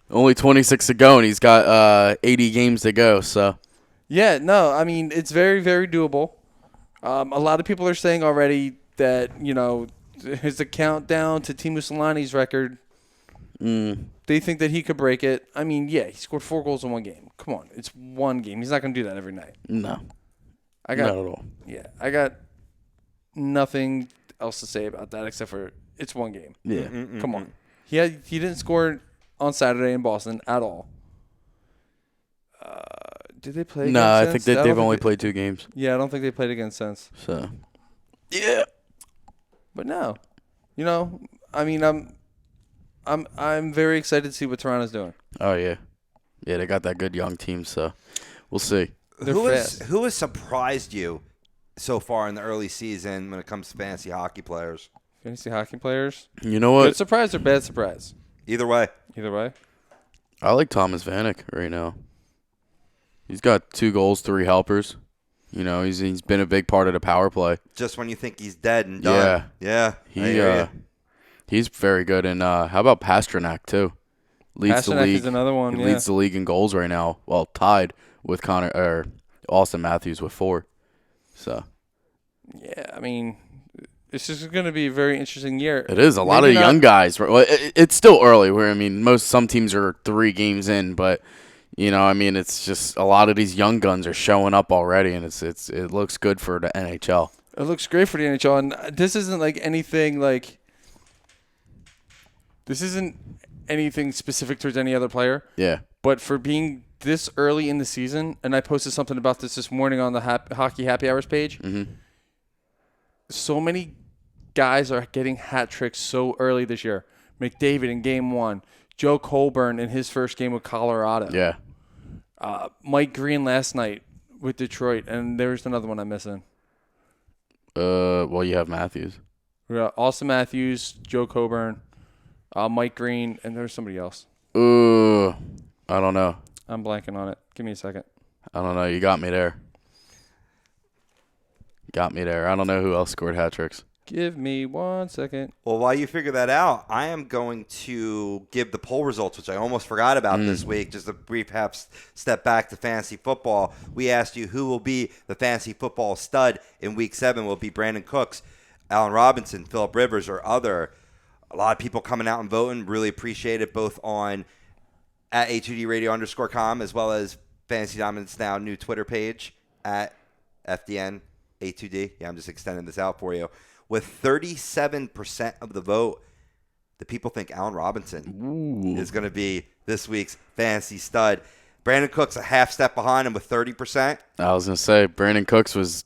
Only 26 to go, and he's got 80 games to go. So. Yeah, no, I mean, it's very, very doable. A lot of people are saying already that, his countdown to Teemu Selanne's record, they think that he could break it. I mean, yeah, he scored 4 goals in one game. Come on, it's one game. He's not going to do that every night. No. Not at all. Yeah, I got nothing else to say about that except for it's one game. Yeah. Come on. He didn't score on Saturday in Boston at all. Did they play? No, I think they've only played 2 games. Yeah, I don't think they played against since. So, yeah. But no, I mean, I'm very excited to see what Toronto's doing. Oh yeah, they got that good young team. So, we'll see. Who has surprised you so far in the early season when it comes to fantasy hockey players? Fantasy hockey players. You know what? Good surprise or bad surprise? Either way. I like Thomas Vanek right now. He's got 2 goals, 3 helpers. He's been a big part of the power play. Just when you think he's dead and done. Yeah. He's very good. And how about Pasternak too? Leads the league. Is another one. He leads the league in goals right now. Well, tied with Austin Matthews with 4. So. Yeah, I mean, this is going to be a very interesting year. It is a lot of young guys. Well, it's still early. Some teams are 3 games in, but. It's just a lot of these young guns are showing up already, and it looks good for the NHL. It looks great for the NHL, and this isn't like anything like. This isn't anything specific towards any other player. Yeah. But for being this early in the season, and I posted something about this morning on the Hockey Happy Hours page. Mm-hmm. So many guys are getting hat tricks so early this year. McDavid in Game 1. Joe Colburn in his first game with Colorado. Yeah. Mike Green last night with Detroit, and there's another one I'm missing. Well, you have Matthews. We got Austin Matthews, Joe Colburn, Mike Green, and there's somebody else. I don't know. I'm blanking on it. Give me a second. I don't know. You got me there. I don't know who else scored hat tricks. Give me 1 second. Well, while you figure that out, I am going to give the poll results, which I almost forgot about this week. Just a brief step back to fantasy football. We asked you who will be the fantasy football stud in Week 7. Will it be Brandon Cooks, Allen Robinson, Phillip Rivers, or other? A lot of people coming out and voting. Really appreciate it, both on at A2DRadio_com as well as Fantasy Dominance Now new Twitter page at FDN A2D. Yeah, I'm just extending this out for you. With 37% of the vote, the people think Allen Robinson is going to be this week's fantasy stud. Brandon Cooks a half step behind him with 30%. I was going to say, Brandon Cooks was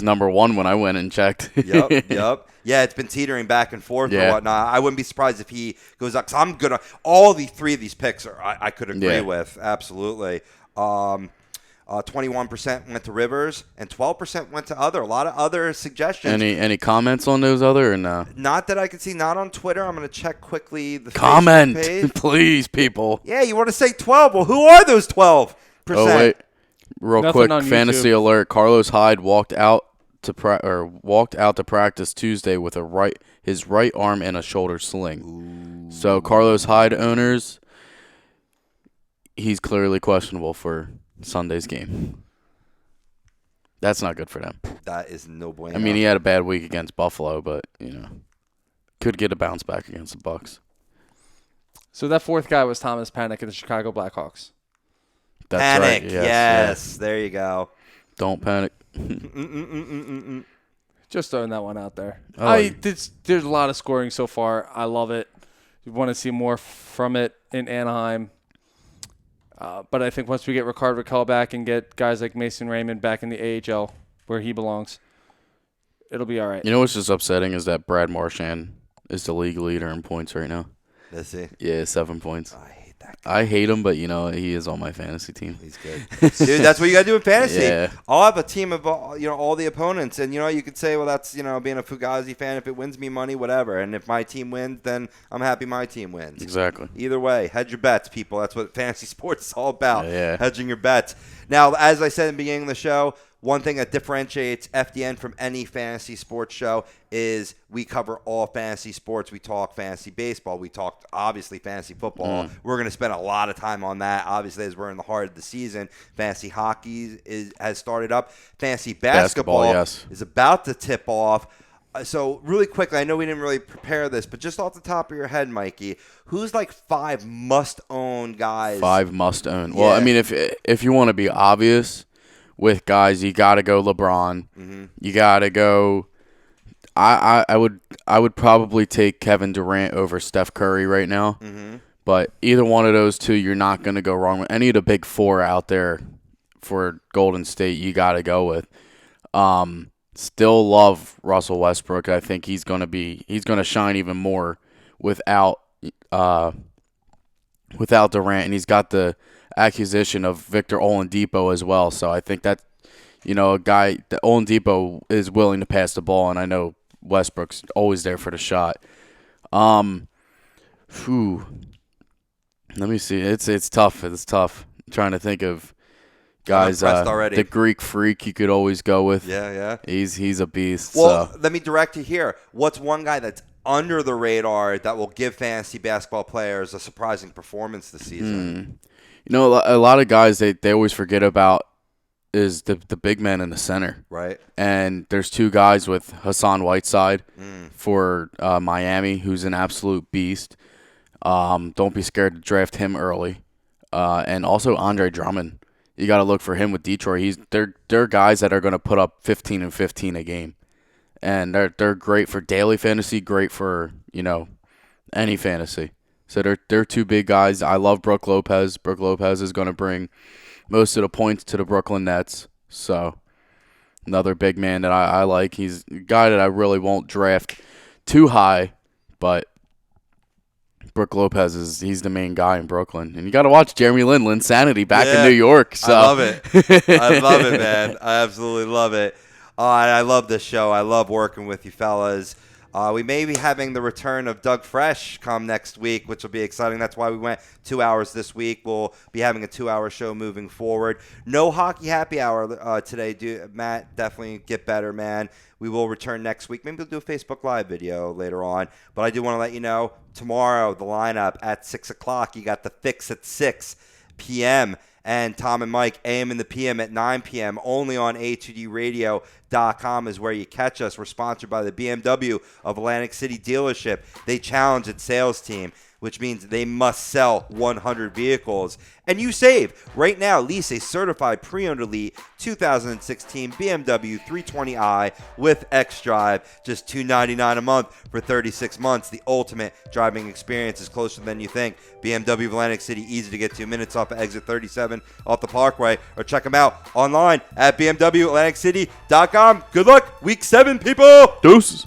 number 1 when I went and checked. Yep. Yeah, it's been teetering back and forth or whatnot. I wouldn't be surprised if he goes up. Because I'm good on all three of these picks. I could agree with. Absolutely. 21% went to Rivers, and 12% went to other. A lot of other suggestions. Any comments on those other or no? Not that I can see. Not on Twitter. I'm going to check quickly the comment, Facebook page. Please, people. Yeah, you want to say 12? Well, who are those 12%? Oh wait, real Nothing quick, on fantasy YouTube. alert: Carlos Hyde walked out to practice Tuesday with his right arm in a shoulder sling. Ooh. So Carlos Hyde owners, he's clearly questionable for Sunday's game. That's not good for them. That is no bueno. I mean, he had a bad week against Buffalo, but could get a bounce back against the Bucs. So that fourth guy was Thomas Panic of the Chicago Blackhawks. That's Panic. right. Yes. There you go. Don't panic. Just throwing that one out there. Oh. There's a lot of scoring so far. I love it. We want to see more from it in Anaheim. But I think once we get Ricardo Raquel back and get guys like Mason Raymond back in the AHL where he belongs, it'll be all right. You know what's just upsetting is that Brad Marchand is the league leader in points right now. Is he? Yeah, 7 points. I hate that. I hate him, but he is on my fantasy team. He's good. Dude, that's what you got to do in fantasy. Yeah. I'll have a team of all the opponents. And, you could say, well, that's, being a Fugazi fan. If it wins me money, whatever. And if my team wins, then I'm happy my team wins. Exactly. Either way, hedge your bets, people. That's what fantasy sports is all about. Yeah. Hedging your bets. Now, as I said in the beginning of the show, one thing that differentiates FDN from any fantasy sports show is we cover all fantasy sports. We talk fantasy baseball. We talk, obviously, fantasy football. We're going to spend a lot of time on that, obviously, as we're in the heart of the season. Fantasy hockey has started up. Fantasy basketball yes. is about to tip off. So, really quickly, I know we didn't really prepare this, but just off the top of your head, Mikey, who's like 5 must-own guys? 5 must-own. Yeah. Well, I mean, if you want to be obvious with guys, you got to go LeBron. Mm-hmm. You got to go. I would probably take Kevin Durant over Steph Curry right now. Mm-hmm. But either one of those two, you're not going to go wrong with. Any of the big 4 out there for Golden State, you got to go with. Still love Russell Westbrook. I think he's going to shine even more without Durant, and he's got the acquisition of Victor Oladipo as well. So I think that a guy that Oladipo is willing to pass the ball, and I know Westbrook's always there for the shot. Let me see. It's tough. It's tough. I'm trying to think of guys. The Greek Freak you could always go with. Yeah. He's a beast. Well, so. let me direct you here. What's one guy that's under the radar that will give fantasy basketball players a surprising performance this season? A lot of guys they always forget about is the big man in the center. Right. And there's 2 guys with Hassan Whiteside for Miami, who's an absolute beast. Don't be scared to draft him early. And also Andre Drummond. You got to look for him with Detroit. They're guys that are going to put up 15 and 15 a game. And they're great for daily fantasy, great for, any fantasy. So they're 2 big guys. I love Brook Lopez. Brook Lopez is going to bring most of the points to the Brooklyn Nets. So another big man that I like. He's a guy that I really won't draft too high, but Brook Lopez he's the main guy in Brooklyn. And you got to watch Jeremy Lin, Linsanity back in New York. So. I love it. I love it, man. I absolutely love it. And I love this show. I love working with you fellas. We may be having the return of Doug Fresh come next week, which will be exciting. That's why we went 2 hours this week. We'll be having a 2-hour show moving forward. No hockey happy hour today, Matt. Definitely get better, man. We will return next week. Maybe we'll do a Facebook Live video later on. But I do want to let you know, tomorrow, the lineup at 6 o'clock. You got The Fix at 6 p.m. And Tom and Mike, AM and the PM at 9 p.m. Only on A2DRadio.com is where you catch us. We're sponsored by the BMW of Atlantic City dealership. They challenge its sales team, which means they must sell 100 vehicles. And you save. Right now, lease a certified pre-owned elite 2016 BMW 320i with xDrive. Just $299 a month for 36 months. The ultimate driving experience is closer than you think. BMW of Atlantic City, easy to get 2 minutes off of exit 37 off the Parkway. Or check them out online at BMWAtlanticCity.com. Good luck, week 7, people. Deuces.